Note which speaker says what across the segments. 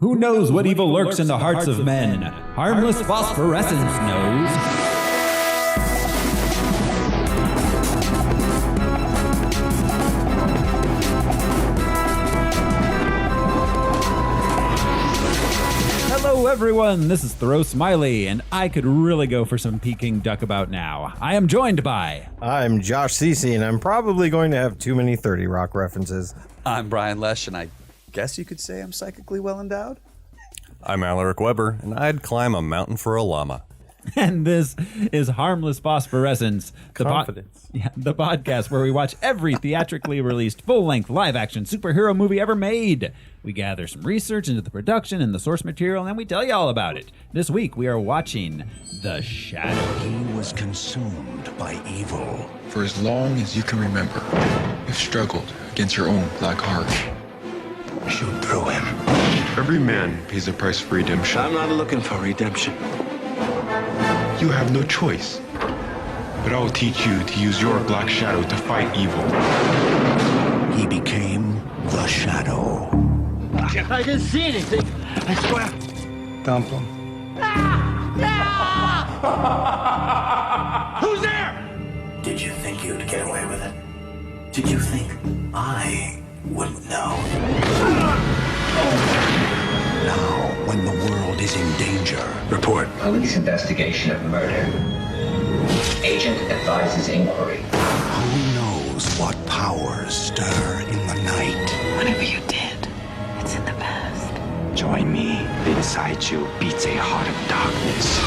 Speaker 1: Who knows what evil lurks in the hearts of men? Harmless Phosphorescence knows. Hello everyone, this is Thoreau Smiley, and I could really go for some Peking duck about now. I am joined by...
Speaker 2: I'm Josh Cece, and I'm probably going to have too many 30 Rock references.
Speaker 3: I'm Brian Lesh, and I guess you could say I'm psychically well endowed.
Speaker 4: I'm Alec Weber, and I'd climb a mountain for a llama.
Speaker 1: And this is Harmless Phosphorescence, the podcast where we watch every theatrically released full-length live-action superhero movie ever made. We gather some research into the production and the source material, and then we tell you all about it. This week, we are watching The Shadow.
Speaker 5: He was consumed by evil.
Speaker 6: For as long as you can remember, you've struggled against your own black heart.
Speaker 5: Shoot through him.
Speaker 6: Every man pays a price for redemption.
Speaker 7: I'm not looking for redemption.
Speaker 6: You have no choice. But I will teach you to use your black shadow to fight evil.
Speaker 5: He became the Shadow.
Speaker 7: I didn't see anything. I swear.
Speaker 5: Dump him.
Speaker 7: Who's there?
Speaker 5: Did you think you'd get away with it? Did you think I wouldn't know? Now, when the world is in danger, report.
Speaker 8: Police investigation of murder. Agent advises inquiry.
Speaker 5: Who knows what powers stir in the night?
Speaker 9: Whatever you did, it's in the past.
Speaker 7: Join me. Inside you beats a heart of darkness.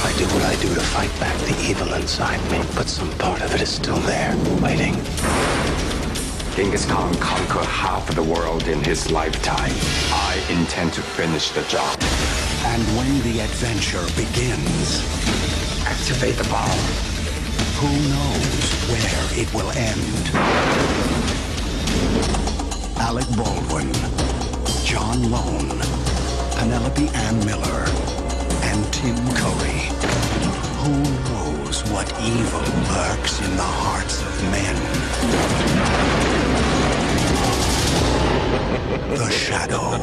Speaker 5: I do what I do to fight back the evil inside me, but some part of it is still there, waiting.
Speaker 7: Genghis Khan conquered half of the world in his lifetime. I intend to finish the job.
Speaker 5: And when the adventure begins,
Speaker 7: Activate the bomb.
Speaker 5: who knows where it will end? Alec Baldwin, John Lone, Penelope Ann Miller, and Tim Curry. Who knows what evil lurks in the hearts of men? The Shadow.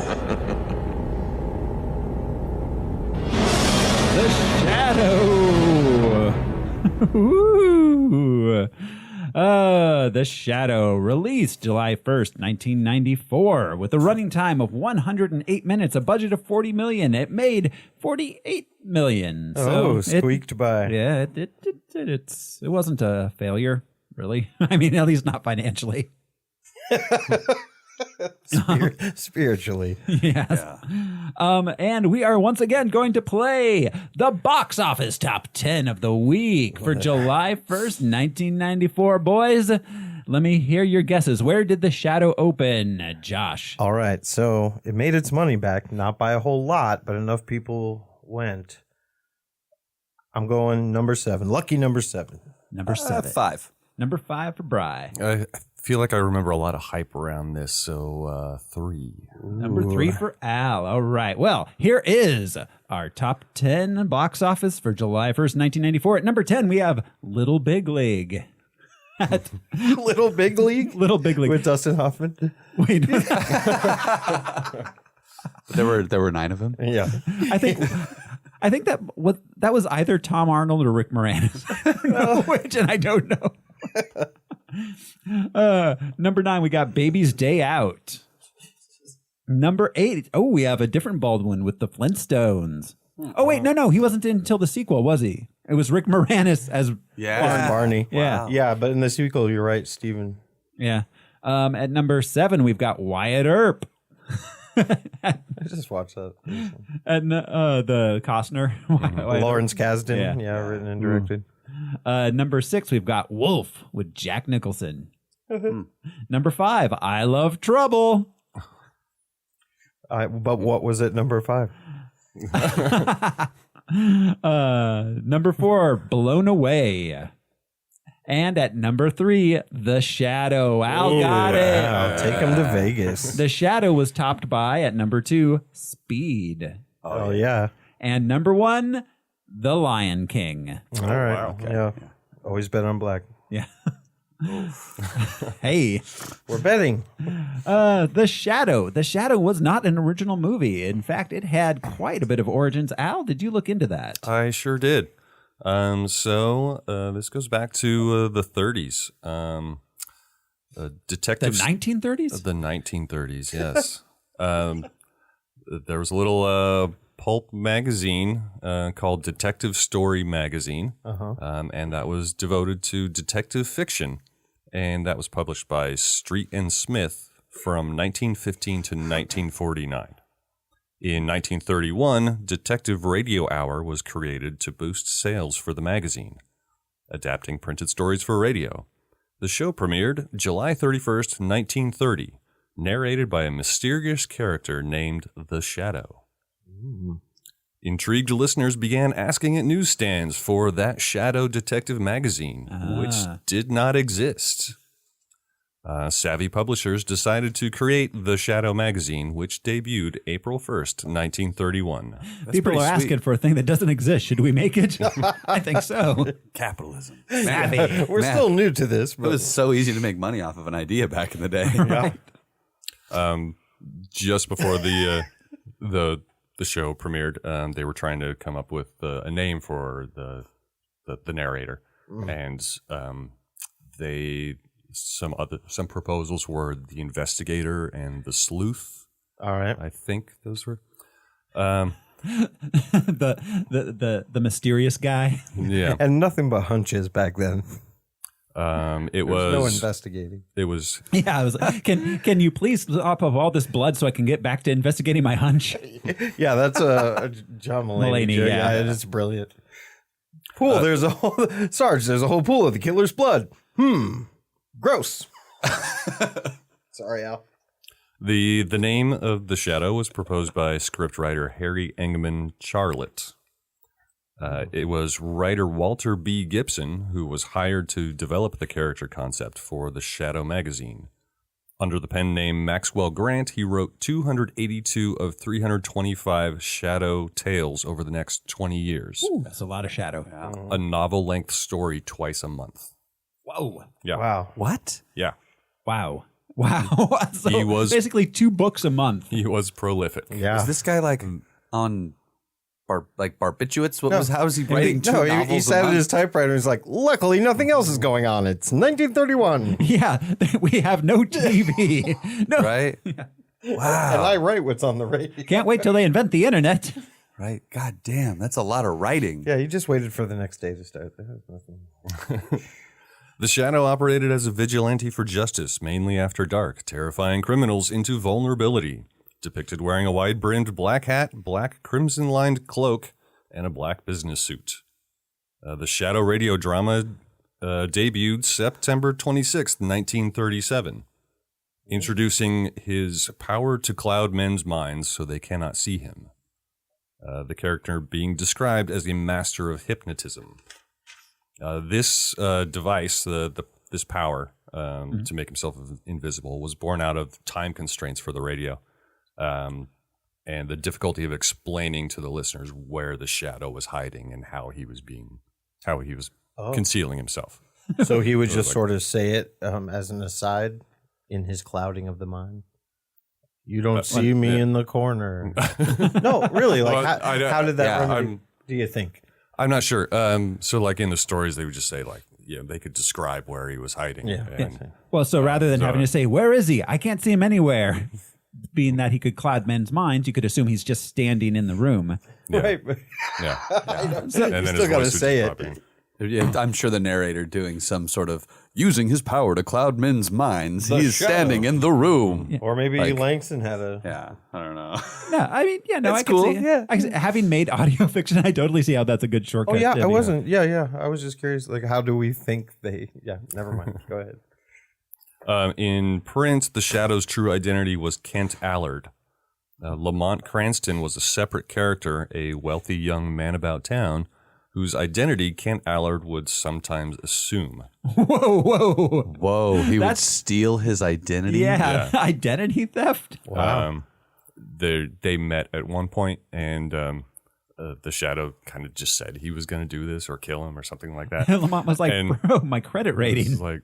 Speaker 1: The Shadow! Woo! The Shadow, released July 1st, 1994, with a running time of 108 minutes, a budget of $40 million. It made $48 million.
Speaker 2: So
Speaker 1: squeaked
Speaker 2: by.
Speaker 1: Yeah, it wasn't a failure, really. I mean, at least not financially.
Speaker 2: Spiritually.
Speaker 1: Yes. Yeah. And we are once again going to play the box office top 10 of the week for July 1st, 1994. Boys, let me hear your guesses. Where did The Shadow open, Josh?
Speaker 2: All right, so it made its money back, not by a whole lot, but enough people went. I'm going number 7. Lucky number 7.
Speaker 1: Number 7.
Speaker 3: 5.
Speaker 1: Number 5 for Bri.
Speaker 4: I feel like I remember a lot of hype around this, so 3.
Speaker 1: Number 3 for Al. All right. Well, here is our top 10 box office for July 1st, 1994. At number 10, we have Little Big League.
Speaker 2: Little Big League?
Speaker 1: Little Big League.
Speaker 2: With Dustin Hoffman?
Speaker 1: Wait.
Speaker 3: There were 9 of them.
Speaker 2: Yeah.
Speaker 1: I think that was either Tom Arnold or Rick Moranis. Which, and I don't know. Number 9, we got Baby's Day Out. Number 8, we have a different Baldwin with the Flintstones. Oh wait, no, he wasn't in until the sequel, was he? It was Rick Moranis as
Speaker 2: Barney.
Speaker 1: Yeah,
Speaker 2: yeah, but in the sequel, you're right, Steven.
Speaker 1: Yeah. At number 7, we've got Wyatt Earp.
Speaker 2: I just watched that.
Speaker 1: And the Costner,
Speaker 2: Lawrence Kasdan, written and directed.
Speaker 1: Number 6, we've got Wolf with Jack Nicholson. Number 5, I Love Trouble.
Speaker 2: But what was it? Number 5.
Speaker 1: Number 4, Blown Away. And at number 3, The Shadow. Al got it.
Speaker 2: Wow. Take him to Vegas.
Speaker 1: The Shadow was topped by, at number 2, Speed.
Speaker 2: Oh yeah.
Speaker 1: And number 1, The Lion King.
Speaker 2: All right. Wow, okay. Yeah. Always bet on black.
Speaker 1: Yeah. Hey,
Speaker 2: We're betting.
Speaker 1: The Shadow. The Shadow was not an original movie. In fact, it had quite a bit of origins. Al, did you look into that?
Speaker 4: I sure did. So this goes back to the 30s. Detective.
Speaker 1: The 1930s?
Speaker 4: The 1930s, yes. There was a little pulp magazine called Detective Story Magazine, and that was devoted to detective fiction, and that was published by Street and Smith from 1915 to 1949. In 1931, Detective Radio Hour was created to boost sales for the magazine, adapting printed stories for radio. The show premiered July 31st, 1930, narrated by a mysterious character named The Shadow. Intrigued listeners began asking at newsstands for that Shadow Detective magazine, which did not exist. Savvy publishers decided to create The Shadow magazine, which debuted April 1st, 1931.
Speaker 1: People are asking for a thing that doesn't exist. Should we make it? I think so.
Speaker 3: Capitalism.
Speaker 1: Savvy.
Speaker 2: We're still new to this,
Speaker 3: It
Speaker 2: but
Speaker 3: was so easy to make money off of an idea back in the day.
Speaker 4: Just before the show premiered, they were trying to come up with a name for the narrator, and some proposals were the investigator and the sleuth.
Speaker 2: all right.
Speaker 4: I think those were.
Speaker 1: The mysterious guy.
Speaker 4: Yeah,
Speaker 2: And nothing but hunches back then.
Speaker 4: it
Speaker 2: There was no
Speaker 4: was.
Speaker 2: investigating.
Speaker 4: It was.
Speaker 1: Yeah, I was like, can you please stop of all this blood so I can get back to investigating my hunch?
Speaker 2: Yeah, that's a John Mulaney.
Speaker 1: Mulaney,
Speaker 2: joke.
Speaker 1: yeah.
Speaker 2: It's brilliant. Pool. There's a whole Sarge. There's a whole pool of the killer's blood. Gross. Sorry, Al.
Speaker 4: The name of The Shadow was proposed by scriptwriter Harry Engelman Charlotte. It was writer Walter B. Gibson who was hired to develop the character concept for The Shadow magazine. Under the pen name Maxwell Grant, he wrote 282 of 325 Shadow tales over the next 20 years.
Speaker 1: Ooh, that's a lot of Shadow.
Speaker 4: A novel-length story twice a month.
Speaker 1: Whoa.
Speaker 4: Yeah.
Speaker 2: Wow.
Speaker 3: What?
Speaker 4: Yeah.
Speaker 1: Wow. So
Speaker 4: He was-
Speaker 1: basically 2 books a month.
Speaker 4: He was prolific.
Speaker 2: Yeah.
Speaker 3: Is this guy like on barbiturates? How is he writing two
Speaker 2: No,
Speaker 3: novels
Speaker 2: he sat
Speaker 3: a
Speaker 2: at
Speaker 3: month?
Speaker 2: his typewriter and he's like, luckily nothing else is going on. It's 1931.
Speaker 1: Yeah, we have no TV. No,
Speaker 3: Right? Wow.
Speaker 2: And I write what's on the radio.
Speaker 1: can't wait till they invent the internet.
Speaker 3: Right? God damn, that's a lot of writing.
Speaker 2: Yeah, he just waited for the next day to start. There was nothing.
Speaker 4: The Shadow operated as a vigilante for justice, mainly after dark, terrifying criminals into vulnerability. Depicted wearing a wide-brimmed black hat, black crimson-lined cloak, and a black business suit. The Shadow radio drama debuted September 26, 1937, introducing his power to cloud men's minds so they cannot see him. The character being described as a master of hypnotism. This device, this power to make himself invisible, was born out of time constraints for the radio, and the difficulty of explaining to the listeners where the Shadow was hiding and how he was concealing himself.
Speaker 2: So he would just sort of say it as an aside in his clouding of the mind. You don't see me in the corner. No, really. Like, how did that run? Do you think?
Speaker 4: I'm not sure. So, like in the stories, they would just say, like, they could describe where he was hiding.
Speaker 2: Yeah.
Speaker 4: And,
Speaker 1: Well, so rather than having to say, where is he? I can't see him anywhere. Being that he could cloud men's minds, you could assume he's just standing in the room.
Speaker 4: Yeah.
Speaker 2: Right.
Speaker 4: Yeah.
Speaker 2: So
Speaker 4: And
Speaker 2: you
Speaker 4: then
Speaker 2: still
Speaker 4: his
Speaker 2: got to
Speaker 4: voice would
Speaker 2: say
Speaker 4: just
Speaker 2: it.
Speaker 4: pop in.
Speaker 3: Yeah, I'm sure the narrator doing some sort of using his power to cloud men's minds.
Speaker 2: The
Speaker 3: He is
Speaker 2: Shadow.
Speaker 3: standing in the room.
Speaker 2: Or maybe
Speaker 3: Like-
Speaker 2: Langston had a.
Speaker 3: Yeah, I don't know.
Speaker 1: No, I mean, yeah, no,
Speaker 3: That's
Speaker 1: I can
Speaker 3: cool.
Speaker 1: see.
Speaker 2: Yeah.
Speaker 1: Having made audio fiction, I totally see how that's a good
Speaker 2: Oh
Speaker 1: shortcut.
Speaker 2: yeah,
Speaker 1: to
Speaker 2: I
Speaker 1: be-
Speaker 2: wasn't. Yeah. I was just curious. Like, how do we think they? Yeah, never mind. Go ahead.
Speaker 4: In print, the Shadow's true identity was Kent Allard. Lamont Cranston was a separate character, a wealthy young man about town, whose identity Kent Allard would sometimes assume.
Speaker 1: Whoa.
Speaker 3: Whoa, he would
Speaker 1: That's-
Speaker 3: steal his identity?
Speaker 1: Yeah, identity theft.
Speaker 2: Wow.
Speaker 4: They met at one point, and the Shadow kind of just said he was going to do this or kill him or something like that.
Speaker 1: Lamont was like, bro, my credit rating.
Speaker 4: Like,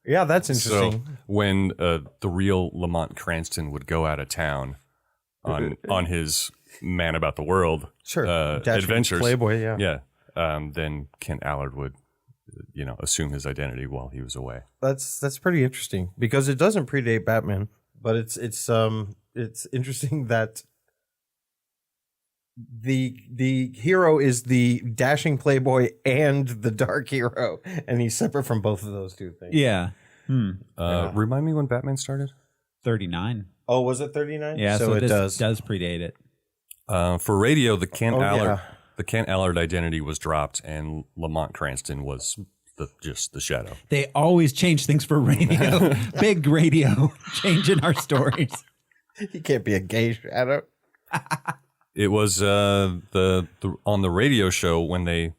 Speaker 2: yeah, that's interesting.
Speaker 4: So when the real Lamont Cranston would go out of town on his Man About the World adventures,
Speaker 2: Playboy, yeah,
Speaker 4: then Kent Allard would, assume his identity while he was away.
Speaker 2: That's pretty interesting because it doesn't predate Batman, but it's interesting that the hero is the dashing playboy and the dark hero, and he's separate from both of those two things.
Speaker 1: Yeah.
Speaker 4: Remind me when Batman started?
Speaker 1: 39.
Speaker 2: Oh, was it 39?
Speaker 1: Yeah, so it does predate it.
Speaker 4: For radio, the Kent Allard identity was dropped, and Lamont Cranston was just the Shadow.
Speaker 1: They always change things for radio. Big radio changing our stories.
Speaker 2: He can't be a gay Shadow.
Speaker 4: It was on the radio show when they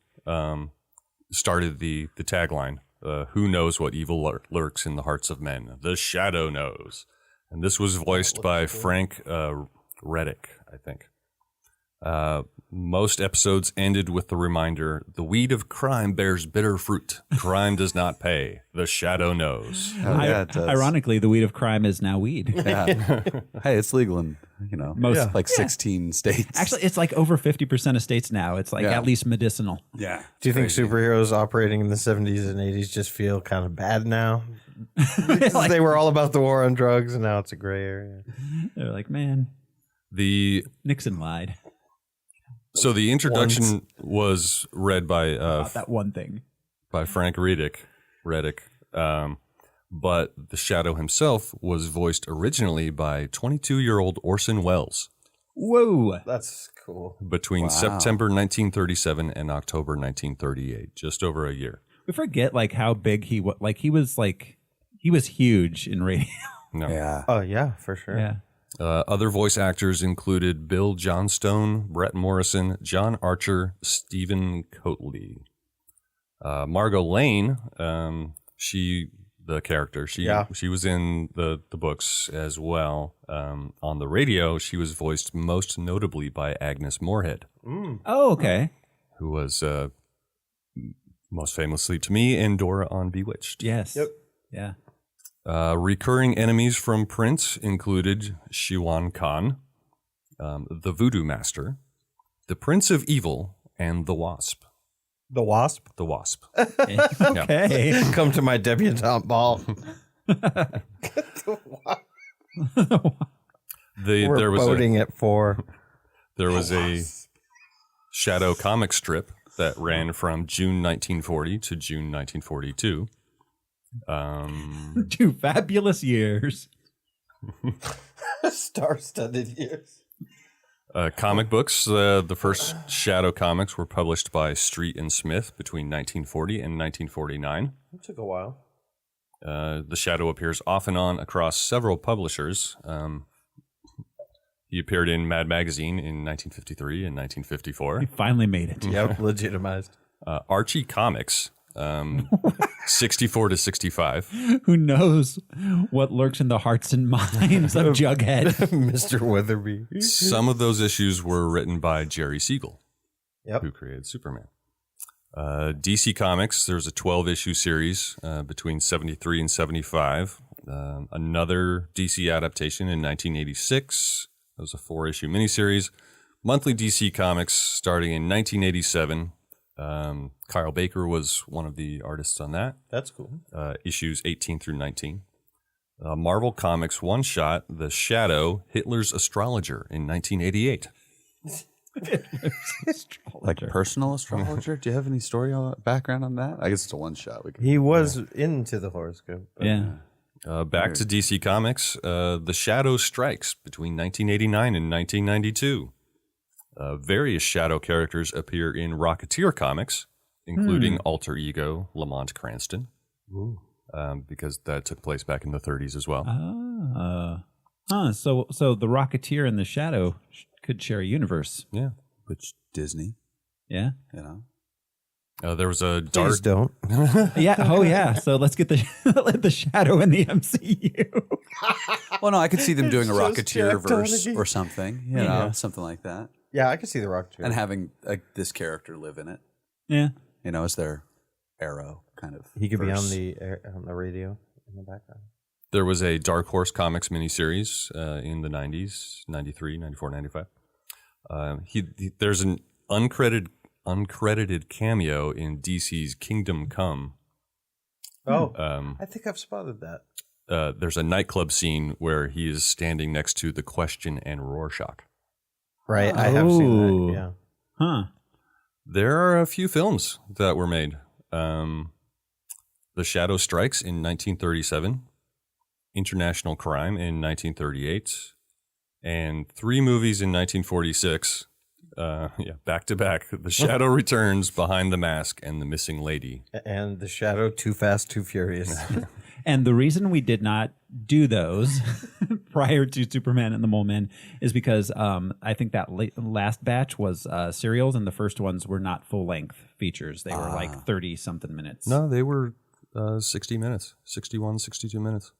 Speaker 4: started the tagline, who knows what evil lurks in the hearts of men? The Shadow knows. And this was voiced by Frank Reddick, I think. Most episodes ended with the reminder, the weed of crime bears bitter fruit. Crime does not pay. The Shadow knows.
Speaker 3: Yeah, it does.
Speaker 1: Ironically, the weed of crime is now weed.
Speaker 3: Yeah. Hey, it's legal in, most 16 states.
Speaker 1: Actually, it's like over 50% of states now. It's like at least medicinal.
Speaker 3: Yeah.
Speaker 2: Do you think superheroes operating in the 70s and 80s just feel kind of bad now? Like, they were all about the war on drugs, and now it's a gray area.
Speaker 1: They're like, man, Nixon lied.
Speaker 4: So the introduction was read by
Speaker 1: that one thing
Speaker 4: by Frank Reddick, but the Shadow himself was voiced originally by 22-year-old Orson Welles.
Speaker 1: Whoa,
Speaker 2: that's cool.
Speaker 4: Between September 1937 and October 1938, just over a year.
Speaker 1: We forget how big he was. He was huge in radio.
Speaker 4: No.
Speaker 3: Yeah.
Speaker 2: Oh yeah, for sure.
Speaker 1: Yeah.
Speaker 4: Other voice actors included Bill Johnstone, Brett Morrison, John Archer, Stephen Cotley. Margot Lane, the character, she was in the books as well. On the radio, she was voiced most notably by Agnes Moorehead.
Speaker 1: Oh, okay.
Speaker 4: Who was most famously to me Dora on Bewitched.
Speaker 1: Yes.
Speaker 2: Yep.
Speaker 1: Yeah.
Speaker 4: Recurring enemies from Prince included Shiwan Khan, the Voodoo Master, the Prince of Evil, and the Wasp.
Speaker 2: The Wasp?
Speaker 4: The Wasp.
Speaker 1: Okay.
Speaker 2: Come to my debutante ball. We're voting it for.
Speaker 4: There was a Shadow comic strip that ran from June 1940 to June 1942.
Speaker 1: 2 fabulous years.
Speaker 2: Star-studded years.
Speaker 4: Comic books. The first Shadow comics were published by Street and Smith between 1940 and 1949.
Speaker 2: It took a while.
Speaker 4: The Shadow appears off and on across several publishers. He appeared in Mad Magazine in 1953 and 1954.
Speaker 1: He finally made it.
Speaker 2: Yep, legitimized.
Speaker 4: Archie Comics. 64 to 65.
Speaker 1: Who knows what lurks in the hearts and minds of Jughead?
Speaker 2: Mr. Weatherby.
Speaker 4: Some of those issues were written by Jerry Siegel, who created Superman. DC Comics, there's a 12-issue series between 73 and 75. Another DC adaptation in 1986. That was a 4-issue miniseries. Monthly DC Comics starting in 1987. Kyle Baker was one of the artists on that.
Speaker 2: That's cool.
Speaker 4: Issues 18 through 19. Marvel Comics one-shot, The Shadow, Hitler's Astrologer in 1988.
Speaker 3: Like personal astrologer? Do you have any story on background on that? I guess it's a one-shot.
Speaker 2: He was into the horoscope.
Speaker 1: Yeah.
Speaker 4: Back to DC Comics. The Shadow Strikes between 1989 and 1992. Various Shadow characters appear in Rocketeer comics, including alter ego Lamont Cranston, because that took place back in the 30s as well.
Speaker 1: So the Rocketeer and the Shadow could share a universe.
Speaker 4: Yeah.
Speaker 3: Which Disney,
Speaker 1: Yeah.
Speaker 4: There was a
Speaker 2: Please don't.
Speaker 1: Yeah. Oh, yeah. So let's get the Shadow in the MCU.
Speaker 3: Well, no, I could see them doing a Rocketeer verse or something, something like that.
Speaker 2: Yeah, I can see The Rock too.
Speaker 3: And having this character live in it.
Speaker 1: Yeah.
Speaker 3: You know, as their arrow kind of.
Speaker 2: He could be on the radio in the background.
Speaker 4: There was a Dark Horse Comics miniseries in the 90s, 93, 94, 95. There's an uncredited cameo in DC's Kingdom Come.
Speaker 2: Oh, I think I've spotted that.
Speaker 4: There's a nightclub scene where he is standing next to The Question and Rorschach.
Speaker 2: Right, I have seen that, yeah.
Speaker 1: Huh.
Speaker 4: There are a few films that were made. The Shadow Strikes in 1937, International Crime in 1938, and 3 movies in 1946. Back to back. The Shadow Returns, Behind the Mask, and The Missing Lady.
Speaker 2: And The Shadow, Too Fast, Too Furious.
Speaker 1: And the reason we did not do those prior to Superman and the Mole Men is because I think that last batch was serials, and the first ones were not full-length features. They were like 30-something minutes.
Speaker 4: No, they were 60 minutes, 61, 62 minutes.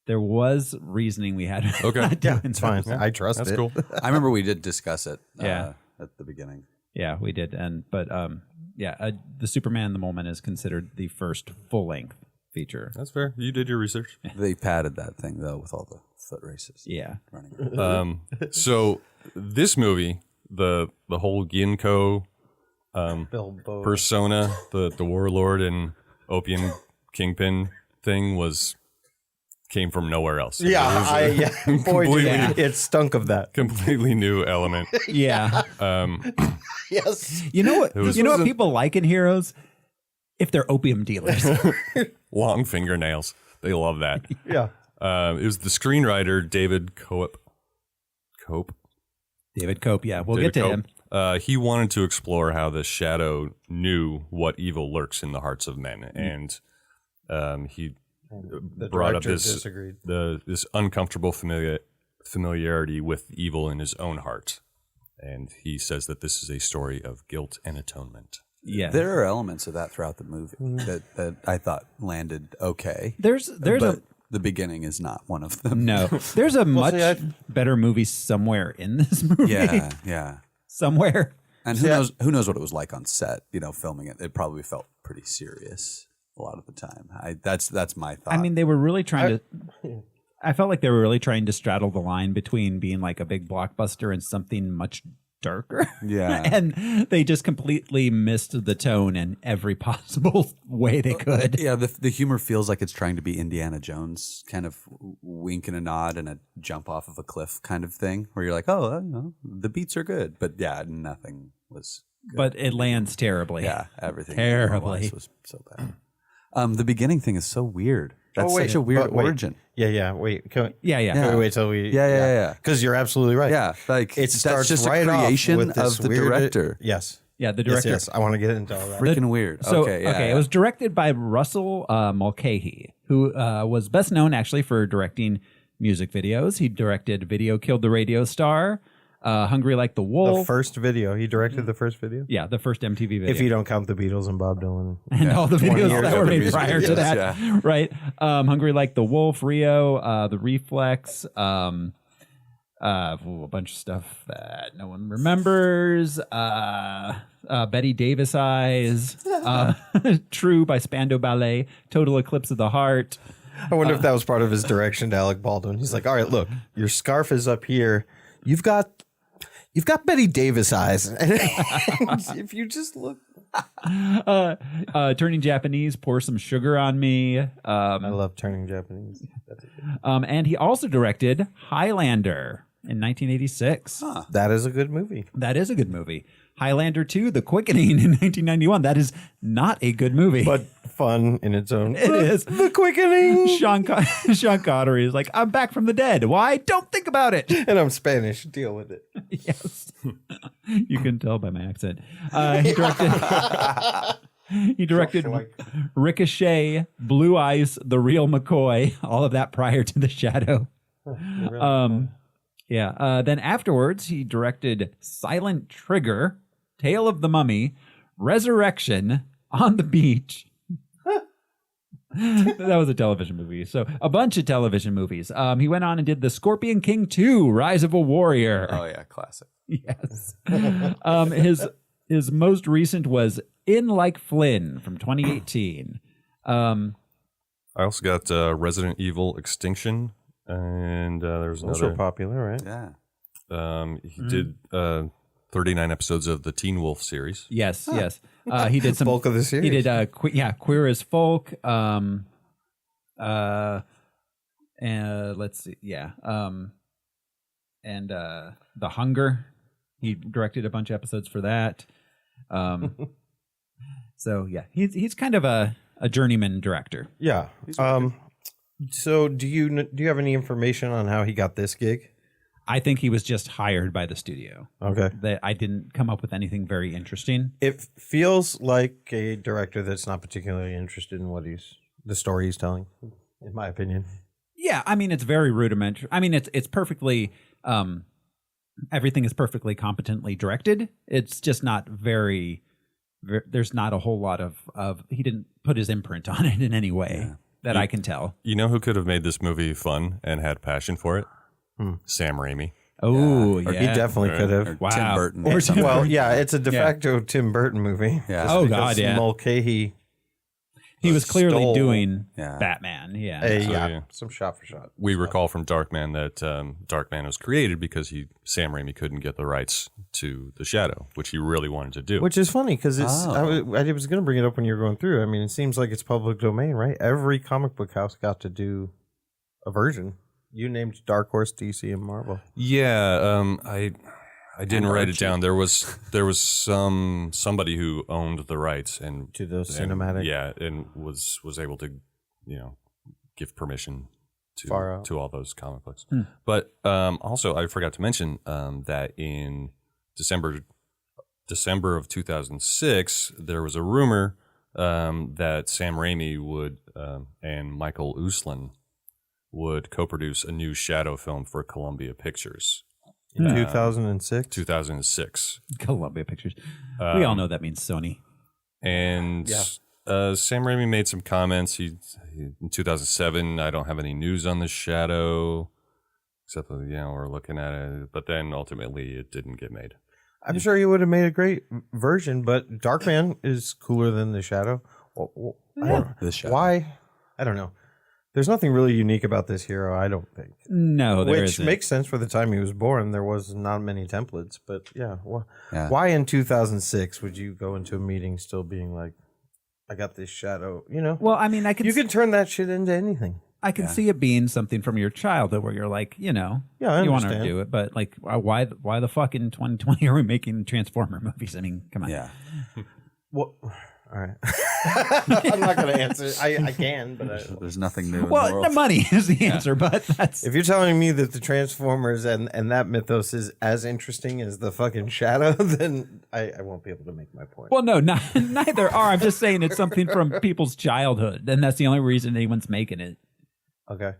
Speaker 1: There was reasoning we had.
Speaker 4: Okay.
Speaker 2: Yeah, it's fine. I trust
Speaker 4: That's
Speaker 2: it.
Speaker 4: cool.
Speaker 3: I remember we did discuss it
Speaker 1: Yeah.
Speaker 3: at the beginning.
Speaker 1: Yeah, we did. But the Superman and the Mole Men is considered the first full-length feature.
Speaker 4: That's fair. You did your research.
Speaker 3: They padded that thing, though, with all the foot races.
Speaker 1: Yeah.
Speaker 3: Running.
Speaker 4: So this movie, the whole Ginko persona, the warlord and opium kingpin thing came from nowhere else.
Speaker 2: Yeah, boy, it stunk of that.
Speaker 4: Completely new element.
Speaker 1: Yeah.
Speaker 2: Yes.
Speaker 1: You know what? What people like in heroes? If they're opium dealers.
Speaker 4: Long fingernails. They love that.
Speaker 2: Yeah.
Speaker 4: It was the screenwriter David Cope.
Speaker 1: David Cope. Yeah, we'll get to him.
Speaker 4: He wanted to explore how the Shadow knew what evil lurks in the hearts of men, and he brought up this uncomfortable familiarity with evil in his own heart, and he says that this is a story of guilt and atonement.
Speaker 1: Yeah,
Speaker 3: there are elements of that throughout the movie that I thought landed okay.
Speaker 1: The
Speaker 3: beginning is not one of them.
Speaker 1: No, there's a much better movie somewhere in this movie.
Speaker 3: Yeah,
Speaker 1: somewhere.
Speaker 3: And who knows what it was like on set? You know, filming it. It probably felt pretty serious a lot of the time. That's my thought.
Speaker 1: I mean, they were really trying to. I felt like they were really trying to straddle the line between being like a big blockbuster and something much darker.
Speaker 3: Yeah.
Speaker 1: And they just completely missed the tone in every possible way they could.
Speaker 3: Yeah, the humor feels like it's trying to be Indiana Jones, kind of wink and a nod and a jump off of a cliff kind of thing, where you're like, oh, the beats are good. But yeah, nothing was good.
Speaker 1: But it lands terribly.
Speaker 3: Yeah, everything
Speaker 1: terribly
Speaker 3: was so bad. The beginning thing is so weird. That's such a weird origin.
Speaker 2: Yeah. Wait. Can we wait till we?
Speaker 3: Yeah.
Speaker 2: Because you're absolutely right.
Speaker 3: Yeah, like
Speaker 2: it starts
Speaker 3: just
Speaker 2: right
Speaker 3: a creation
Speaker 2: off with this
Speaker 3: of the
Speaker 2: weird,
Speaker 3: director.
Speaker 2: Yes.
Speaker 1: Yeah, the director.
Speaker 2: Yes. I want to get into all that.
Speaker 3: Freaking weird.
Speaker 1: It was directed by Russell Mulcahy, who was best known actually for directing music videos. He directed Video Killed the Radio Star, Hungry Like the Wolf.
Speaker 2: The first video. He directed the first video?
Speaker 1: Yeah, the first MTV video.
Speaker 2: If you don't count the Beatles and Bob Dylan.
Speaker 1: And all the videos that were made prior to that.
Speaker 3: Yeah.
Speaker 1: Right. Hungry Like the Wolf, Rio, The Reflex, a bunch of stuff that no one remembers. Betty Davis Eyes, True by Spandau Ballet, Total Eclipse of the Heart.
Speaker 2: I wonder if that was part of his direction to Alec Baldwin. He's like, all right, look, your scarf is up here. You've got Betty Davis eyes. If you just look.
Speaker 1: Turning Japanese, Pour Some Sugar on Me.
Speaker 2: I love Turning Japanese.
Speaker 1: And he also directed Highlander in 1986.
Speaker 2: That is a good movie.
Speaker 1: That is a good movie. Highlander 2, The Quickening in 1991. That is not a good movie.
Speaker 2: But fun in its own.
Speaker 1: It is.
Speaker 2: The Quickening.
Speaker 1: Sean Connery is like, I'm back from the dead. Why? Don't think about it.
Speaker 2: And I'm Spanish. Deal with it.
Speaker 1: Yes. You can tell by my accent. He directed Ricochet, Blue Eyes, The Real McCoy, all of that prior to The Shadow. Then afterwards, he directed Silent Trigger, Tale of the Mummy, Resurrection, On the Beach, That was a television movie. So a bunch of television movies. He went on and did The Scorpion King 2, Rise of a Warrior.
Speaker 3: Oh yeah, classic.
Speaker 1: Yes. His most recent was In Like Flynn from 2018.
Speaker 4: I also got Resident Evil Extinction, and there's
Speaker 2: Those
Speaker 4: another
Speaker 2: are popular, right?
Speaker 3: Yeah.
Speaker 4: He did 39 episodes of the Teen Wolf series.
Speaker 1: Yes, yes. He did some
Speaker 2: bulk of the series.
Speaker 1: He did Queer as Folk. Let's see, and The Hunger. He directed a bunch of episodes for that. So yeah, he's kind of a journeyman director.
Speaker 2: Yeah. So do you have any information on how he got this gig?
Speaker 1: I think he was just hired by the studio.
Speaker 2: Okay.
Speaker 1: That I didn't come up with anything very interesting.
Speaker 2: It feels like a director that's not particularly interested in the story he's telling, in my opinion.
Speaker 1: Yeah, I mean, it's very rudimentary. I mean, it's perfectly, everything is perfectly competently directed. It's just not very there's not a whole lot of he didn't put his imprint on it in any way that I can tell.
Speaker 4: You know who could have made this movie fun and had passion for it? Sam Raimi.
Speaker 1: Oh, yeah.
Speaker 2: He definitely could have.
Speaker 1: Wow.
Speaker 3: Tim Burton.
Speaker 2: Well, yeah, it's a de facto Tim Burton movie.
Speaker 3: Yeah.
Speaker 1: Oh, God, yeah.
Speaker 2: Mulcahy.
Speaker 1: He was clearly
Speaker 2: stole-
Speaker 1: doing
Speaker 3: Yeah.
Speaker 1: Batman. Yeah.
Speaker 4: yeah.
Speaker 2: Some shot for shot.
Speaker 4: We recall from Darkman that Darkman was created because Sam Raimi couldn't get the rights to The Shadow, which he really wanted to do.
Speaker 2: Which is funny because I was going to bring it up when you were going through. I mean, it seems like it's public domain, right? Every comic book house got to do a version. You named Dark Horse, DC, and Marvel.
Speaker 4: Yeah, I didn't write it down. There was somebody who owned the rights and
Speaker 2: To the cinematic.
Speaker 4: and was able to give permission
Speaker 2: Far out.
Speaker 4: to all those comic books. But also I forgot to mention that in December of 2006 there was a rumor that Sam Raimi would and Michael Uslan would co-produce a new Shadow film for Columbia Pictures.
Speaker 2: In 2006?
Speaker 4: 2006.
Speaker 1: Columbia Pictures. We all know that means Sony.
Speaker 4: And Sam Raimi made some comments. He in 2007, I don't have any news on the Shadow, except that, we're looking at it. But then ultimately it didn't get made.
Speaker 2: I'm sure he would have made a great version, but Darkman is cooler than The Shadow.
Speaker 3: The Shadow.
Speaker 2: Why? I don't know. There's nothing really unique about this hero, I don't think.
Speaker 1: No, there
Speaker 2: Which
Speaker 1: isn't.
Speaker 2: makes sense for the time he was born. There was not many templates, but why in 2006 would you go into a meeting still being like, I got this Shadow,
Speaker 1: Well, I mean,
Speaker 2: You can turn that shit into anything.
Speaker 1: I can see it being something from your childhood where you're like,
Speaker 2: I
Speaker 1: you want to
Speaker 2: understand.
Speaker 1: do it, but like, why the fuck in 2020 are we making Transformer movies? I mean, come on.
Speaker 3: Yeah.
Speaker 2: Well, all right. I'm not going to answer. I can, but
Speaker 3: There's nothing new in the
Speaker 1: Well,
Speaker 3: world.
Speaker 1: the money is the answer, but that's
Speaker 2: if you're telling me that the Transformers and that mythos is as interesting as the fucking Shadow, then I won't be able to make my point.
Speaker 1: well, no, neither are. I'm just saying it's something from people's childhood, and that's the only reason anyone's making it.
Speaker 2: Okay.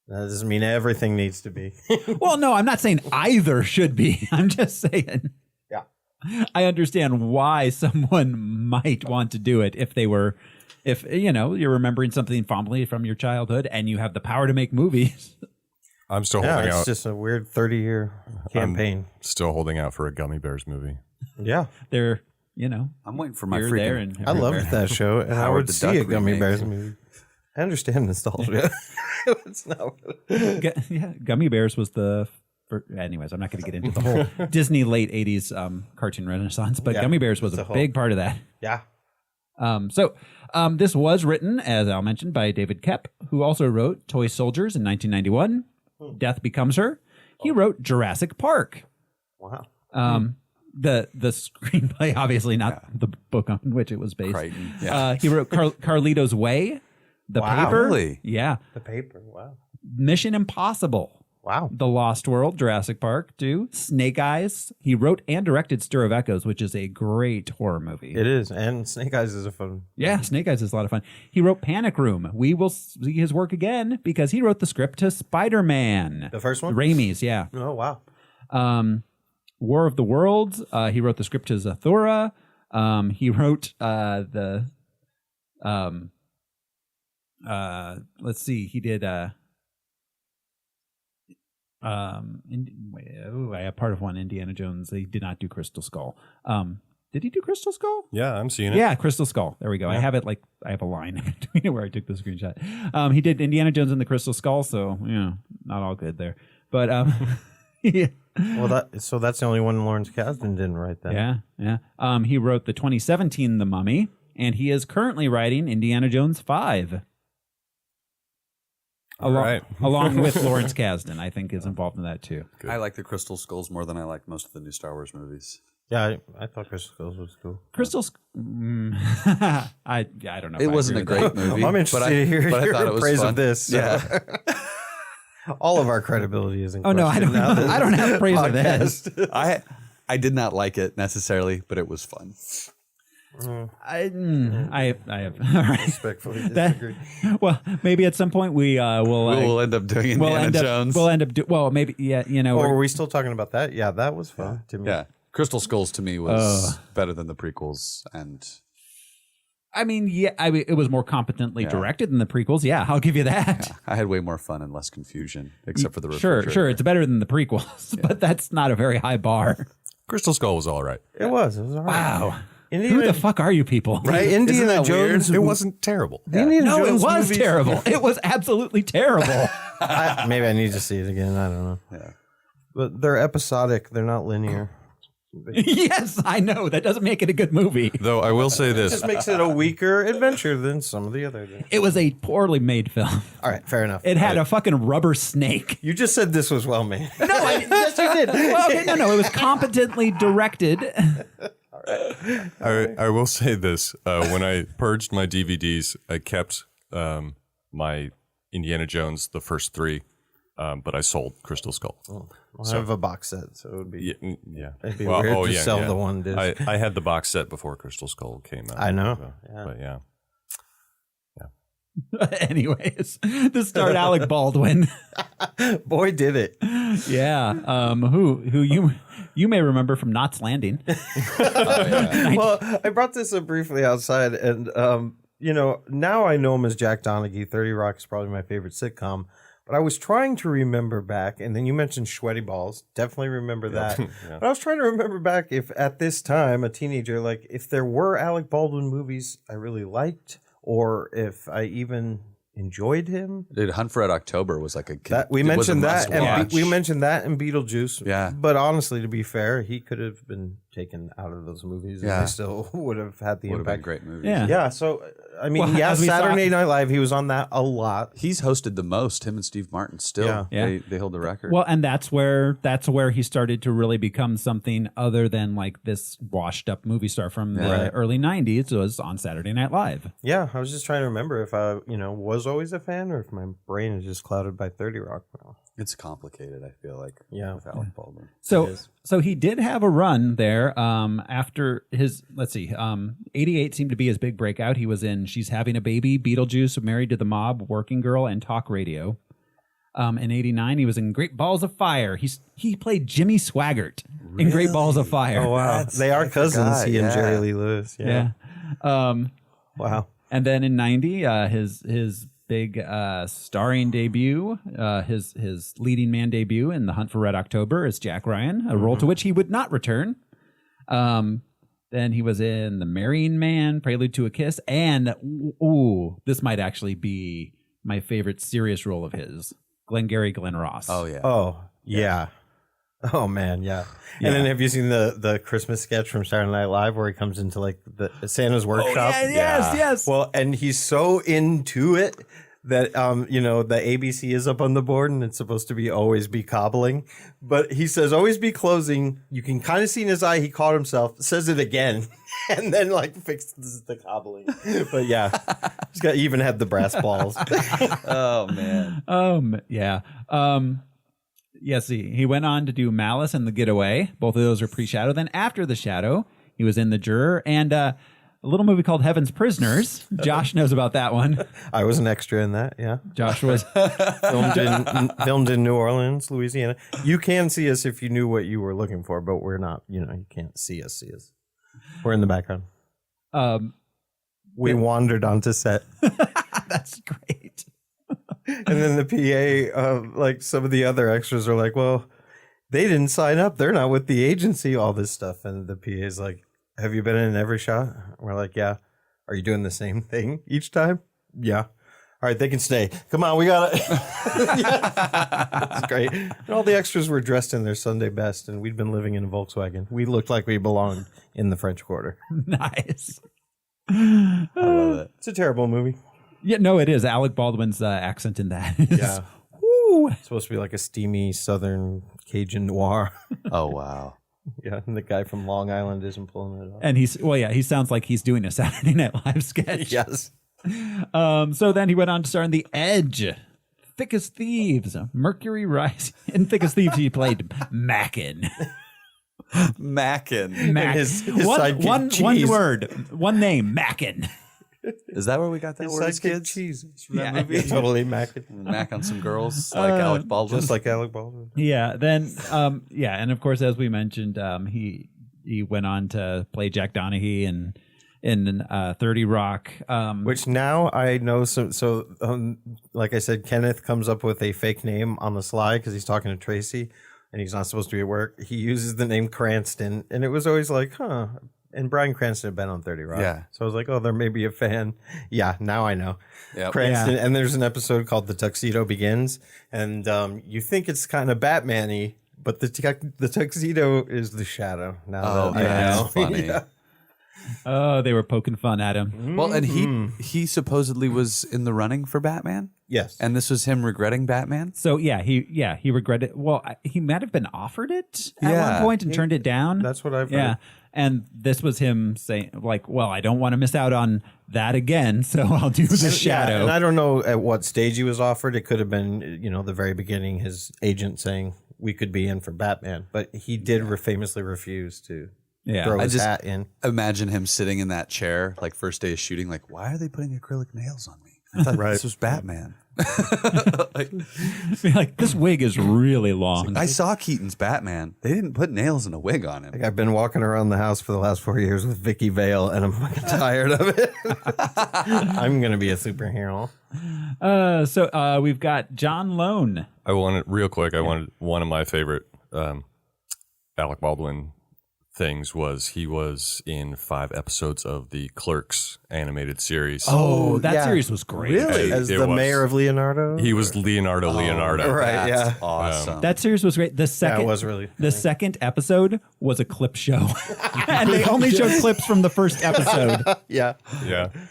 Speaker 2: That doesn't mean everything needs to be.
Speaker 1: Well, no, I'm not saying either should be. I'm just saying.
Speaker 2: Yeah.
Speaker 1: I understand why someone might want to do it if you're remembering something fondly from your childhood and you have the power to make movies.
Speaker 4: I'm still
Speaker 2: Yeah,
Speaker 4: holding
Speaker 2: it's
Speaker 4: out.
Speaker 2: just a weird 30-year campaign.
Speaker 4: Still holding out for a Gummy Bears movie.
Speaker 2: Yeah.
Speaker 1: They're,
Speaker 3: I'm waiting for my
Speaker 1: you're there
Speaker 3: freaking.
Speaker 1: and
Speaker 2: I loved that show, and I
Speaker 3: Howard
Speaker 2: would
Speaker 3: the
Speaker 2: see
Speaker 3: Duck
Speaker 2: a Gummy
Speaker 3: remake.
Speaker 2: Bears movie. I understand nostalgia. It's not.
Speaker 1: Gummy Bears was anyways, I'm not going to get into the whole Disney late 80s cartoon renaissance, but Gummy Bears was a big part of that.
Speaker 2: Yeah.
Speaker 1: So this was written, as Al mentioned, by David Koepp, who also wrote Toy Soldiers in 1991, Death Becomes Her. He wrote Jurassic Park.
Speaker 2: Wow.
Speaker 1: The screenplay, obviously not the book on which it was based.
Speaker 3: Crichton, yeah.
Speaker 1: He wrote Carlito's Way, The
Speaker 2: Wow.
Speaker 1: Paper.
Speaker 3: Really?
Speaker 1: Yeah.
Speaker 2: The paper. Wow.
Speaker 1: Mission Impossible.
Speaker 2: Wow.
Speaker 1: The Lost World, Jurassic Park 2, Snake Eyes. He wrote and directed Stir of Echoes, which is a great horror movie.
Speaker 2: It is. And Snake Eyes is a fun.
Speaker 1: Yeah, Snake Eyes is a lot of fun. He wrote Panic Room. We will see his work again because he wrote the script to Spider-Man.
Speaker 2: The first one?
Speaker 1: Raimi's, yeah.
Speaker 2: Oh, wow.
Speaker 1: War of the Worlds. He wrote the script to Zathura. He wrote let's see. He did. I have part of one. Indiana Jones. He did not do Crystal Skull. Did he do Crystal Skull?
Speaker 4: Yeah, I'm seeing it.
Speaker 1: Yeah, Crystal Skull. There we go. Yeah. I have it I have a line between it where I took the screenshot. He did Indiana Jones and the Crystal Skull, so not all good there. But yeah.
Speaker 2: Well, that's the only one Lawrence Kasdan didn't write that.
Speaker 1: Yeah. He wrote the 2017 The Mummy, and he is currently writing Indiana Jones 5. Along with Lawrence Kasdan, I think is involved in that too.
Speaker 3: Good. I like the Crystal Skulls more than I like most of the new Star Wars movies.
Speaker 2: Yeah, I thought Crystal Skulls was cool.
Speaker 1: I don't know.
Speaker 3: It wasn't a great movie.
Speaker 2: I'm interested to hear your praise of this.
Speaker 3: Yeah.
Speaker 2: All of our credibility is in
Speaker 1: question.
Speaker 2: Oh no,
Speaker 1: I don't have praise of this.
Speaker 3: I did not like it necessarily, but it was fun.
Speaker 1: I have all right.
Speaker 2: Respectfully disagree.
Speaker 1: Well, maybe at some point we'll
Speaker 3: end up doing Indiana Jones.
Speaker 1: We'll end up maybe
Speaker 2: Or are we still talking about that? Yeah, that was fun to me.
Speaker 3: Yeah, Crystal Skulls to me was better than the prequels, and
Speaker 1: I mean, it was more competently directed than the prequels. Yeah, I'll give you that.
Speaker 3: Yeah, I had way more fun and less confusion, except for the refrigerator.
Speaker 1: Sure, it's better than the prequels, but that's not a very high bar.
Speaker 4: Crystal Skull was all right.
Speaker 2: It was all right.
Speaker 1: Wow. Who the fuck are you people?
Speaker 2: Right? Indiana Jones.
Speaker 4: It wasn't terrible.
Speaker 1: Yeah. No, it was terrible. It was absolutely terrible.
Speaker 2: Maybe I need to see it again. I don't know.
Speaker 3: Yeah.
Speaker 2: But they're episodic. They're not linear.
Speaker 1: Yes, I know. That doesn't make it a good movie.
Speaker 4: Though I will say this.
Speaker 2: It just makes it a weaker adventure than some of the other things.
Speaker 1: It was a poorly made film.
Speaker 2: All right, fair enough.
Speaker 1: It had a fucking rubber snake.
Speaker 2: You just said this was well made.
Speaker 1: No, yes, you did. Well, okay, no. It was competently directed.
Speaker 4: I will say this. When I purged my DVDs, I kept my Indiana Jones, the first 3, but I sold Crystal Skull.
Speaker 2: Oh, well, I have a box set, so it would be it'd be
Speaker 4: weird
Speaker 2: to sell the one disc.
Speaker 4: I had the box set before Crystal Skull came out.
Speaker 2: I know.
Speaker 4: But yeah.
Speaker 1: Anyways, this starred Alec Baldwin.
Speaker 2: Boy, did it!
Speaker 1: Yeah, who you may remember from Knots Landing.
Speaker 2: Well, I brought this up briefly outside, and now I know him as Jack Donaghy. 30 Rock is probably my favorite sitcom. But I was trying to remember back, and then you mentioned Sweaty Balls. Definitely remember that. Yeah. But I was trying to remember back if at this time, a teenager, if there were Alec Baldwin movies I really liked, or if I even enjoyed him.
Speaker 3: Dude, Hunt for Red October was like a kid.
Speaker 2: We mentioned that, and we mentioned that in Beetlejuice.
Speaker 3: Yeah.
Speaker 2: But honestly, to be fair, he could have been taken out of those movies, and they still would have had the impact.
Speaker 3: Been great movies.
Speaker 2: Yeah. So I mean, Saturday Night Live, he was on that a lot.
Speaker 3: He's hosted the most. Him and Steve Martin still.
Speaker 1: Yeah.
Speaker 3: They hold the record.
Speaker 1: Well, and that's where he started to really become something other than like this washed up movie star from the early 90s. It was on Saturday Night Live.
Speaker 2: Yeah, I was just trying to remember if I, was always a fan or if my brain is just clouded by 30 Rock now.
Speaker 3: It's complicated, I feel like.
Speaker 2: Yeah.
Speaker 3: With Alec Baldwin.
Speaker 1: So he did have a run there after his, 88 seemed to be his big breakout. He was in She's Having a Baby, Beetlejuice, Married to the Mob, Working Girl, and Talk Radio. In 89, he was in Great Balls of Fire. He played Jimmy Swaggart in Great Balls of Fire.
Speaker 2: Oh, wow. They are cousins, he and Jerry Lee Lewis. Yeah. Wow.
Speaker 1: And then in 90, his big starring debut, his leading man debut in The Hunt for Red October is Jack Ryan, a role to which he would not return. Then he was in The Marrying Man, Prelude to a Kiss, and this might actually be my favorite serious role of his, Glengarry Glen Ross.
Speaker 3: Oh, yeah.
Speaker 2: Oh, yeah. Oh, man, yeah. And then have you seen the Christmas sketch from Saturday Night Live where he comes into the Santa's workshop?
Speaker 1: Oh, yes.
Speaker 2: Well, and he's so into it that, the ABC is up on the board and it's supposed to be always be cobbling. But he says always be closing. You can kind of see in his eye he caught himself, says it again, and then fixes the cobbling. But yeah, he even had the brass balls.
Speaker 3: Oh, man.
Speaker 1: Yeah. Yes, he went on to do Malice and The Getaway. Both of those are pre-Shadow. Then after The Shadow, he was in The Juror and a little movie called Heaven's Prisoners. Josh knows about that one.
Speaker 2: I was an extra in that, yeah.
Speaker 1: Josh was
Speaker 2: filmed in New Orleans, Louisiana. You can see us if you knew what you were looking for, but we're not, you can't see us. We're in the background. We wandered onto set.
Speaker 1: That's great.
Speaker 2: And then the PA, like some of the other extras are like, well, they didn't sign up. They're not with the agency, all this stuff. And the PA is like, have you been in every shot? We're like, yeah. Are you doing the same thing each time? Yeah. All right, they can stay. Come on, we got it. It's great. And all the extras were dressed in their Sunday best, and we'd been living in a Volkswagen. We looked like we belonged in the French Quarter.
Speaker 1: Nice.
Speaker 3: I love it.
Speaker 2: It's a terrible movie.
Speaker 1: Yeah, no, it is. Alec Baldwin's accent in that is,
Speaker 2: Yeah. It's supposed to be like a steamy Southern Cajun noir.
Speaker 3: Oh, wow.
Speaker 2: Yeah, and the guy from Long Island isn't pulling it off.
Speaker 1: And he sounds like he's doing a Saturday Night Live sketch.
Speaker 2: Yes.
Speaker 1: So then he went on to star in The Edge, Thick as Thieves, Mercury Rising. In Thick as Thieves, he played Mackin.
Speaker 3: Mackin.
Speaker 1: Mac.
Speaker 2: His
Speaker 1: one
Speaker 2: cheese.
Speaker 1: word, one name, Mackin.
Speaker 3: Is that where we got that word as kids?
Speaker 2: Cheese.
Speaker 1: Yeah.
Speaker 3: That movie?
Speaker 2: Totally Mac.
Speaker 3: Mac on some girls like Alec Baldwin.
Speaker 2: Just like Alec Baldwin.
Speaker 1: Yeah. Then, and of course, as we mentioned, he went on to play Jack Donaghy in 30 Rock.
Speaker 2: Which now I know like I said, Kenneth comes up with a fake name on the sly because he's talking to Tracy and he's not supposed to be at work. He uses the name Cranston, and it was always like, huh. And Bryan Cranston had been on 30 Rock.
Speaker 3: Yeah.
Speaker 2: So I was like, oh, there may be a fan. Yeah, now I know.
Speaker 3: Yep.
Speaker 2: Cranston.
Speaker 1: Yeah.
Speaker 2: And there's an episode called The Tuxedo Begins. And you think it's kind of Batman-y, but the tuxedo is the shadow. Now that I know.
Speaker 3: That's funny.
Speaker 2: Yeah.
Speaker 1: Oh, they were poking fun at him.
Speaker 3: Well, and he supposedly was in the running for Batman.
Speaker 2: Yes.
Speaker 3: And this was him regretting Batman.
Speaker 1: So he regretted. Well, he might have been offered it at
Speaker 3: Yeah.
Speaker 1: one point and turned it down.
Speaker 2: That's what I've heard.
Speaker 1: Yeah, and this was him saying, like, well, I don't want to miss out on that again, so I'll do the shadow.
Speaker 2: Yeah, and I don't know at what stage he was offered. It could have been, the very beginning, his agent saying we could be in for Batman, but he did famously refuse to throw his hat in.
Speaker 3: Imagine him sitting in that chair, like first day of shooting, like, why are they putting acrylic nails on me? I thought this was Batman.
Speaker 1: Like, this wig is really long.
Speaker 3: I saw Keaton's Batman. They didn't put nails in a wig on him.
Speaker 2: Like, I've been walking around the house for the last 4 years with Vicky Vale, and I'm fucking tired of it. I'm gonna be a superhero.
Speaker 1: So we've got John Lone.
Speaker 4: I wanted one of my favorite Alec Baldwin things was he was in 5 episodes of the Clerks animated series.
Speaker 1: Oh, that series was great.
Speaker 2: Really? As the mayor of Leonardo?
Speaker 4: He was Leonardo.
Speaker 2: Right,
Speaker 3: That's awesome.
Speaker 1: That series was great.
Speaker 2: It was really funny.
Speaker 1: The second episode was a clip show, and they only showed clips from the first episode.
Speaker 2: Yeah.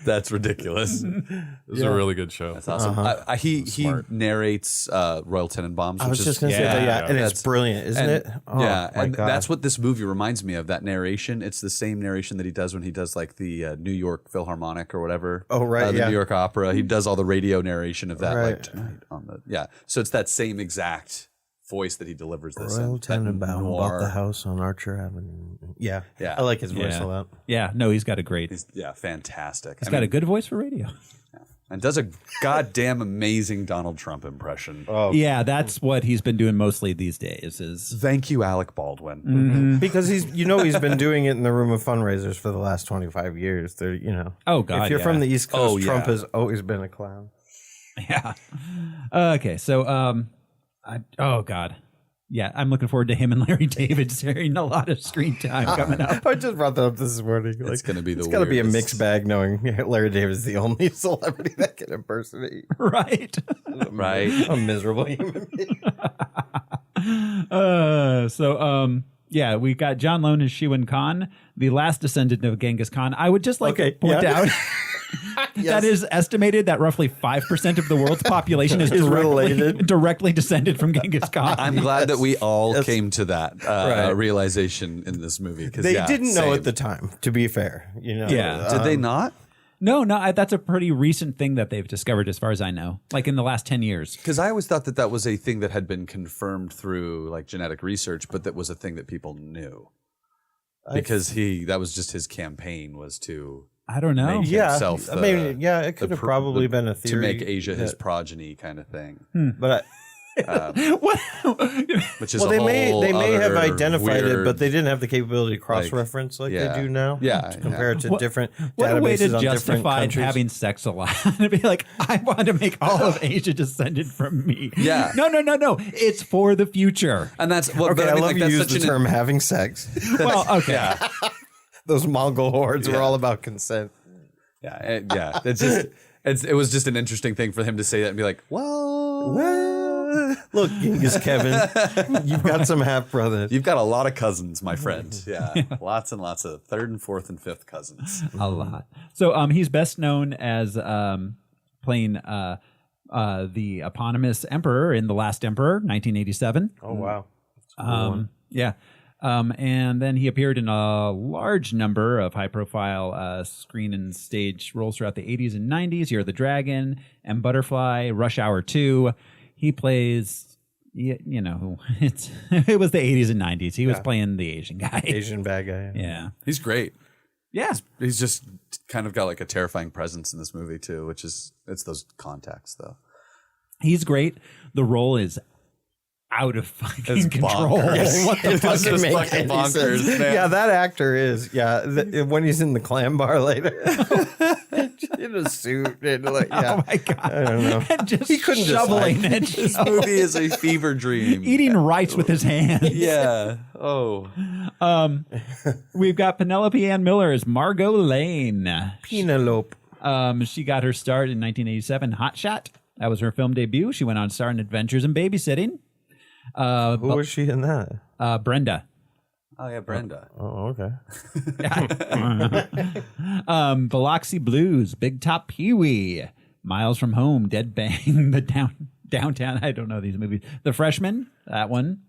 Speaker 3: That's ridiculous.
Speaker 4: It was a really good show.
Speaker 3: That's awesome. He narrates Royal Tenenbaums.
Speaker 2: I was just going to say that, and it's brilliant, isn't it? Oh, my God.
Speaker 3: That's what this movie reminds me of, that narration. It's the same narration that he does when he does like the New York Philharmonic or whatever.
Speaker 2: Oh, right,
Speaker 3: the New York Opera. He does all the radio narration of that.
Speaker 2: Right.
Speaker 3: Like tonight on the So it's that same exact voice that he delivers this in.
Speaker 2: Royal Tenenbaum bought the
Speaker 3: noir.
Speaker 2: house on Archer Avenue. Yeah.
Speaker 3: Yeah.
Speaker 2: I like his voice a lot.
Speaker 1: Yeah, no, he's got a great.
Speaker 3: He's fantastic.
Speaker 1: He's got a good voice for radio.
Speaker 3: And does a goddamn amazing Donald Trump impression.
Speaker 2: Oh,
Speaker 1: Yeah, that's what he's been doing mostly these days. Is
Speaker 3: Thank you, Alec Baldwin.
Speaker 2: because he's been doing it in the room of fundraisers for the last 25 years. They're,
Speaker 1: Oh, God,
Speaker 2: if you're
Speaker 1: yeah.
Speaker 2: from the East Coast, Trump
Speaker 3: yeah.
Speaker 2: has always been a clown.
Speaker 1: Yeah. Okay, so oh God, yeah, I'm looking forward to him and Larry David sharing a lot of screen time coming up.
Speaker 2: I just brought that up this morning.
Speaker 3: It's going to be
Speaker 2: It's got to be a mixed bag knowing Larry David is the only celebrity that can impersonate.
Speaker 1: Right.
Speaker 3: Right.
Speaker 2: A miserable human being.
Speaker 1: Yeah, we got John Lone as Shiwan Khan, the last descendant of Genghis Khan. I would just like to point out that is estimated that roughly 5% of the world's population is directly descended from Genghis Khan.
Speaker 3: I'm glad that we all came to that realization in this movie.
Speaker 2: They didn't know at the time, to be fair.
Speaker 1: Yeah.
Speaker 3: Did they not?
Speaker 1: No, that's a pretty recent thing that they've discovered as far as I know, like in the last 10 years.
Speaker 3: Because I always thought that was a thing that had been confirmed through like genetic research, but that was a thing that people knew. Because that was just his campaign was to
Speaker 1: I don't know.
Speaker 3: make himself
Speaker 2: it could have probably been a theory.
Speaker 3: to make Asia his progeny kind of thing.
Speaker 2: But
Speaker 3: Which is
Speaker 2: well, they may have identified
Speaker 3: weird,
Speaker 2: it, but they didn't have the capability to cross-reference like they do now.
Speaker 3: Yeah,
Speaker 2: to compare it to different
Speaker 1: what a way to
Speaker 2: databases on different
Speaker 1: justify
Speaker 2: countries.
Speaker 1: having sex a lot. To be like, I want to make all of Asia descended from me.
Speaker 3: Yeah.
Speaker 1: No. It's for the future.
Speaker 3: and that's what.
Speaker 2: Okay,
Speaker 3: but I mean,
Speaker 2: love
Speaker 3: like,
Speaker 2: you
Speaker 3: that's
Speaker 2: use the
Speaker 3: such
Speaker 2: term having sex.
Speaker 1: Well, okay.
Speaker 3: Yeah,
Speaker 2: Those Mongol hordes were all about consent.
Speaker 3: yeah. It's just. It was just an interesting thing for him to say that and be like, well,
Speaker 2: Look, Genghis Kevin, you've got some half brothers.
Speaker 3: you've got a lot of cousins, my friend. Yeah, lots and lots of third and fourth and fifth cousins.
Speaker 1: A lot. So he's best known as playing the eponymous emperor in The Last Emperor, 1987.
Speaker 2: Oh, wow.
Speaker 1: Yeah. And then he appeared in a large number of high-profile screen and stage roles throughout the 80s and 90s. Year of the Dragon, M. Butterfly, Rush Hour 2. He plays, it was the 80s and 90s. He was playing the Asian guy.
Speaker 2: Asian bad guy.
Speaker 1: Yeah.
Speaker 3: He's great.
Speaker 1: Yeah.
Speaker 3: He's just kind of got like a terrifying presence in this movie too, which is it's those contacts though.
Speaker 1: He's great. The role is out of fucking control.
Speaker 3: Bonkers.
Speaker 1: What the
Speaker 3: It
Speaker 1: fuck?
Speaker 3: doesn't make
Speaker 2: Fucking
Speaker 3: any
Speaker 2: bonkers,
Speaker 3: sense.
Speaker 2: man. Yeah, that actor is. Yeah, when he's in the clam bar later, in a suit and like, yeah.
Speaker 1: Oh my god!
Speaker 2: I don't know.
Speaker 1: And just
Speaker 2: He couldn't
Speaker 1: shoveling
Speaker 2: decide.
Speaker 1: it.
Speaker 3: This movie is a fever dream.
Speaker 1: Eating rice with his hands.
Speaker 3: Yeah. Oh.
Speaker 1: We've got Penelope Ann Miller as Margot Lane.
Speaker 2: Penelope.
Speaker 1: She got her start in 1987. Hot Shot. That was her film debut. She went on to star in Adventures in Babysitting.
Speaker 2: Who was she in that?
Speaker 1: Brenda.
Speaker 3: Oh yeah, Brenda.
Speaker 2: Oh, okay.
Speaker 1: Biloxi Blues, Big Top Pee-wee, Miles from Home, Dead Bang, the Downtown. I don't know these movies. The Freshman, that one.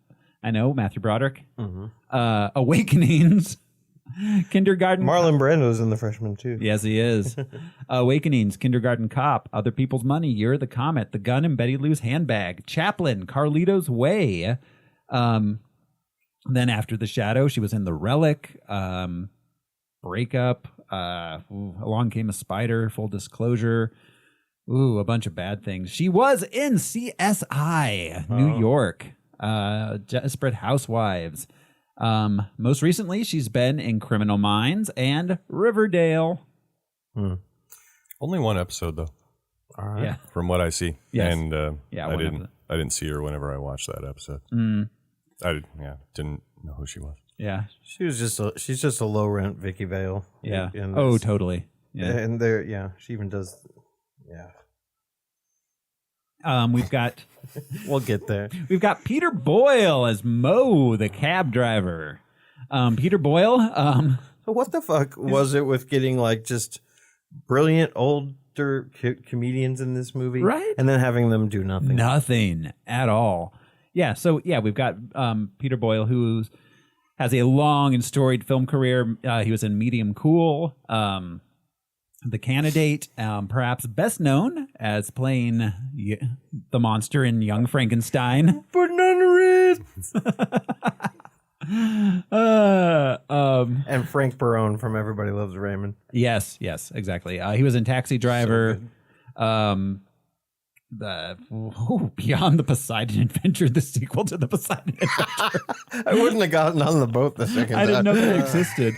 Speaker 1: I know, Matthew Broderick. Awakenings, Kindergarten.
Speaker 2: Marlon Brando's in The Freshman too.
Speaker 1: Yes, he is. Awakenings, Kindergarten Cop, Other People's Money, You're the Comet, The Gun and Betty Lou's Handbag, Chaplin, Carlito's Way. Then After the Shadow, she was in The Relic, Breakup, Along Came a Spider, Full Disclosure. A bunch of bad things. She was in CSI, New York, Desperate Housewives. Most recently, she's been in Criminal Minds and Riverdale.
Speaker 4: Only one episode though.
Speaker 2: All right.
Speaker 1: Yeah.
Speaker 4: From what I see.
Speaker 1: Yes.
Speaker 4: And
Speaker 1: Yeah,
Speaker 4: I
Speaker 1: one
Speaker 4: didn't see her whenever I watched that episode. I didn't know who she was.
Speaker 1: Yeah.
Speaker 2: She's just a low rent Vicky Vale.
Speaker 1: Yeah.
Speaker 2: And
Speaker 1: Oh, totally. Yeah.
Speaker 2: And she even does. Yeah.
Speaker 1: We've got
Speaker 2: We'll get there.
Speaker 1: we've got Peter Boyle as Mo, the cab driver. Peter Boyle.
Speaker 2: So what the fuck was it with getting like just brilliant older comedians in this movie,
Speaker 1: Right.
Speaker 2: And then having them do nothing?
Speaker 1: Nothing at all. Yeah. So yeah, we've got Peter Boyle, who has a long and storied film career. He was in Medium Cool, The Candidate, perhaps best known as playing the monster in Young Frankenstein.
Speaker 2: And Frank Barone from Everybody Loves Raymond.
Speaker 1: Yes, exactly. He was in Taxi Driver. Beyond the Poseidon Adventure, the sequel to the Poseidon Adventure.
Speaker 2: I wouldn't have gotten on the boat the second time.
Speaker 1: I didn't know that existed.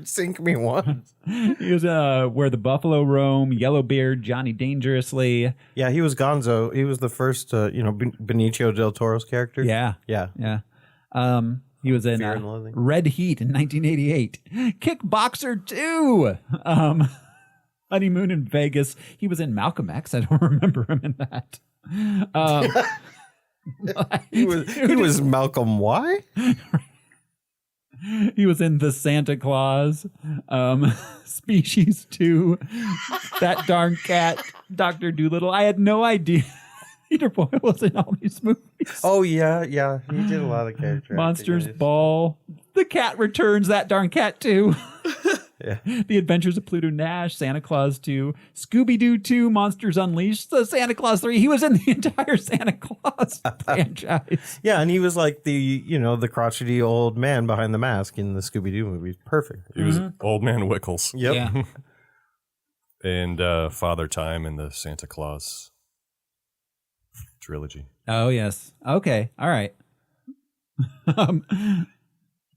Speaker 2: Sink me once.
Speaker 1: He was Where the Buffalo Roam, Yellowbeard, Johnny Dangerously.
Speaker 2: Yeah, he was Gonzo. He was the first, Benicio del Toro's character.
Speaker 1: Yeah. He was in
Speaker 2: Fear and Loathing.
Speaker 1: Red Heat in 1988. Kickboxer 2. Honeymoon in Vegas. He was in Malcolm X. I don't remember him in that.
Speaker 2: He was Malcolm Y?
Speaker 1: He was in The Santa Claus, Species 2, That Darn Cat, Dr. Dolittle. I had no idea Peter Boyle was in all these movies.
Speaker 2: Oh, yeah. He did a lot of character
Speaker 1: Monsters
Speaker 2: acting.
Speaker 1: Ball, The Cat Returns, That Darn Cat 2.
Speaker 2: Yeah.
Speaker 1: The Adventures of Pluto Nash, Santa Claus 2, Scooby-Doo 2, Monsters Unleashed, the Santa Claus 3. He was in the entire Santa Claus franchise.
Speaker 2: Yeah, and he was like the crotchety old man behind the mask in the Scooby-Doo movies. Perfect.
Speaker 4: He was Old Man Wickles.
Speaker 2: Yep.
Speaker 1: Yeah.
Speaker 4: And Father Time and the Santa Claus trilogy.
Speaker 1: Oh, yes. Okay. All right.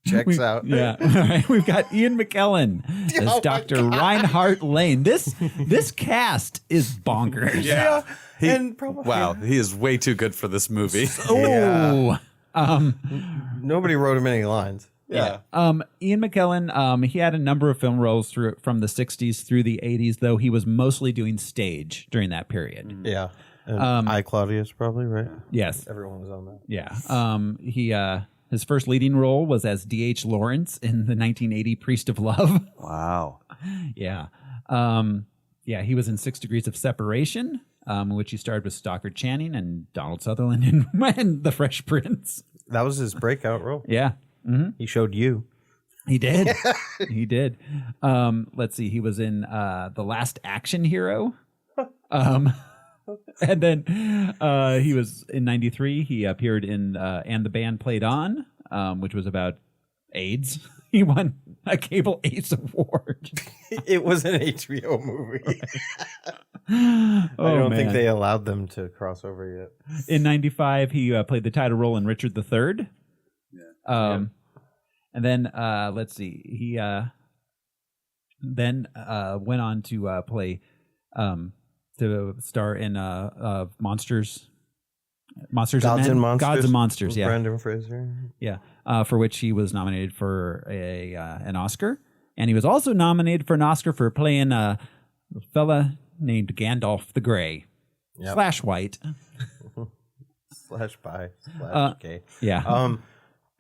Speaker 2: Checks out.
Speaker 1: Yeah. All right. We've got Ian McKellen as Dr. Reinhardt Lane. This cast is bonkers.
Speaker 3: Yeah.
Speaker 2: And probably,
Speaker 3: wow, he is way too good for this movie.
Speaker 1: Oh.
Speaker 2: Nobody wrote him any lines.
Speaker 3: Yeah.
Speaker 1: Ian McKellen, he had a number of film roles from the 60s through the 80s, though he was mostly doing stage during that period.
Speaker 2: Yeah. And I, Claudius, probably, right?
Speaker 1: Yes.
Speaker 2: Everyone was on that.
Speaker 1: Yeah. His first leading role was as D.H. Lawrence in the 1980 Priest of Love.
Speaker 3: Wow.
Speaker 1: Yeah. He was in 6 Degrees of Separation, in which he starred with Stockard Channing and Donald Sutherland in The Fresh Prince.
Speaker 2: That was his breakout role.
Speaker 1: Yeah. Mm-hmm.
Speaker 2: He showed you.
Speaker 1: He did. He did. Let's see. He was in The Last Action Hero. And then he was in 93. He appeared in And the Band Played On, which was about AIDS. He won a Cable AIDS Award.
Speaker 2: It was an HBO movie. I don't think they allowed them to cross over yet.
Speaker 1: In 95, he played the title role in Richard III. Yeah. And then, let's see. He then went on to play... to star in Monsters
Speaker 2: Gods and Monsters.
Speaker 1: Gods and Monsters, yeah.
Speaker 2: Brendan Fraser.
Speaker 1: Yeah, for which he was nominated for an Oscar. And he was also nominated for an Oscar for playing a fella named Gandalf the Grey.
Speaker 2: Yep.
Speaker 1: Slash white.
Speaker 2: Slash bi. Slash gay.
Speaker 1: Yeah.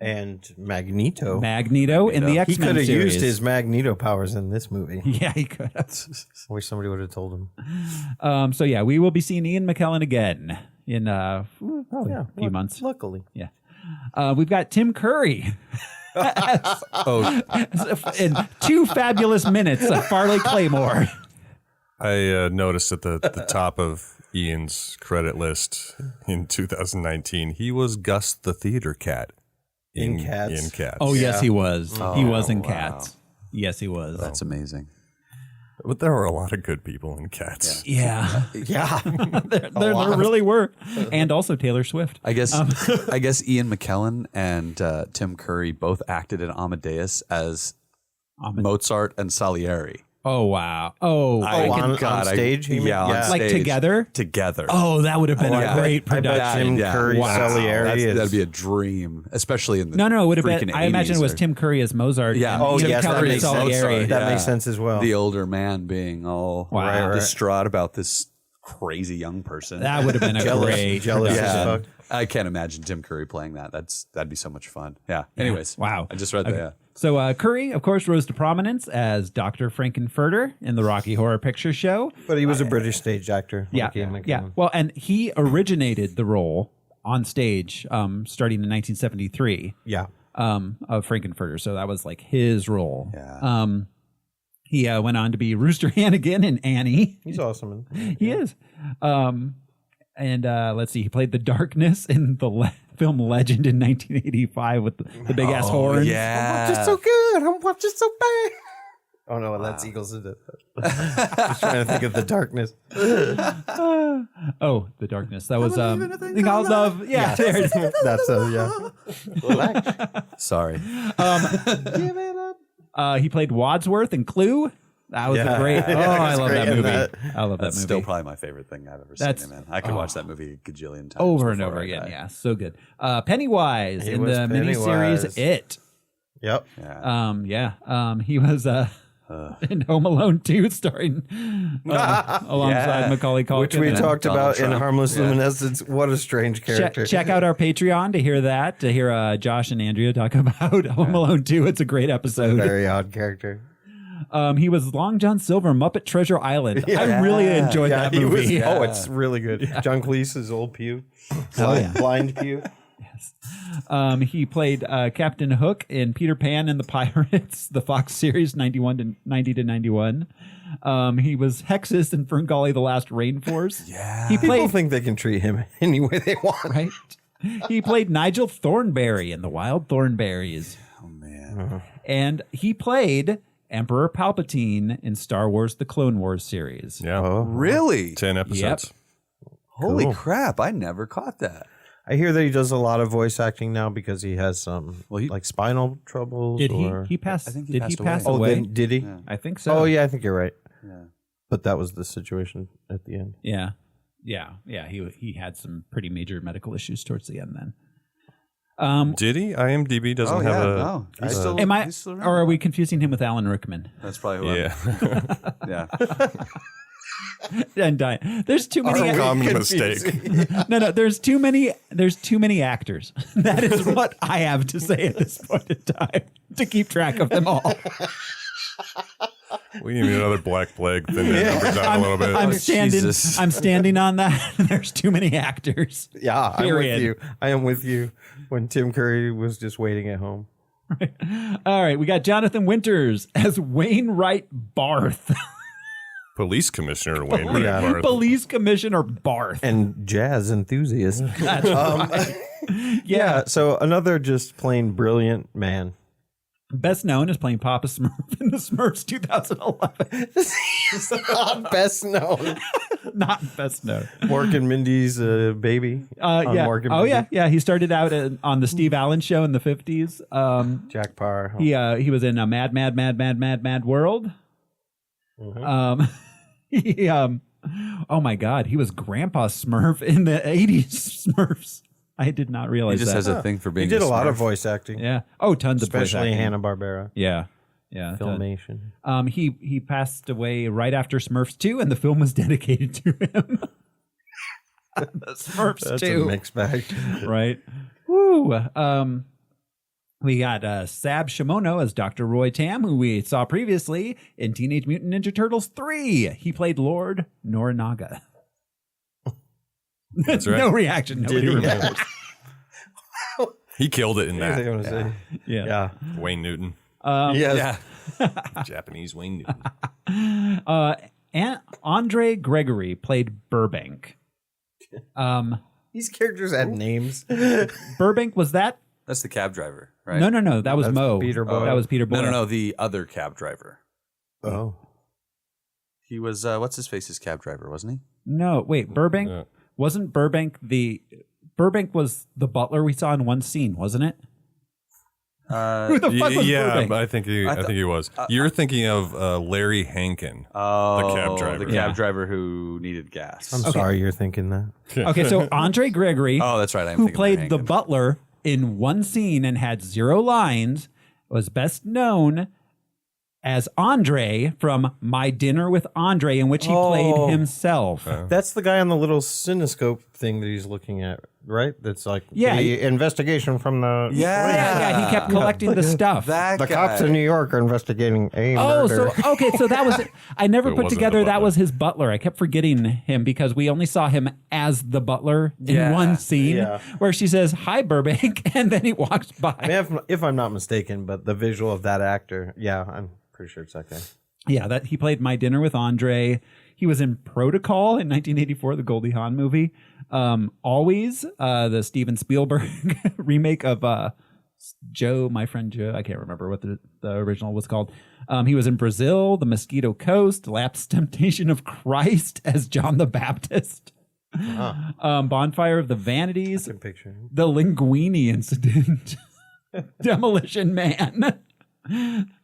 Speaker 2: And Magneto.
Speaker 1: Magneto in the X-Men
Speaker 2: He could have
Speaker 1: series.
Speaker 2: used his Magneto powers in this movie.
Speaker 1: Yeah, he could have.
Speaker 2: I wish somebody would have told him.
Speaker 1: So yeah, we will be seeing Ian McKellen again in probably a few months.
Speaker 2: Luckily.
Speaker 1: Yeah. We've got Tim Curry. In 2 fabulous minutes of Farley Claymore.
Speaker 4: I noticed at the top of Ian's credit list in 2019, he was Gus the theater cat.
Speaker 2: In Cats.
Speaker 4: In Cats.
Speaker 1: Oh, yes, he was. He was in Cats. Yes, he was.
Speaker 3: That's amazing.
Speaker 4: But there were a lot of good people in Cats.
Speaker 1: Yeah.
Speaker 2: Yeah.
Speaker 1: there really were. And also Taylor Swift.
Speaker 3: I guess Ian McKellen and Tim Curry both acted in Amadeus as Mozart and Salieri.
Speaker 1: Oh, wow. Oh,
Speaker 2: on stage?
Speaker 3: On
Speaker 1: like
Speaker 3: stage.
Speaker 1: together? Oh, that would have been a great production.
Speaker 2: Tim Curry, Salieri.
Speaker 3: That'd be a dream, especially in the
Speaker 1: No, it would have been.
Speaker 3: 80s.
Speaker 1: I imagine it was Tim Curry as Mozart.
Speaker 3: Yeah.
Speaker 1: And
Speaker 3: Oh,
Speaker 1: Tim
Speaker 3: yes,
Speaker 1: Curry
Speaker 3: that
Speaker 1: as
Speaker 3: makes sense.
Speaker 1: Salieri.
Speaker 2: That makes sense as well.
Speaker 3: The older man being all
Speaker 1: Wow.
Speaker 3: distraught about this crazy young person.
Speaker 1: That would have been a great
Speaker 2: jealous
Speaker 1: production.
Speaker 2: as fuck.
Speaker 3: I can't imagine Tim Curry playing that. That'd be so much fun. Yeah. Anyways.
Speaker 1: Wow.
Speaker 3: I just read that. Yeah.
Speaker 1: So Curry, of course, rose to prominence as Dr. Frankenfurter in the Rocky Horror Picture Show.
Speaker 2: But he was a British stage actor.
Speaker 1: Yeah,
Speaker 2: like Ian McKellen.
Speaker 1: yeah. Well, and he originated the role on stage starting in 1973
Speaker 2: Yeah.
Speaker 1: of Frankenfurter. So that was like his role.
Speaker 3: Yeah.
Speaker 1: He went on to be Rooster Hannigan in Annie.
Speaker 2: He's awesome.
Speaker 1: He is. And let's see, he played the Darkness in the film Legend in 1985 with the big ass horns.
Speaker 3: Yeah.
Speaker 2: I'm watching so good. I'm watching so bad. Oh no, that's Eagles in it. I was trying to think of the Darkness.
Speaker 1: Oh, the Darkness. That was Thing I'll Love. Yeah, there it is.
Speaker 2: That's
Speaker 3: Sorry.
Speaker 2: Give it up.
Speaker 1: He played Wadsworth in Clue. That was a great. Oh, I love that movie. I love that
Speaker 3: That's
Speaker 1: movie.
Speaker 3: still probably my favorite thing I've ever seen, man. I could watch that movie a gajillion times.
Speaker 1: Over and
Speaker 3: before
Speaker 1: over
Speaker 3: I
Speaker 1: again.
Speaker 3: die.
Speaker 1: Yeah, so good. Pennywise
Speaker 2: He
Speaker 1: in
Speaker 2: was
Speaker 1: the
Speaker 2: Pennywise.
Speaker 1: miniseries It.
Speaker 2: Yep.
Speaker 1: He was in Home Alone 2, starring alongside Macaulay Culkin.
Speaker 2: Which we
Speaker 1: and
Speaker 2: talked
Speaker 3: Donald
Speaker 2: about
Speaker 3: Trump.
Speaker 2: in Harmless Luminescence. What a strange character.
Speaker 1: Check out our Patreon to hear that, to hear Josh and Andrea talk about Home Alone 2. It's a great episode.
Speaker 2: Very odd character.
Speaker 1: He was Long John Silver, Muppet Treasure Island. I really enjoyed that
Speaker 2: he
Speaker 1: movie.
Speaker 2: was- Oh, it's really good. John Cleese's old Pew. Blind Pew.
Speaker 1: He played Captain Hook in Peter Pan and the Pirates, the Fox series, 90 to 91. He was Hexus in Ferngully, The Last Rainforest.
Speaker 3: Yeah.
Speaker 1: He
Speaker 2: People
Speaker 1: played,
Speaker 2: think they can treat him any way they want.
Speaker 1: right? He played Nigel Thornberry in The Wild Thornberrys.
Speaker 3: Oh, man.
Speaker 1: And he played Emperor Palpatine in Star Wars The Clone Wars series.
Speaker 4: Yeah.
Speaker 3: Really?
Speaker 4: 10 episodes.
Speaker 3: Holy crap! I never caught that.
Speaker 2: I hear that he does a lot of voice acting now because he has some like spinal troubles.
Speaker 1: Did he pass?
Speaker 3: I think
Speaker 1: did he pass
Speaker 2: Oh,
Speaker 1: away?
Speaker 2: then, did he?
Speaker 3: Yeah.
Speaker 1: I think so.
Speaker 2: Oh, yeah, I think you're right.
Speaker 3: Yeah.
Speaker 2: But that was the situation at the end.
Speaker 1: Yeah. He had some pretty major medical issues towards the end. Then
Speaker 4: Did he? IMDb doesn't have a.
Speaker 3: No.
Speaker 1: am I?
Speaker 3: he's still around.
Speaker 1: Or are we confusing him with Alan Rickman?
Speaker 3: That's probably who.
Speaker 4: Yeah.
Speaker 3: Yeah.
Speaker 1: And there's too many.
Speaker 4: Common mistake.
Speaker 1: No. There's too many. There's too many actors. That is what I have to say at this point in time to keep track of them all.
Speaker 4: We need another Black Plague. Thin the numbers down a little bit.
Speaker 1: I'm standing on that. There's too many actors.
Speaker 2: Yeah, I'm with
Speaker 1: Period.
Speaker 2: you. I am with you when Tim Curry was just waiting at home.
Speaker 1: All right, we got Jonathan Winters as Wainwright Barth.
Speaker 4: Police Commissioner Wayne Barth.
Speaker 1: Police Commissioner Barth.
Speaker 2: And jazz enthusiast.
Speaker 1: That's right.
Speaker 2: Yeah, so another just plain brilliant man.
Speaker 1: Best known as playing Papa Smurf in the Smurfs 2011.
Speaker 2: Best known.
Speaker 1: Not best known.
Speaker 2: Mork and Mindy's baby.
Speaker 1: Yeah.
Speaker 2: Mork and
Speaker 1: Oh,
Speaker 2: Mindy.
Speaker 1: yeah. He started out on the Steve Allen Show in the 50s.
Speaker 2: Jack Parr.
Speaker 1: He was in a Mad World. Oh my God, he was Grandpa Smurf in the 80s Smurfs. I did not realize
Speaker 3: He just
Speaker 1: that.
Speaker 3: has a thing for being.
Speaker 2: He did a lot
Speaker 3: Smurf.
Speaker 2: of voice acting.
Speaker 1: Yeah. Oh, tons of voice
Speaker 2: Especially
Speaker 1: acting.
Speaker 2: Hanna-Barbera.
Speaker 1: Yeah.
Speaker 2: Filmation.
Speaker 1: He passed away right after Smurfs 2, and the film was dedicated to him. The Smurfs
Speaker 2: That's
Speaker 1: 2.
Speaker 2: a mixed bag.
Speaker 1: Right. Woo. We got Sab Shimono as Dr. Roy Tam, who we saw previously in Teenage Mutant Ninja Turtles 3. He played Lord Norinaga.
Speaker 4: That's right.
Speaker 1: No reaction. Nobody remembers.
Speaker 4: He killed it in
Speaker 2: I think I'm
Speaker 4: that.
Speaker 2: gonna say.
Speaker 1: Yeah.
Speaker 4: Wayne Newton.
Speaker 2: Yes.
Speaker 4: Japanese Wayne Newton.
Speaker 1: And Andre Gregory played Burbank.
Speaker 2: These characters had names.
Speaker 1: Burbank, was that?
Speaker 3: That's the cab driver, right?
Speaker 1: No. That was
Speaker 2: That's
Speaker 1: Mo.
Speaker 2: Peter Boyle.
Speaker 1: That was Peter Boyle.
Speaker 3: No. The other cab driver.
Speaker 2: Oh.
Speaker 3: He was what's his face's cab driver, wasn't he?
Speaker 1: No, wait. Burbank wasn't Burbank Burbank was the butler we saw in one scene, wasn't it? Who the fuck was Burbank?
Speaker 4: I think he was. You're thinking of Larry Hankin, the cab driver.
Speaker 3: The cab driver who needed gas.
Speaker 2: I'm sorry you're thinking that.
Speaker 1: Okay, so Andre Gregory,
Speaker 3: Oh, that's right. I'm
Speaker 1: who
Speaker 3: thinking
Speaker 1: played
Speaker 3: Larry
Speaker 1: the
Speaker 3: Hankin.
Speaker 1: butler in one scene and had 0 lines, was best known as Andre from My Dinner with Andre, in which he played himself.
Speaker 2: That's the guy on the little cinescope thing that he's looking at, right? That's like
Speaker 1: the
Speaker 2: investigation from the...
Speaker 1: Yeah, he kept collecting the stuff.
Speaker 2: The cops in New York are investigating a murder.
Speaker 1: So that was I never
Speaker 4: It
Speaker 1: put
Speaker 4: wasn't
Speaker 1: together
Speaker 4: the
Speaker 1: that
Speaker 4: butler.
Speaker 1: was his butler. I kept forgetting him because we only saw him as the butler in one scene where she says, "Hi, Burbank," and then he walks by.
Speaker 2: I mean, if I'm not mistaken, but the visual of that actor, I'm pretty sure it's that guy.
Speaker 1: Yeah, that he played My Dinner with Andre. He was in Protocol in 1984, the Goldie Hawn movie. Always, the Steven Spielberg remake of Joe, My Friend Joe. I can't remember what the original was called. He was in Brazil, The Mosquito Coast, Last Temptation of Christ as John the Baptist. Bonfire of the Vanities,
Speaker 2: Picture.
Speaker 1: The Linguini Incident, Demolition Man.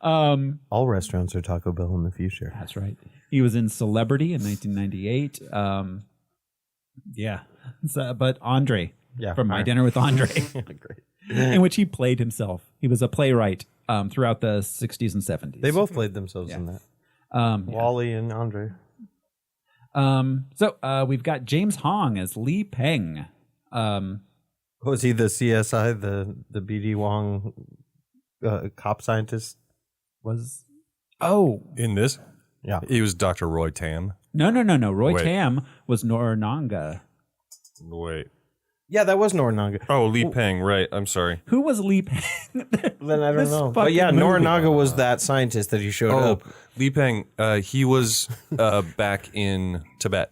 Speaker 2: All restaurants are Taco Bell in the future.
Speaker 1: That's right. He was in Celebrity in 1998. But Andre from My Dinner with Andre,
Speaker 2: Great.
Speaker 1: in which he played himself. He was a playwright throughout the 60s and 70s.
Speaker 2: They both played themselves in that. Wally and Andre.
Speaker 1: So we've got James Hong as Li Peng.
Speaker 2: Was he the CSI, the BD Wong cop scientist?
Speaker 4: In this?
Speaker 2: Yeah.
Speaker 4: He was Dr. Roy Tam.
Speaker 1: No. Roy
Speaker 4: Wait.
Speaker 1: Tam was Norananga.
Speaker 4: Wait.
Speaker 2: Yeah, that was Norinaga.
Speaker 4: Oh, Li Peng, right. I'm sorry.
Speaker 1: Who was Li Peng?
Speaker 2: Then I don't
Speaker 1: This
Speaker 2: know. But
Speaker 1: fucking
Speaker 2: yeah,
Speaker 1: movie.
Speaker 2: Norinaga was that scientist that he showed up.
Speaker 4: Li Peng, he was back in Tibet.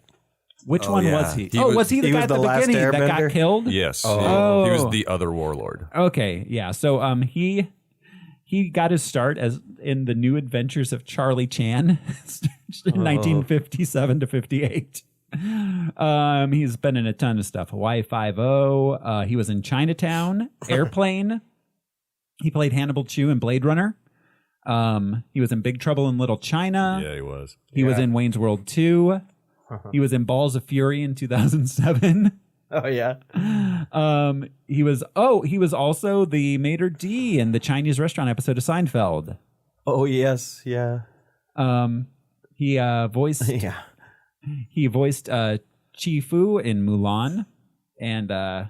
Speaker 1: Which one was he?
Speaker 4: He
Speaker 1: was he the
Speaker 2: he
Speaker 1: guy
Speaker 2: was
Speaker 1: at the
Speaker 2: the last
Speaker 1: beginning that
Speaker 2: airbender?
Speaker 1: got killed?
Speaker 4: Yes.
Speaker 1: Oh.
Speaker 4: He was the other warlord.
Speaker 1: Okay, yeah. So he got his start as in the New Adventures of Charlie Chan in 1957 to 58. He's been in a ton of stuff. Hawaii Five-0. He was in Chinatown, Airplane. He played Hannibal Chew in Blade Runner. He was in Big Trouble in Little China.
Speaker 4: Yeah, he was.
Speaker 1: He was in Wayne's World 2. He was in Balls of Fury in 2007.
Speaker 2: Oh yeah.
Speaker 1: He was also the maitre d' in the Chinese restaurant episode of Seinfeld.
Speaker 2: Oh yes, yeah.
Speaker 1: He voiced He voiced Chi Fu in Mulan, and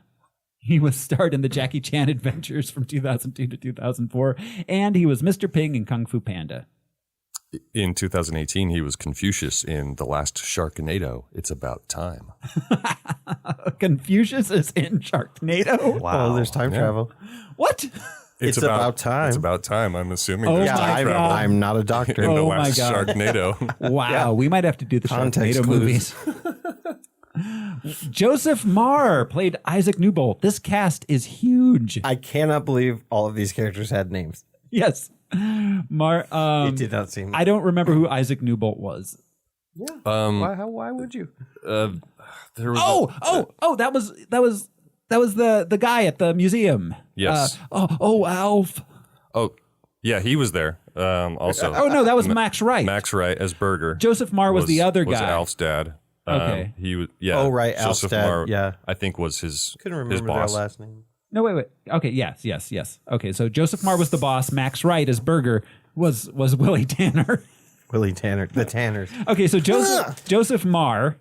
Speaker 1: he was starred in the Jackie Chan Adventures from 2002 to 2004, and he was Mr. Ping in Kung Fu Panda.
Speaker 4: In 2018, he was Confucius in The Last Sharknado. It's About Time.
Speaker 1: Confucius is in Sharknado?
Speaker 2: Wow. Oh, there's time travel.
Speaker 1: What?
Speaker 2: It's about time.
Speaker 4: It's about time. I'm assuming
Speaker 1: Oh
Speaker 4: there's
Speaker 1: my
Speaker 4: time travel.
Speaker 1: God.
Speaker 2: I'm not a doctor.
Speaker 4: In The
Speaker 1: Oh
Speaker 4: Last
Speaker 1: my God.
Speaker 4: Sharknado.
Speaker 1: Wow, we might have to do the
Speaker 2: Context
Speaker 1: Sharknado
Speaker 2: clues.
Speaker 1: movies. Joseph Marr played Isaac Newbolt. This cast is huge.
Speaker 2: I cannot believe all of these characters had names.
Speaker 1: Yes. Marr.
Speaker 2: It did not seem.
Speaker 1: I don't remember who Isaac Newbolt was.
Speaker 2: Why would you?
Speaker 4: There was
Speaker 1: That was the guy at the museum.
Speaker 4: Yes.
Speaker 1: Alf.
Speaker 4: Oh, yeah, he was there. Also.
Speaker 1: Oh no, that was Max Wright.
Speaker 4: Max Wright as Burger.
Speaker 1: Joseph Marr was the other
Speaker 4: Was
Speaker 1: guy.
Speaker 4: Alf's dad.
Speaker 1: Okay.
Speaker 4: He was. Yeah.
Speaker 2: Oh, right, Alf's
Speaker 4: Joseph
Speaker 2: dad,
Speaker 4: Marr,
Speaker 2: yeah.
Speaker 4: I think was his.
Speaker 2: Couldn't
Speaker 4: his
Speaker 2: remember their
Speaker 4: boss.
Speaker 2: last name.
Speaker 1: No, wait. Okay, yes. Okay, so Joseph Marr was the boss. Max Wright as Burger was Willie Tanner.
Speaker 2: Willie Tanner, the Tanners.
Speaker 1: Okay, so Joseph Marr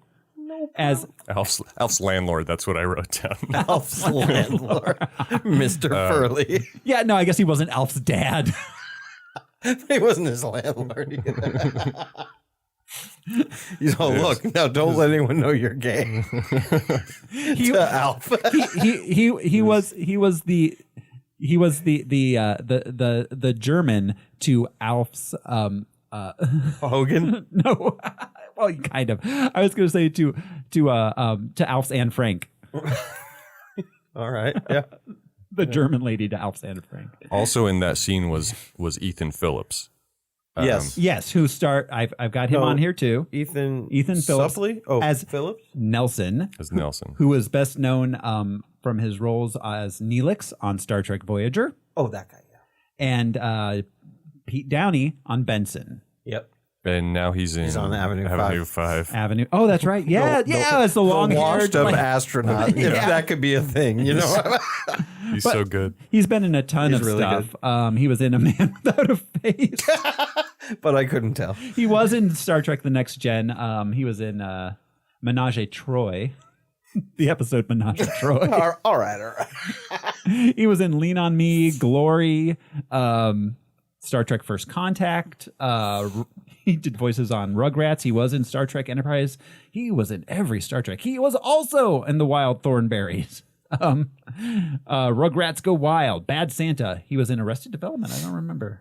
Speaker 1: as
Speaker 4: Alf's landlord. That's what I wrote down.
Speaker 2: Alf's landlord, Mr. Furley.
Speaker 1: Yeah, no, I guess he wasn't Alf's dad.
Speaker 2: He wasn't his landlord either. He's all, look, now don't let anyone know you're gay. To Alf.
Speaker 1: he was the German to Alf's
Speaker 2: Hogan?
Speaker 1: no. Well, kind of. I was going to say to Alf's Anne Frank.
Speaker 2: All right. Yeah.
Speaker 1: The German lady to Alf's Anne Frank.
Speaker 4: Also in that scene was Ethan Phillips.
Speaker 2: Yes.
Speaker 1: Who start? I've got him on here too.
Speaker 2: Ethan
Speaker 1: Phillips
Speaker 2: Suppley? Oh,
Speaker 1: as
Speaker 2: Phillips?
Speaker 1: Nelson,
Speaker 4: As Nelson.
Speaker 1: who was best known from his roles as Neelix on Star Trek Voyager,
Speaker 2: Oh, that guy. Yeah.
Speaker 1: and Pete Downey on Benson.
Speaker 2: Yep.
Speaker 4: And now he's
Speaker 2: on Avenue 5.
Speaker 1: Avenue. Oh, that's right. Yeah, it's the long-haired
Speaker 2: washed-up astronaut. If that could be a thing, you know.
Speaker 4: He's so good.
Speaker 1: He's been in a ton of
Speaker 2: really
Speaker 1: stuff. He was in A Man Without a Face.
Speaker 2: But I couldn't tell.
Speaker 1: He was in Star Trek: The Next Gen. He was in Menage a Troy, the episode Menage a Troy.
Speaker 2: All right.
Speaker 1: He was in Lean on Me, Glory, Star Trek: First Contact. He did voices on Rugrats. He was in Star Trek Enterprise. He was in every Star Trek. He was also in The Wild Thornberrys. Rugrats Go Wild, Bad Santa. He was in Arrested Development. I don't remember.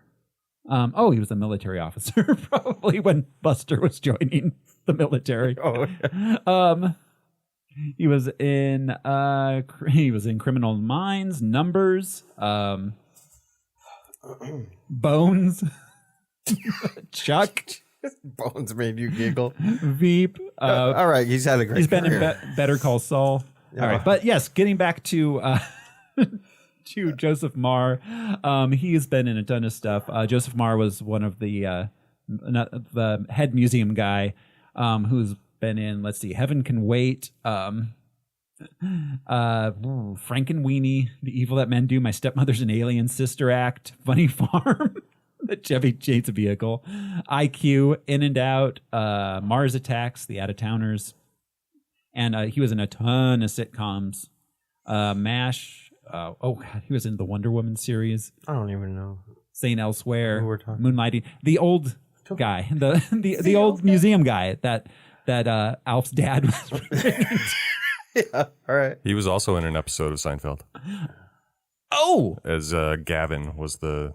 Speaker 1: He was a military officer, probably when Buster was joining the military. He was in Criminal Minds, Numbers, Bones, Chuck.
Speaker 2: Bones made you giggle.
Speaker 1: Veep.
Speaker 2: All right, he's had a great
Speaker 1: He's been
Speaker 2: career.
Speaker 1: in Better Call Saul. All right, but yes, getting back to to Joseph Marr, he has been in a ton of stuff. Joseph Marr was one of the head museum guy who's been in, let's see, Heaven Can Wait, Frankenweenie, The Evil That Men Do, My Stepmother's an Alien, Sister Act, Funny Farm, The Chevy Chase Vehicle, IQ, In and Out, Mars Attacks, The Out-of-Towners, and he was in a ton of sitcoms. MASH, he was in the Wonder Woman series.
Speaker 2: I don't even know.
Speaker 1: St. Elsewhere,
Speaker 2: Who we're talking
Speaker 1: Moonlighting, the old guy, the old museum guy that Alf's dad was.
Speaker 2: Yeah, all right.
Speaker 4: He was also in an episode of Seinfeld.
Speaker 1: Oh,
Speaker 4: As Gavin was the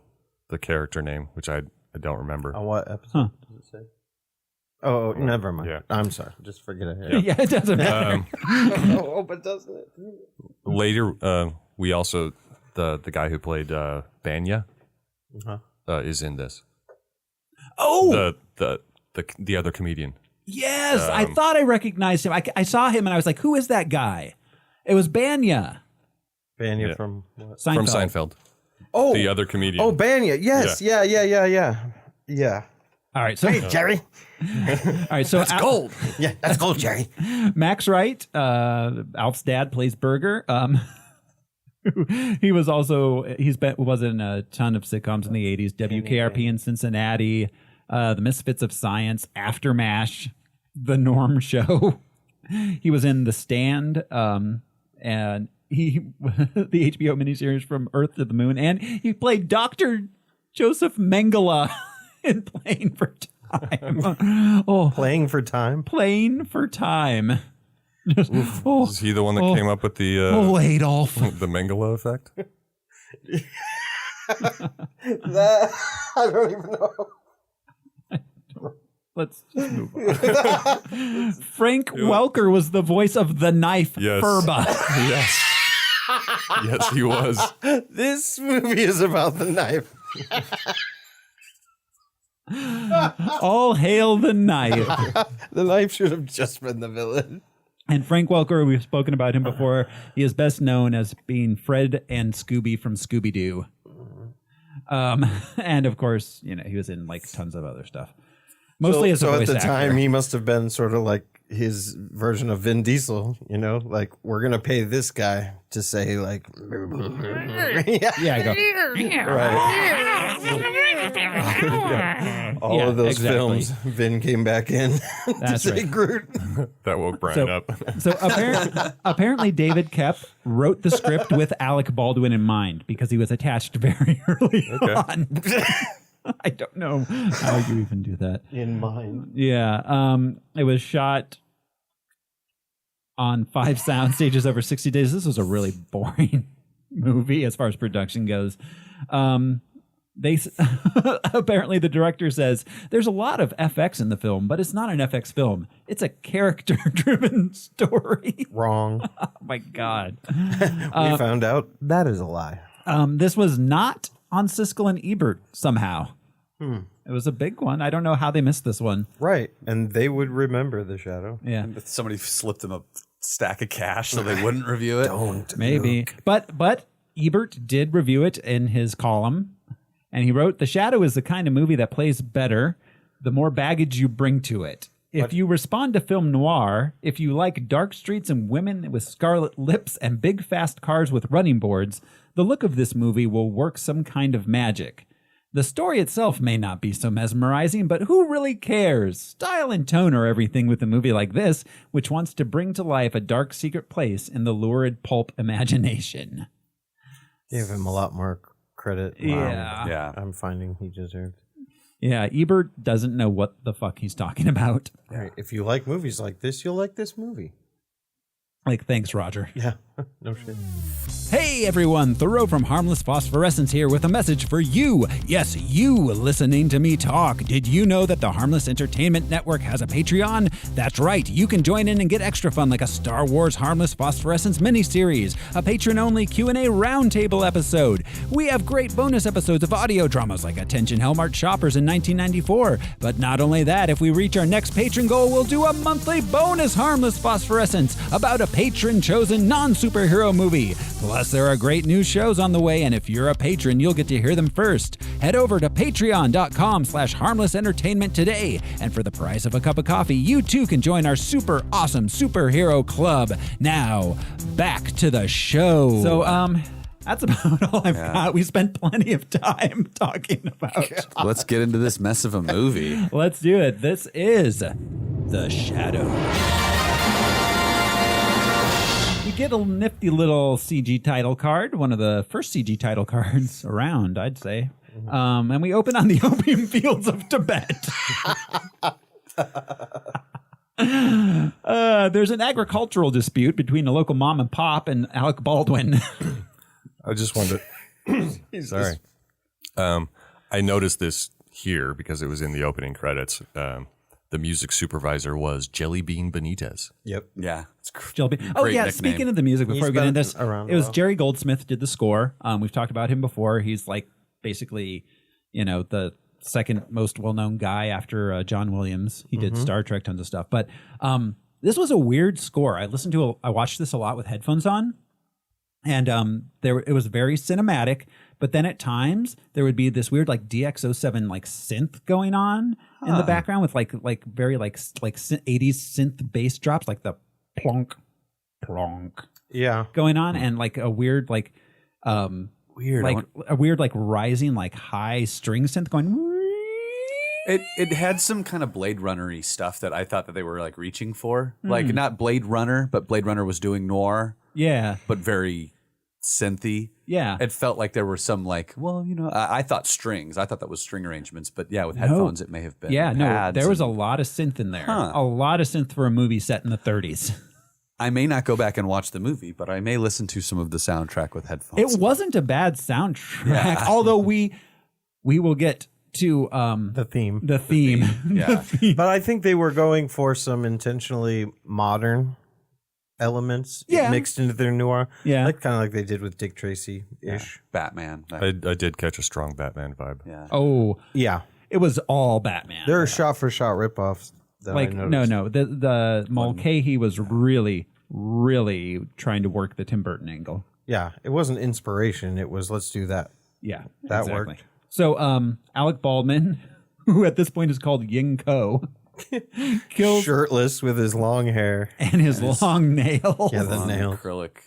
Speaker 4: character name, which I don't remember.
Speaker 2: On what episode does it say? Oh, never mind.
Speaker 4: Yeah.
Speaker 2: I'm sorry. Just forget it.
Speaker 1: yeah, it doesn't matter.
Speaker 2: But doesn't it?
Speaker 4: Later, we also the guy who played Banya is in this.
Speaker 1: Oh,
Speaker 4: The other comedian.
Speaker 1: Yes, I thought I recognized him. I saw him and I was like, who is that guy? It was Banya.
Speaker 2: Banya from what?
Speaker 4: From Seinfeld.
Speaker 2: Oh,
Speaker 4: the other comedian.
Speaker 2: Oh, Banya. Yes. Yeah.
Speaker 1: All right. So,
Speaker 2: hey, Jerry.
Speaker 1: All right. So
Speaker 2: that's gold. Yeah, that's gold, Jerry.
Speaker 1: Max Wright, Alf's dad, plays Burger. He was also, was in a ton of sitcoms in the 80s. WKRP in Cincinnati, The Misfits of Science, After MASH, The Norm Show. He was in The Stand, and the HBO miniseries From Earth to the Moon, and he played Dr. Joseph Mengele in Playing for Time.
Speaker 2: Playing for Time?
Speaker 1: Playing for Time.
Speaker 4: Is he the one that came up with the
Speaker 1: Adolf.
Speaker 4: The Mengele effect?
Speaker 2: I don't even know.
Speaker 1: Let's just move on. Frank Welker was the voice of the knife Furba.
Speaker 4: Yes. Yes, he was.
Speaker 2: This movie is about the knife.
Speaker 1: All hail the knife.
Speaker 2: The knife should have just been the villain.
Speaker 1: And Frank Welker, we've spoken about him before. He is best known as being Fred and Scooby from Scooby-Doo. And of course, he was in like tons of other stuff. Mostly as a voice
Speaker 2: at the
Speaker 1: actor.
Speaker 2: time, he must have been sort of like his version of Vin Diesel, like we're going to pay this guy to say like,
Speaker 1: yeah, I go.
Speaker 2: Right. All of those films, Vin came back in to say Groot.
Speaker 4: That woke Brian up.
Speaker 1: So apparently David Koepp wrote the script with Alec Baldwin in mind because he was attached very early on. I don't know how you even do that.
Speaker 2: In mind.
Speaker 1: Yeah. It was shot on 5 sound stages over 60 days. This was a really boring movie as far as production goes. Apparently the director says there's a lot of FX in the film, but it's not an FX film. It's a character-driven story.
Speaker 2: Wrong.
Speaker 1: Oh my God.
Speaker 2: We found out that is a lie.
Speaker 1: This was not on Siskel and Ebert somehow. It was a big one. I don't know how they missed this one.
Speaker 2: Right. And they would remember The Shadow.
Speaker 1: Yeah.
Speaker 3: Somebody slipped them a stack of cash so they wouldn't review it.
Speaker 1: Maybe. But Ebert did review it in his column. And he wrote, "The Shadow is the kind of movie that plays better the more baggage you bring to it. If you respond to film noir, if you like dark streets and women with scarlet lips and big fast cars with running boards, the look of this movie will work some kind of magic. The story itself may not be so mesmerizing, but who really cares? Style and tone are everything with a movie like this, which wants to bring to life a dark secret place in the lurid pulp imagination."
Speaker 2: Gave him a lot more credit.
Speaker 1: Yeah.
Speaker 2: I'm finding he deserved.
Speaker 1: Yeah, Ebert doesn't know what the fuck he's talking about.
Speaker 2: Right. If you like movies like this, you'll like this movie.
Speaker 1: Like, thanks, Roger.
Speaker 2: Yeah, no shit.
Speaker 1: Hey everyone, Thoreau from Harmless Phosphorescence here with a message for you. Yes, you listening to me talk. Did you know that the Harmless Entertainment Network has a Patreon? That's right, you can join in and get extra fun like a Star Wars Harmless Phosphorescence miniseries, a patron-only Q&A roundtable episode. We have great bonus episodes of audio dramas like Attention Hellmart Shoppers in 1994. But not only that, if we reach our next patron goal, we'll do a monthly bonus Harmless Phosphorescence about a patron-chosen non-superhero movie. Plus, there are great new shows on the way, and if you're a patron, you'll get to hear them first. Head over to patreon.com/harmless entertainment today, and for the price of a cup of coffee, you too can join our super awesome superhero club. Now, back to the show. So, that's about all I've got. We spent plenty of time talking about.
Speaker 3: Let's get into this mess of a movie.
Speaker 1: Let's do it. This is The Shadow. We get a nifty little CG title card, one of the first CG title cards around, I'd say. And we open on the opium fields of Tibet. There's an agricultural dispute between a local mom and pop and Alec Baldwin.
Speaker 4: I just wanted to... Sorry. I noticed this here because it was in the opening credits. The music supervisor was Jelly Bean Benitez.
Speaker 2: Yep.
Speaker 3: Yeah.
Speaker 1: Jelly Bean. Oh, yeah.
Speaker 3: Nickname.
Speaker 1: Speaking of the music, before we get into this,
Speaker 2: around
Speaker 1: it was Jerry Goldsmith did the score. We've talked about him before. He's like basically, the second most well-known guy after John Williams. He did Star Trek, tons of stuff. But this was a weird score. I watched this a lot with headphones on, and it was very cinematic. But then at times there would be this weird like DX07 like synth going on in the background with like very like 80s synth bass drops, like the plonk going on, and like a weird like a weird like rising like high string synth going.
Speaker 3: It had some kind of Blade Runner-y stuff that I thought that they were like reaching for. Like not Blade Runner, but Blade Runner was doing noir.
Speaker 1: Yeah.
Speaker 3: But very synthy.
Speaker 1: Yeah.
Speaker 3: It felt like there were some like, well, you know, I thought strings. I thought that was string arrangements. But yeah, with headphones it may have been.
Speaker 1: Yeah, no, there was a lot of synth in there. A lot of synth for a movie set in the 30s.
Speaker 3: I may not go back and watch the movie, but I may listen to some of the soundtrack with headphones.
Speaker 1: It wasn't a bad soundtrack, although we will get to
Speaker 2: the theme.
Speaker 3: Yeah.
Speaker 2: But I think they were going for some intentionally modern elements mixed into their noir.
Speaker 1: Yeah.
Speaker 2: Like kind of like they did with Dick Tracy-ish.
Speaker 3: Yeah. Batman.
Speaker 4: I did catch a strong Batman vibe.
Speaker 3: Yeah.
Speaker 1: Oh.
Speaker 2: Yeah.
Speaker 1: It was all Batman.
Speaker 2: There are shot-for-shot ripoffs.
Speaker 1: Like, no. The Mulcahy was really, really trying to work the Tim Burton angle.
Speaker 2: Yeah. It wasn't inspiration. It was, let's do that.
Speaker 1: Yeah.
Speaker 2: That
Speaker 1: exactly.
Speaker 2: worked.
Speaker 1: So, Alec Baldwin, who at this point is called Yin Ko, kills
Speaker 2: shirtless with his long hair
Speaker 1: and his long nails.
Speaker 2: Yeah, the nails.
Speaker 3: Acrylic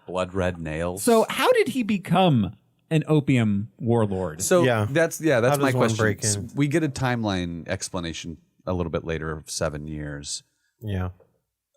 Speaker 3: blood red nails.
Speaker 1: So how did he become an opium warlord?
Speaker 3: So that's my question.
Speaker 2: Break in?
Speaker 3: We get a timeline explanation a little bit later of 7 years.
Speaker 2: Yeah.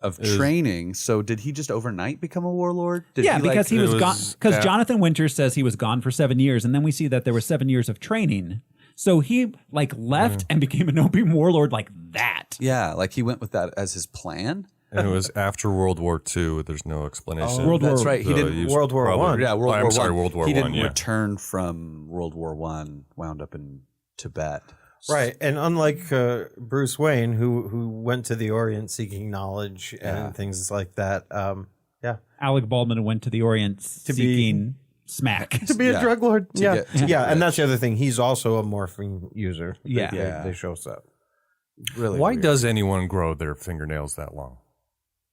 Speaker 3: Of training. So did he just overnight become a warlord?
Speaker 1: Because he was gone. Because Jonathan Winters says he was gone for 7 years, and then we see that there were 7 years of training. So he like left and became an opium warlord like that.
Speaker 3: Yeah, like he went with that as his plan.
Speaker 4: And it was after World War II. There's no explanation.
Speaker 1: That's
Speaker 3: right. He didn't.
Speaker 2: World War I.
Speaker 3: Yeah, World War
Speaker 4: I'm sorry, World War I.
Speaker 3: He didn't return from World War I. Wound up in Tibet.
Speaker 2: Right, and unlike Bruce Wayne, who went to the Orient seeking knowledge and things like that,
Speaker 1: Alec Baldwin went to the Orient seeking smack.
Speaker 2: To be a drug lord. And that's the other thing. He's also a morphine user. They show up.
Speaker 3: Really?
Speaker 4: Why does anyone grow their fingernails that long?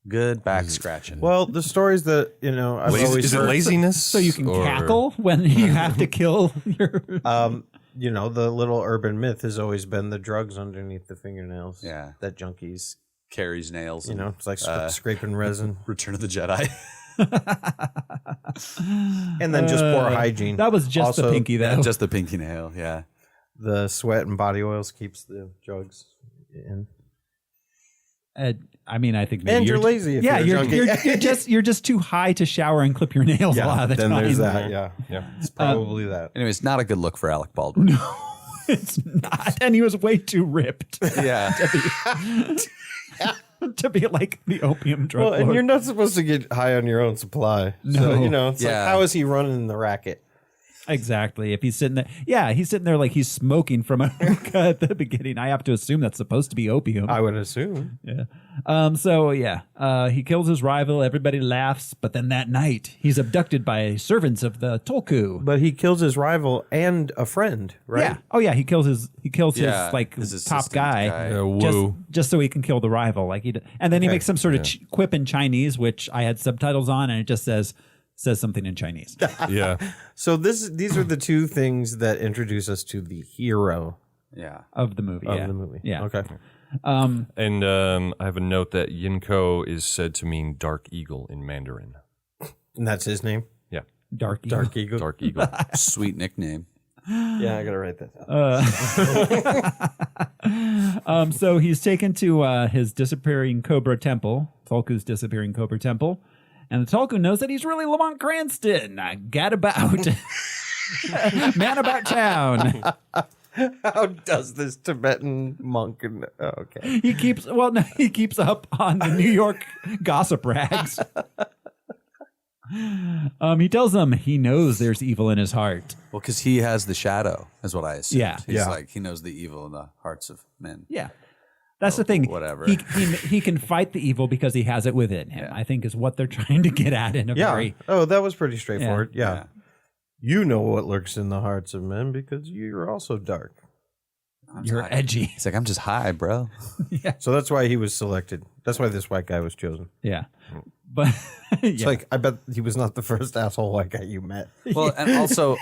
Speaker 3: Good back scratching.
Speaker 2: Well, the stories that I've always
Speaker 4: is it
Speaker 2: heard,
Speaker 4: laziness?
Speaker 1: So you can cackle when you have to kill your.
Speaker 2: The little urban myth has always been the drugs underneath the fingernails.
Speaker 3: Yeah,
Speaker 2: that junkies
Speaker 3: carries nails.
Speaker 2: It's like scraping resin.
Speaker 3: Return of the Jedi.
Speaker 2: And then just poor hygiene.
Speaker 1: That was just the pinky, though.
Speaker 3: Just the pinky nail. Yeah.
Speaker 2: The sweat and body oils keeps the drugs in.
Speaker 1: I mean, I think maybe
Speaker 2: and you're lazy. If
Speaker 1: you're just too high to shower and clip your nails a lot of the time.
Speaker 2: Then there's that. Yeah. It's probably that.
Speaker 3: Anyways, not a good look for Alec Baldwin.
Speaker 1: No, it's not. And he was way too ripped.
Speaker 3: Yeah.
Speaker 1: To be like the opium drug lord.
Speaker 2: And you're not supposed to get high on your own supply.
Speaker 1: No.
Speaker 2: So, it's like, how is he running the racket?
Speaker 1: Exactly. If he's sitting there, he's sitting there like he's smoking from a hookah at the beginning. I have to assume that's supposed to be opium.
Speaker 2: I would assume.
Speaker 1: Yeah. He kills his rival. Everybody laughs. But then that night, he's abducted by servants of the Tolku.
Speaker 2: But he kills his rival and a friend, right?
Speaker 1: Yeah. Oh yeah. He kills his top guy. Just so he can kill the rival. And then he makes some sort of quip in Chinese, which I had subtitles on, and it just says something in Chinese.
Speaker 4: Yeah.
Speaker 2: So these are the two things that introduce us to the hero.
Speaker 1: Of the movie. Yeah.
Speaker 2: Okay.
Speaker 4: And I have a note that Yinko is said to mean dark eagle in Mandarin.
Speaker 2: And that's his name?
Speaker 4: Yeah.
Speaker 1: Dark Eagle.
Speaker 4: Dark eagle.
Speaker 3: Sweet nickname.
Speaker 2: Yeah, I gotta write that
Speaker 1: down. So he's taken to his disappearing Cobra Temple, Tolku's disappearing Cobra Temple. And the Tolku knows that he's really Lamont Cranston. Gadabout. Man about town.
Speaker 2: How does this Tibetan monk? Okay.
Speaker 1: He keeps up on the New York gossip rags. He tells them he knows there's evil in his heart.
Speaker 3: Well, because he has the shadow, is what I assume.
Speaker 1: Yeah.
Speaker 3: He's like, he knows the evil in the hearts of men.
Speaker 1: Yeah. That's the thing.
Speaker 3: Whatever.
Speaker 1: He can fight the evil because he has it within him. I think is what they're trying to get at in a very.
Speaker 2: Oh, that was pretty straightforward. Yeah. You know what lurks in the hearts of men because you're also dark.
Speaker 1: You're edgy.
Speaker 3: He's like, I'm just high, bro.
Speaker 1: Yeah.
Speaker 2: So that's why he was selected. That's why this white guy was chosen.
Speaker 1: Yeah. But
Speaker 2: it's like, I bet he was not the first asshole white guy you met.
Speaker 3: Well, and also,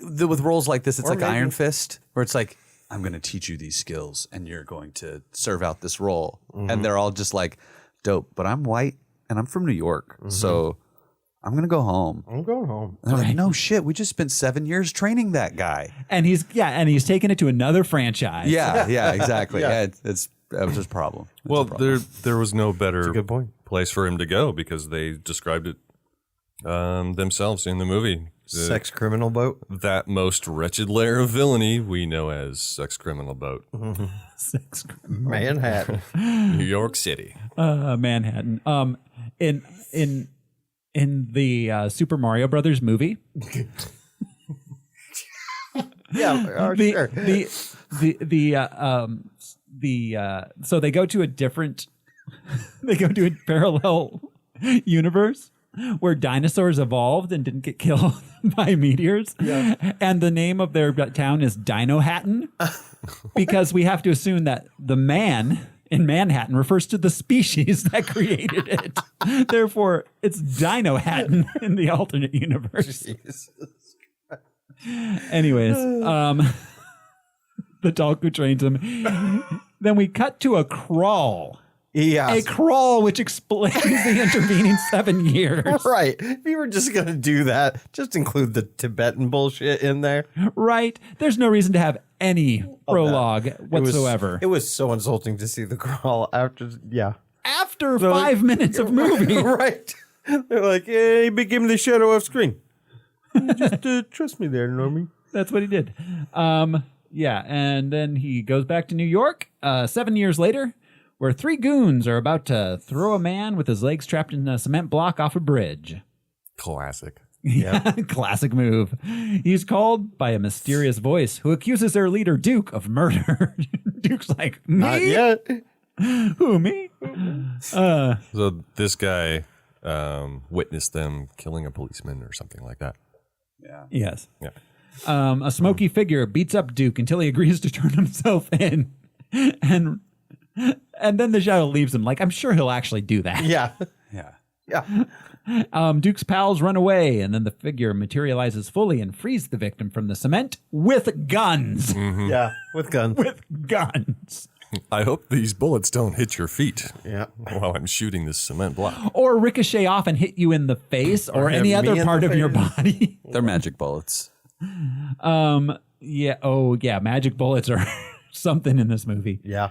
Speaker 3: with roles like this, it's like Iron Fist, where it's like, I'm going to teach you these skills, and you're going to serve out this role. And they're all just like, dope, but I'm white, and I'm from New York, so I'm going to go home.
Speaker 2: I'm going home.
Speaker 3: And they're like, no shit, we just spent 7 years training that guy.
Speaker 1: And he's taken it to another franchise.
Speaker 3: Yeah, exactly. Yeah, that was his problem.
Speaker 4: There was no better
Speaker 2: good point.
Speaker 4: place for him to go because they described it themselves in the movie.
Speaker 2: Sex criminal boat.
Speaker 4: That most wretched layer of villainy we know as sex criminal boat.
Speaker 1: Sex criminal.
Speaker 2: Manhattan.
Speaker 4: New York City.
Speaker 1: Manhattan. In the Super Mario Brothers movie.
Speaker 2: Yeah, sure.
Speaker 1: So they go to a different, they go to a parallel universe where dinosaurs evolved and didn't get killed by meteors. Yeah. And the name of their town is Dino-Hatton because we have to assume that the man in Manhattan refers to the species that created it. Therefore, it's Dino-Hatton in the alternate universe. Anyways, the talk who trains him. Then we cut to a crawl.
Speaker 2: Yeah.
Speaker 1: A crawl which explains the intervening 7 years.
Speaker 2: Right. If you were just going to do that, just include the Tibetan bullshit in there.
Speaker 1: Right. There's no reason to have any prologue whatsoever.
Speaker 2: It was so insulting to see the crawl after,
Speaker 1: After 5 minutes of movie.
Speaker 2: Right. They're like, hey, give me the shadow off screen. Just trust me there, Normie.
Speaker 1: That's what he did. Yeah, and then he goes back to New York 7 years later, where 3 goons are about to throw a man with his legs trapped in a cement block off a bridge.
Speaker 4: Classic.
Speaker 1: Yeah, classic move. He's called by a mysterious voice who accuses their leader, Duke, of murder. Duke's like, me?
Speaker 2: Not yet.
Speaker 1: Who, me?
Speaker 4: So this guy witnessed them killing a policeman or something like that.
Speaker 3: Yeah.
Speaker 1: Yes.
Speaker 4: Yeah.
Speaker 1: A smoky figure beats up Duke until he agrees to turn himself in. And then the shadow leaves him. Like, I'm sure he'll actually do that.
Speaker 2: Yeah.
Speaker 3: Yeah.
Speaker 2: Yeah.
Speaker 1: Duke's pals run away, and then the figure materializes fully and frees the victim from the cement with guns.
Speaker 4: Mm-hmm.
Speaker 2: Yeah, with guns.
Speaker 1: With guns.
Speaker 4: I hope these bullets don't hit your feet.
Speaker 2: Yeah.
Speaker 4: While I'm shooting this cement block.
Speaker 1: Or ricochet off and hit you in the face or any other part of your body.
Speaker 3: They're magic bullets.
Speaker 1: Yeah. Oh, yeah. Magic bullets are something in this movie.
Speaker 2: Yeah.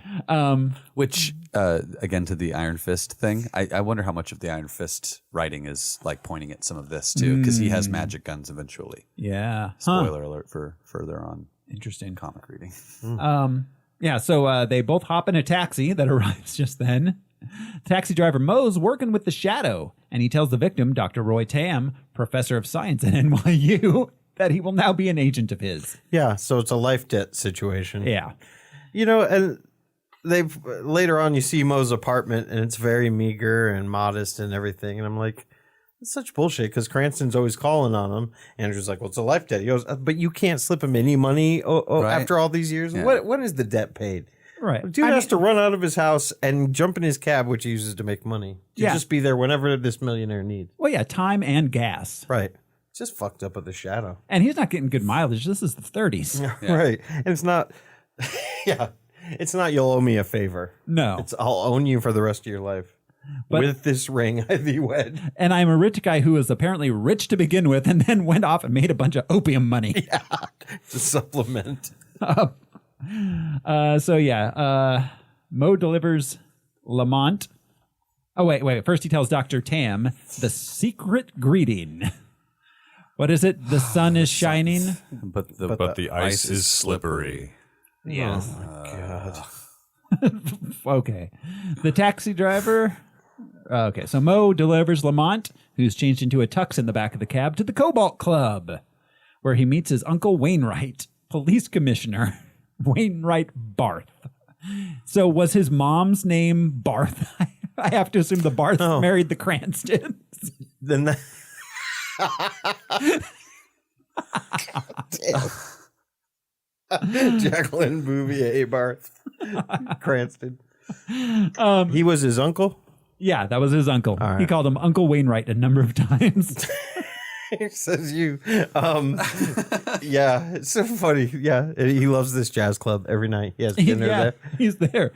Speaker 3: Which, again, to the Iron Fist thing, I wonder how much of the Iron Fist writing is like pointing at some of this too, because he has magic guns eventually.
Speaker 1: Yeah.
Speaker 3: Spoiler alert for further on.
Speaker 1: Interesting.
Speaker 3: Comic reading.
Speaker 1: Yeah. So they both hop in a taxi that arrives just then. Taxi driver Mo's working with the shadow, and he tells the victim, Dr. Roy Tam, professor of science at NYU, that he will now be an agent of his.
Speaker 2: Yeah, so it's a life debt situation.
Speaker 1: Yeah.
Speaker 2: You know, and they've later on you see Mo's apartment and it's very meager and modest and everything. And I'm like, it's such bullshit because Cranston's always calling on him. Andrew's like, well, it's a life debt. He goes, but you can't slip him any money
Speaker 3: Right.
Speaker 2: after all these years.
Speaker 3: Yeah.
Speaker 2: What is the debt paid?
Speaker 1: Right.
Speaker 2: Dude has to run out of his house and jump in his cab, which he uses to make money. To just be there whenever this millionaire needs.
Speaker 1: Well, yeah, time and gas.
Speaker 2: Right. Just fucked up with the shadow.
Speaker 1: And he's not getting good mileage. This is the 30s.
Speaker 2: Yeah. Right. And it's not, it's not you'll owe me a favor.
Speaker 1: No.
Speaker 2: It's I'll own you for the rest of your life.
Speaker 1: But,
Speaker 2: with this ring I thee wed.
Speaker 1: And I'm a rich guy who was apparently rich to begin with and then went off and made a bunch of opium money.
Speaker 2: Yeah. To supplement.
Speaker 1: Mo delivers Lamont. Oh, wait. First he tells Dr. Tam the secret greeting. What is it? The sun is shining,
Speaker 4: but the ice is slippery.
Speaker 1: Yes.
Speaker 2: Oh, my God.
Speaker 1: Okay. The taxi driver. Okay, so Mo delivers Lamont, who's changed into a tux in the back of the cab, to the Cobalt Club, where he meets his uncle Wainwright, police commissioner Wainwright Barth. So was his mom's name Barth? I have to assume the Barth married the Cranstons.
Speaker 2: Then that. Jacqueline Bouvier Barth Cranston. He was his uncle?
Speaker 1: Yeah, that was his uncle. Right. He called him Uncle Wainwright a number of times.
Speaker 2: He says you. Yeah, it's so funny. Yeah, he loves this jazz club every night. He has dinner there.
Speaker 1: He's there.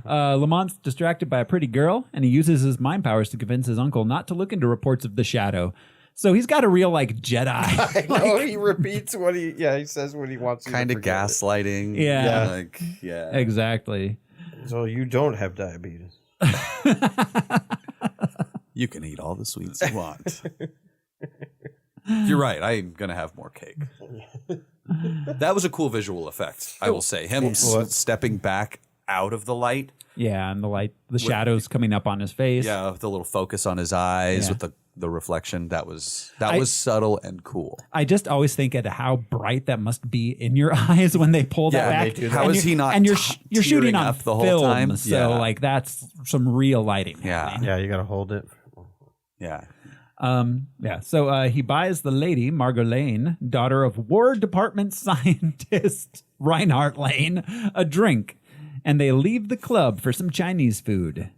Speaker 1: Lamont's distracted by a pretty girl, and he uses his mind powers to convince his uncle not to look into reports of the shadow. So he's got a real Jedi.
Speaker 2: I know, he repeats what he says what he wants.
Speaker 3: Kind of gaslighting.
Speaker 1: Yeah. Exactly.
Speaker 2: So you don't have diabetes.
Speaker 3: You can eat all the sweets you want. You're right. I'm going to have more cake. That was a cool visual effect, I will say. Him stepping back out of the light.
Speaker 1: Yeah, and the shadows coming up on his face.
Speaker 3: Yeah, the little focus on his eyes with the reflection. That was subtle and cool.
Speaker 1: I just always think at how bright that must be in your eyes when they pull that back.
Speaker 3: How is he not?
Speaker 1: And you're shooting on
Speaker 3: the whole
Speaker 1: film,
Speaker 3: time.
Speaker 1: So that's some real lighting.
Speaker 2: Yeah, you got to hold it.
Speaker 3: Yeah.
Speaker 1: So he buys the lady, Margot Lane, daughter of War Department scientist Reinhardt Lane, a drink, and they leave the club for some Chinese food.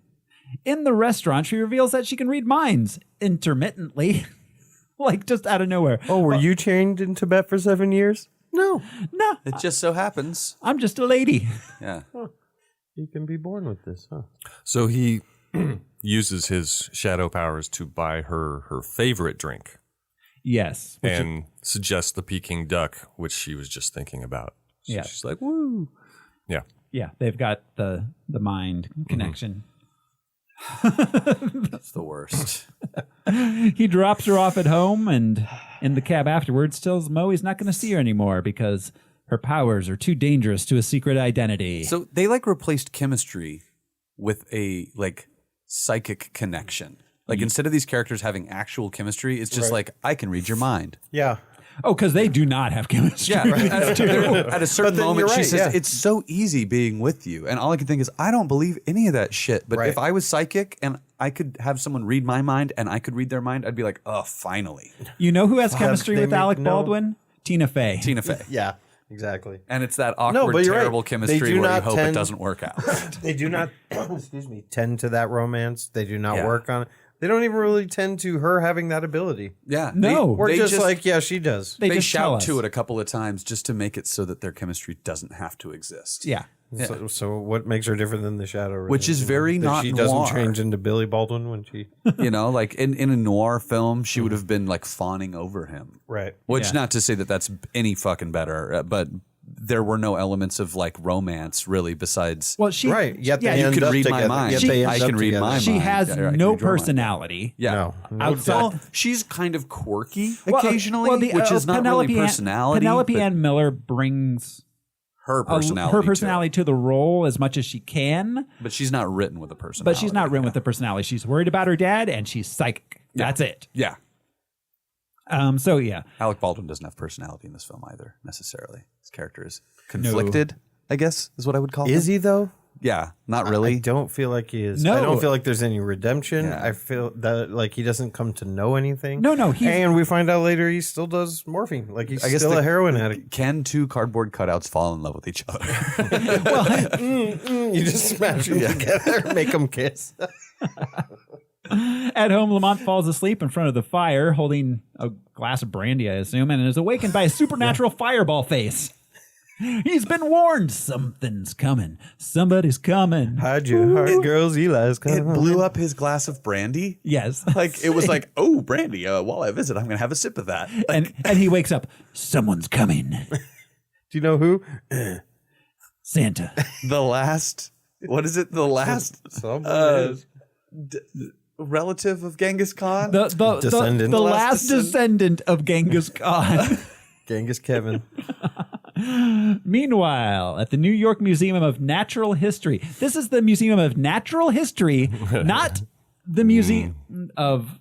Speaker 1: In the restaurant, she reveals that she can read minds intermittently, just out of nowhere.
Speaker 2: Oh, were you chained in Tibet for 7 years? No.
Speaker 3: It just so happens.
Speaker 1: I'm just a lady.
Speaker 3: Yeah.
Speaker 2: Huh. You can be born with this, huh?
Speaker 4: So he uses his shadow powers to buy her favorite drink.
Speaker 1: Yes.
Speaker 4: And suggests the Peking duck, which she was just thinking about. So she's like, woo. Yeah.
Speaker 1: Yeah, they've got the mind connection.
Speaker 3: That's the worst.
Speaker 1: He drops her off at home, and in the cab afterwards tells Mo he's not going to see her anymore because her powers are too dangerous to a secret identity.
Speaker 3: So they replaced chemistry with a psychic connection. Instead of these characters having actual chemistry, it's just I can read your mind.
Speaker 2: Yeah.
Speaker 1: Oh, because they do not have chemistry.
Speaker 3: Yeah, right. At a certain moment, she says, it's so easy being with you. And all I can think is, I don't believe any of that shit. But if I was psychic and I could have someone read my mind and I could read their mind, I'd be like, oh, finally.
Speaker 1: You know who has chemistry with Alec Baldwin? Tina Fey.
Speaker 3: Tina Fey.
Speaker 2: Yeah, exactly.
Speaker 3: And it's that awkward, terrible chemistry where you hope it doesn't work out.
Speaker 2: They do not, tend to that romance. They do not work on it. They don't even really tend to her having that ability.
Speaker 3: Yeah.
Speaker 1: No.
Speaker 2: We're just she does.
Speaker 3: They shout to it a couple of times just to make it so that their chemistry doesn't have to exist.
Speaker 1: Yeah.
Speaker 2: So what makes her different than the Shadow?
Speaker 3: Which is very not
Speaker 2: she
Speaker 3: noir.
Speaker 2: Doesn't change into Billy Baldwin when she...
Speaker 3: in a noir film, she would have been fawning over him.
Speaker 2: Right.
Speaker 3: Which not to say that that's any fucking better, but... there were no elements of romance really besides.
Speaker 2: Well, she
Speaker 3: you could read my mind. I can read my mind.
Speaker 1: She has no personality.
Speaker 3: Yeah,
Speaker 2: no
Speaker 3: outside. She's kind of quirky occasionally, which is not really personality.
Speaker 1: Penelope Ann Miller brings
Speaker 3: her personality
Speaker 1: to the role as much as she can,
Speaker 3: but she's not written with a personality.
Speaker 1: With a personality. She's worried about her dad, and she's psychic.
Speaker 3: Yeah.
Speaker 1: That's it.
Speaker 3: Yeah.
Speaker 1: Alec
Speaker 3: Baldwin doesn't have personality in this film either, necessarily. His character is conflicted, I guess, is what I would call him.
Speaker 2: Is he, though?
Speaker 3: Yeah, not really.
Speaker 2: I don't feel like he is.
Speaker 1: No.
Speaker 2: I don't feel like there's any redemption. Yeah. I feel that he doesn't come to know anything.
Speaker 1: No.
Speaker 2: And we find out later he still does morphine. He's still a heroin addict.
Speaker 3: Can two cardboard cutouts fall in love with each other?
Speaker 2: You just smash them together, make them kiss.
Speaker 1: At home, Lamont falls asleep in front of the fire, holding a glass of brandy, I assume, and is awakened by a supernatural fireball face. He's been warned. Something's coming. Somebody's coming.
Speaker 2: Hide your heart, girls. Eli's coming.
Speaker 3: It blew up his glass of brandy.
Speaker 1: Yes.
Speaker 3: It was oh, brandy. While I visit, I'm going to have a sip of that.
Speaker 1: And he wakes up. Someone's coming.
Speaker 2: Do you know who?
Speaker 1: Santa.
Speaker 3: The last. What is it? The last. Relative of Genghis Khan?
Speaker 1: The descendant. The last descendant of Genghis Khan.
Speaker 2: Genghis Kevin.
Speaker 1: Meanwhile, at the New York Museum of Natural History. This is the Museum of Natural History, not the Museum of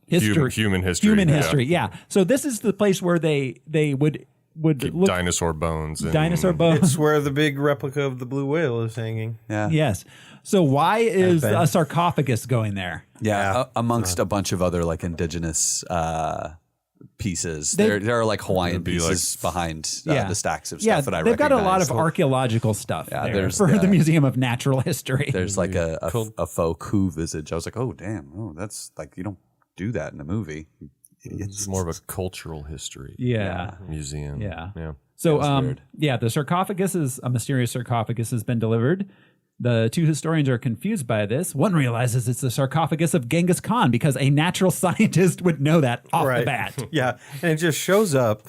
Speaker 1: History.
Speaker 4: Human history.
Speaker 1: Human history, yeah. So this is the place where they would look
Speaker 4: dinosaur bones.
Speaker 1: Dinosaur bones.
Speaker 2: It's where the big replica of the blue whale is hanging.
Speaker 3: Yeah.
Speaker 1: Yes. So why is a sarcophagus going there?
Speaker 3: Yeah, amongst a bunch of other indigenous pieces. There are like Hawaiian pieces behind the stacks of stuff that I
Speaker 1: they've
Speaker 3: recognize.
Speaker 1: got a lot of archaeological stuff there for the Museum of Natural History.
Speaker 3: There's like a faux coup visage. I was like, oh, damn. Oh, that's like, you don't do that in a movie.
Speaker 4: It's more of a cultural history museum.
Speaker 1: Yeah. So, the sarcophagus is a mysterious sarcophagus has been delivered. The two historians are confused by this. One realizes it's the sarcophagus of Genghis Khan because a natural scientist would know that off the bat.
Speaker 2: Yeah, and it just shows up.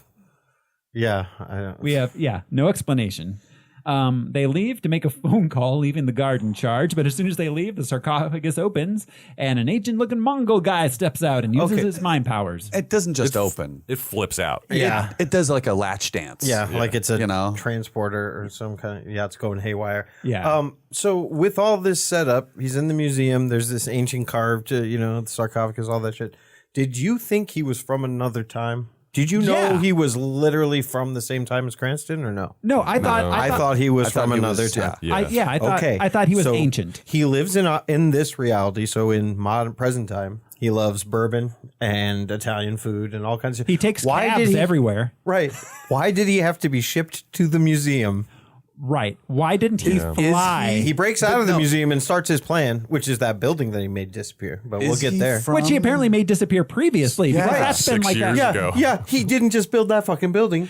Speaker 2: Yeah.
Speaker 1: We have, no explanation. They leave to make a phone call, leaving the guard in charge. But as soon as they leave, the sarcophagus opens, and an ancient-looking Mongol guy steps out and uses his mind powers.
Speaker 3: It doesn't just open;
Speaker 4: it flips out.
Speaker 2: Yeah,
Speaker 3: it does like a latch dance.
Speaker 2: Yeah, like it's a transporter or some kind of. Yeah, it's going haywire.
Speaker 1: Yeah.
Speaker 2: So with all this setup, he's in the museum. There's this ancient carved, the sarcophagus, all that shit. Did you think he was from another time? Did you know he was literally from the same time as Cranston, or no?
Speaker 1: No, I
Speaker 2: thought he was from another time.
Speaker 1: I thought he was ancient.
Speaker 2: He lives in this reality, so in present time, he loves bourbon and Italian food and all kinds of.
Speaker 1: He takes cabs everywhere.
Speaker 2: Right. Why did he have to be shipped to the museum?
Speaker 1: Right. Why didn't he fly?
Speaker 2: He breaks out of the museum and starts his plan, which is that building that he made disappear. But we'll get there.
Speaker 1: Which he apparently made disappear previously.
Speaker 2: Yeah,
Speaker 1: that's been
Speaker 4: 6 years ago.
Speaker 2: Yeah, he didn't just build that fucking building.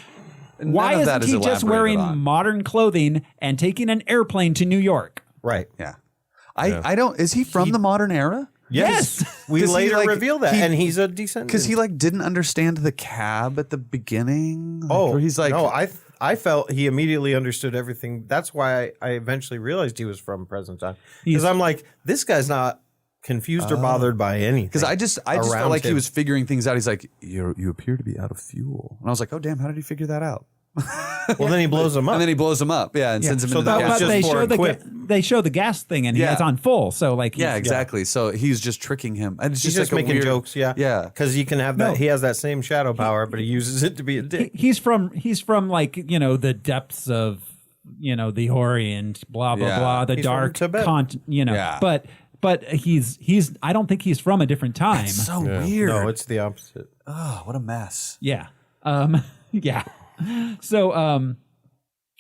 Speaker 1: Why isn't he just wearing modern clothing and taking an airplane to New York?
Speaker 2: Right.
Speaker 3: Yeah. I don't. Is he from the modern era?
Speaker 2: Yes. We later reveal that, and he's a descendant.
Speaker 3: Because he didn't understand the cab at the beginning.
Speaker 2: Where
Speaker 3: he's like,
Speaker 2: no, I felt he immediately understood everything. That's why I eventually realized he was from present time. Because I'm like, this guy's not confused or bothered by anything.
Speaker 3: Because I just felt like he was figuring things out. He's like, you appear to be out of fuel. And I was like, oh, damn, how did he figure that out?
Speaker 2: Well, then he blows him up.
Speaker 3: And then he blows him up, and sends him into the gas.
Speaker 1: They show the gas thing, and it's on full. So
Speaker 3: exactly. So he's just tricking him. And it's
Speaker 2: he's just making jokes, yeah. Because he can have that.
Speaker 1: No.
Speaker 2: He has that same shadow power, but he uses it to be a dick.
Speaker 1: He's from the depths of the Orient, blah blah blah, the
Speaker 2: he's
Speaker 1: dark
Speaker 2: continent,
Speaker 1: But he's. I don't think he's from a different time.
Speaker 3: It's so weird.
Speaker 2: No, it's the opposite.
Speaker 3: Oh, what a mess.
Speaker 1: Yeah. Yeah. So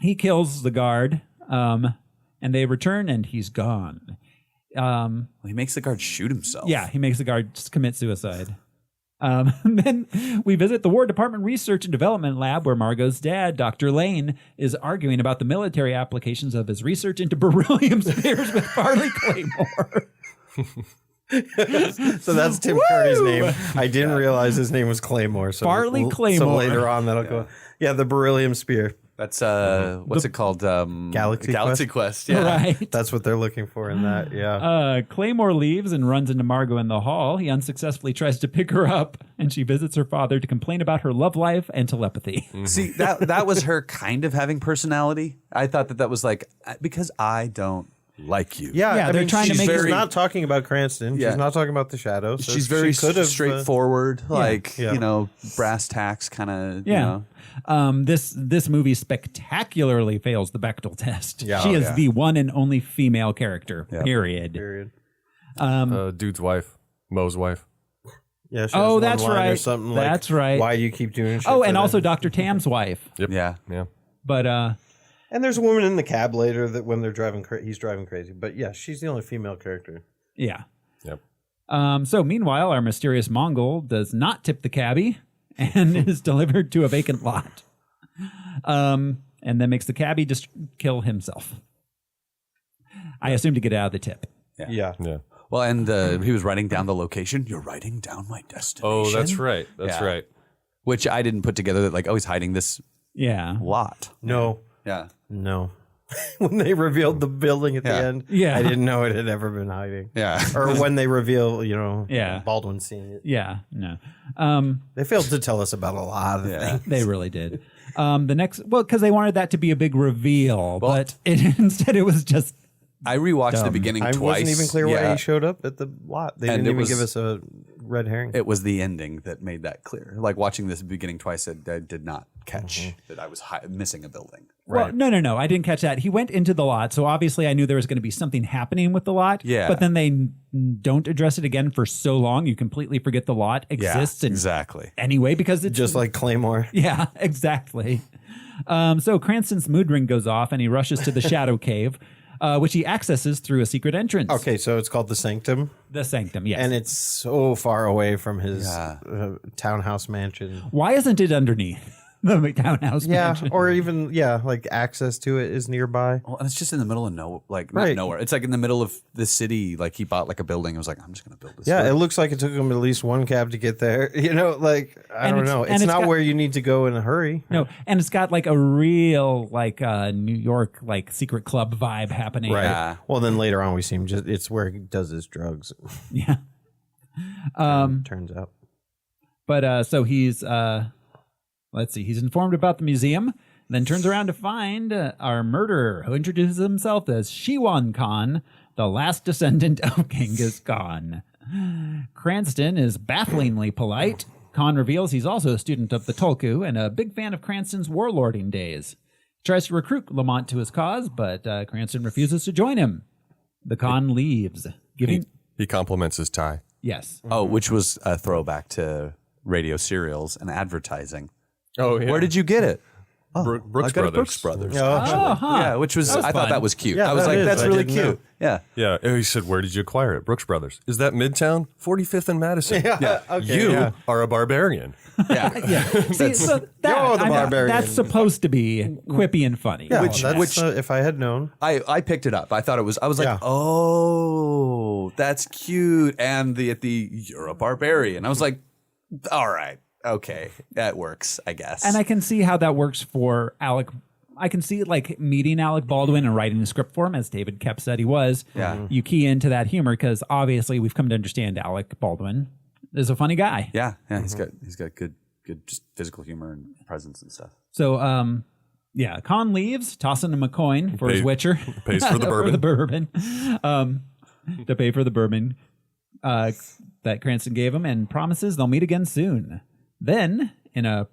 Speaker 1: he kills the guard, and they return, and he's gone.
Speaker 3: He makes the guard shoot himself.
Speaker 1: Yeah, he makes the guard commit suicide. Then we visit the War Department Research and Development Lab, where Margot's dad, Dr. Lane, is arguing about the military applications of his research into beryllium spears with Farley Claymore.
Speaker 2: So that's Tim Curry's name. I didn't realize his name was Claymore. So
Speaker 1: Farley Claymore.
Speaker 2: So later on, that'll go. Yeah, the beryllium spear.
Speaker 3: That's what's it called?
Speaker 2: Galaxy
Speaker 3: Quest. Yeah,
Speaker 1: right.
Speaker 2: That's what they're looking for in that. Yeah.
Speaker 1: Claymore leaves and runs into Margot in the hall. He unsuccessfully tries to pick her up, and she visits her father to complain about her love life and telepathy.
Speaker 3: Mm-hmm. See, that was her kind of having personality. I thought that was like, because I don't like you.
Speaker 2: Yeah,
Speaker 1: they're trying to make.
Speaker 2: She's not talking about Cranston.
Speaker 3: Yeah.
Speaker 2: She's not talking about the shadow. So
Speaker 3: she's very straightforward,
Speaker 2: yeah.
Speaker 3: brass tacks kind of.
Speaker 1: Yeah. This movie spectacularly fails the Bechdel test.
Speaker 2: Yeah.
Speaker 1: She is the one and only female character. Yep. Period.
Speaker 4: Dude's wife, Mo's wife.
Speaker 2: Yeah.
Speaker 1: That's right.
Speaker 2: Or something
Speaker 1: that's
Speaker 2: like,
Speaker 1: right.
Speaker 2: Why do you keep doing shit?
Speaker 1: Oh, and also Dr. Tam's wife.
Speaker 4: Yep.
Speaker 3: Yeah.
Speaker 1: But
Speaker 2: and there's a woman in the cab later that when they're driving, he's driving crazy. But yeah, she's the only female character.
Speaker 1: Yeah.
Speaker 4: Yep.
Speaker 1: So meanwhile, our mysterious Mongol does not tip the cabbie and is delivered to a vacant lot. And then makes the cabbie just kill himself. I assume to get out of the tip.
Speaker 2: Yeah.
Speaker 3: Well, and he was writing down the location. You're writing down my destination.
Speaker 4: Oh, that's right. That's right.
Speaker 3: Which I didn't put together that he's hiding this lot.
Speaker 2: No.
Speaker 3: Yeah.
Speaker 2: No. When they revealed the building at the end, I didn't know it had ever been hiding.
Speaker 3: Yeah.
Speaker 2: Or when they reveal, Baldwin seeing it.
Speaker 1: Yeah. No.
Speaker 2: They failed to tell us about a lot of things.
Speaker 1: They really did. Because they wanted that to be a big reveal, but instead it was just
Speaker 3: I rewatched the beginning twice.
Speaker 2: I wasn't even clear why he showed up at the lot. They didn't even give us a red herring.
Speaker 3: It was the ending that made that clear. Like watching this beginning twice, I did not catch that I was missing a building.
Speaker 1: Well, no. I didn't catch that. He went into the lot, so obviously I knew there was going to be something happening with the lot.
Speaker 3: Yeah.
Speaker 1: But then they don't address it again for so long, you completely forget the lot exists.
Speaker 3: Exactly.
Speaker 1: Anyway, because it's
Speaker 2: just like Claymore.
Speaker 1: Yeah, exactly. So Cranston's mood ring goes off, and he rushes to the Shadow Cave, which he accesses through a secret entrance.
Speaker 2: Okay, so it's called the Sanctum.
Speaker 1: The Sanctum, yes.
Speaker 2: And it's so far away from his townhouse mansion.
Speaker 1: Why isn't it underneath the townhouse mansion?
Speaker 2: Or even, like access to it is nearby.
Speaker 3: Well, and it's just in the middle of not nowhere. It's like in the middle of the city. Like he bought like a building. It was like, I'm just going to build this.
Speaker 2: Yeah, it looks like it took him at least one cab to get there. I don't know. It's not where you need to go in a hurry.
Speaker 1: No, and it's got like a real New York secret club vibe happening.
Speaker 2: Right. Yeah. Well, then later on we see him it's where he does his drugs.
Speaker 1: Yeah.
Speaker 2: Turns out.
Speaker 1: But so he's let's see, he's informed about the museum, then turns around to find our murderer, who introduces himself as Shiwan Khan, the last descendant of Genghis Khan. Cranston is bafflingly polite. Khan reveals he's also a student of the Tulku and a big fan of Cranston's warlording days. He tries to recruit Lamont to his cause, but Cranston refuses to join him. The Khan leaves, giving...
Speaker 4: He compliments his tie.
Speaker 1: Yes.
Speaker 3: Oh, which was a throwback to radio serials and advertising.
Speaker 4: Oh, yeah.
Speaker 3: Where did you get it?
Speaker 4: Brooks
Speaker 3: I got
Speaker 4: Brothers.
Speaker 3: Brooks Brothers.
Speaker 1: Yeah,
Speaker 3: which was I thought
Speaker 1: fun.
Speaker 3: that was cute.
Speaker 2: Yeah,
Speaker 3: I was like, that's really
Speaker 2: didn't know.
Speaker 3: cute. Yeah.
Speaker 4: Yeah. He said, where did you acquire it? Brooks Brothers. Is that Midtown? 45th and Madison.
Speaker 2: Yeah. Okay,
Speaker 4: You are a barbarian.
Speaker 3: Yeah.
Speaker 1: Yeah. See, so
Speaker 2: You're the
Speaker 1: that,
Speaker 2: barbarian.
Speaker 1: that's supposed to be quippy and funny.
Speaker 2: Yeah,
Speaker 3: Which-
Speaker 2: if I had known.
Speaker 3: I picked it up. I thought it was. I was like,
Speaker 2: Yeah.
Speaker 3: oh, that's cute. And the you're a barbarian. I was like, all right, okay, that works, I guess.
Speaker 1: And I can see how that works for Alec. I can see meeting Alec Baldwin and writing a script for him, as David Kep said he was.
Speaker 3: Yeah.
Speaker 1: You key into that humor because obviously we've come to understand Alec Baldwin is a funny guy.
Speaker 3: yeah, he's got good just physical humor and presence and stuff.
Speaker 1: So Khan leaves, tossing him a coin for his Witcher.
Speaker 4: Pays for the bourbon.
Speaker 1: To pay for the bourbon that Cranston gave him, and promises they'll meet again soon. Then, in a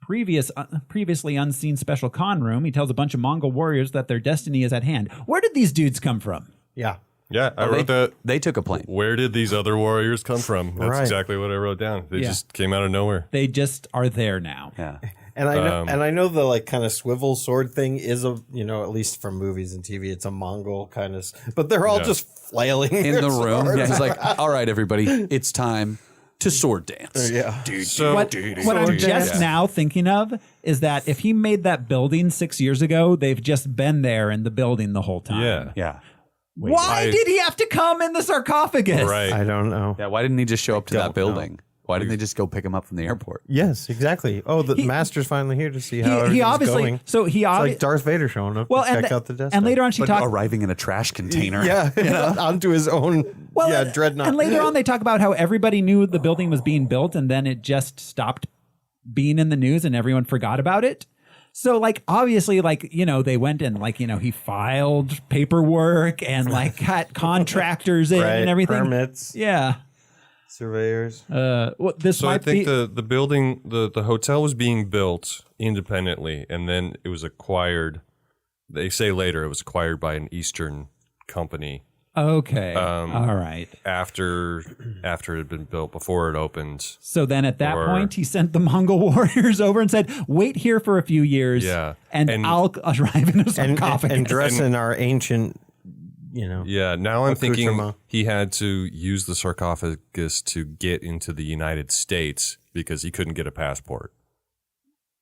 Speaker 1: previously unseen special con room, he tells a bunch of Mongol warriors that their destiny is at hand. Where did these dudes come from?
Speaker 2: Yeah.
Speaker 4: Yeah, I wrote that.
Speaker 3: They took a plane.
Speaker 4: Where did these other warriors come from? That's
Speaker 2: Right.
Speaker 4: exactly what I wrote down. They just came out of nowhere.
Speaker 1: They just are there now.
Speaker 3: Yeah.
Speaker 2: And I know the kind of swivel sword thing is at least from movies and TV, it's a Mongol kind of, but they're all just flailing
Speaker 3: In
Speaker 2: their
Speaker 3: the room.
Speaker 2: swords.
Speaker 3: Yeah, he's like, all right, everybody, it's time to sword dance.
Speaker 2: Yeah.
Speaker 1: What I'm just now thinking of is that if he made that building 6 years ago, they've just been there in the building the whole time.
Speaker 4: Yeah.
Speaker 3: Yeah.
Speaker 1: Why did he have to come in the sarcophagus?
Speaker 4: Right.
Speaker 2: I don't know.
Speaker 3: Yeah. Why didn't he just show up to that
Speaker 2: don't
Speaker 3: building? Why didn't they just go pick him up from the airport?
Speaker 2: Yes, exactly. Oh, the master's finally here to see how everything's
Speaker 1: obviously
Speaker 2: going.
Speaker 1: So he
Speaker 2: It's
Speaker 1: obviously
Speaker 2: like Darth Vader showing up to check out the desk.
Speaker 1: and later on she
Speaker 3: But
Speaker 1: talked
Speaker 3: arriving in a trash container.
Speaker 2: Yeah, onto his own dreadnought.
Speaker 1: And later on they talk about how everybody knew the building was being built and then it just stopped being in the news and everyone forgot about it. So obviously they went and he filed paperwork and got contractors in and everything.
Speaker 2: Permits.
Speaker 1: Yeah.
Speaker 2: Surveyors.
Speaker 1: This
Speaker 4: So I
Speaker 1: might
Speaker 4: think
Speaker 1: be
Speaker 4: the building, the hotel was being built independently, and then it was acquired. They say later it was acquired by an Eastern company
Speaker 1: okay. All right.
Speaker 4: after it had been built, before it opened.
Speaker 1: So then at that point, he sent the Mongol warriors over and said, wait here for a few years and I'll arrive in a sarcophagus.
Speaker 2: And dress in our ancient,
Speaker 4: Yeah, now I'm thinking
Speaker 2: accoutrement.
Speaker 4: he had to use the sarcophagus to get into the United States because he couldn't get a passport.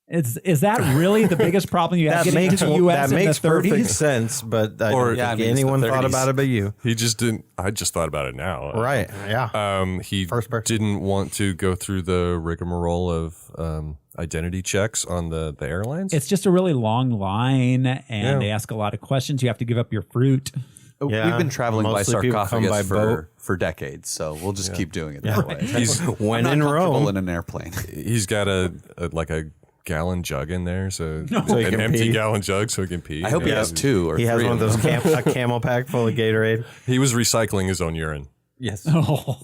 Speaker 1: Is that really the biggest problem you have getting into the U.S.
Speaker 2: That
Speaker 1: in the
Speaker 2: makes perfect
Speaker 1: 30s?
Speaker 2: sense, but I don't think
Speaker 3: it's
Speaker 2: anyone
Speaker 3: the
Speaker 2: thought
Speaker 3: 30s.
Speaker 2: about it but you.
Speaker 4: He just didn't. I just thought about it now.
Speaker 2: Right, yeah.
Speaker 4: He
Speaker 2: First person.
Speaker 4: didn't want to go through the rigmarole of identity checks on the airlines.
Speaker 1: It's just a really long line, and they ask a lot of questions. You have to give up your fruit.
Speaker 2: Yeah,
Speaker 3: We've been traveling by
Speaker 2: mostly people come
Speaker 3: sarcophagus
Speaker 2: by boat.
Speaker 3: for decades, so we'll just keep doing it that way.
Speaker 4: He's
Speaker 2: When
Speaker 3: I'm
Speaker 2: in
Speaker 3: not comfortable
Speaker 2: Rome.
Speaker 3: in an airplane.
Speaker 4: he's got a gallon jug in there, so
Speaker 2: So he
Speaker 4: an
Speaker 2: can
Speaker 4: empty
Speaker 2: pee.
Speaker 4: gallon jug so he can pee.
Speaker 3: I hope he has 2 or 3.
Speaker 2: He has one of those a camel pack full of Gatorade.
Speaker 4: He was recycling his own urine.
Speaker 2: Yes.
Speaker 1: Oh.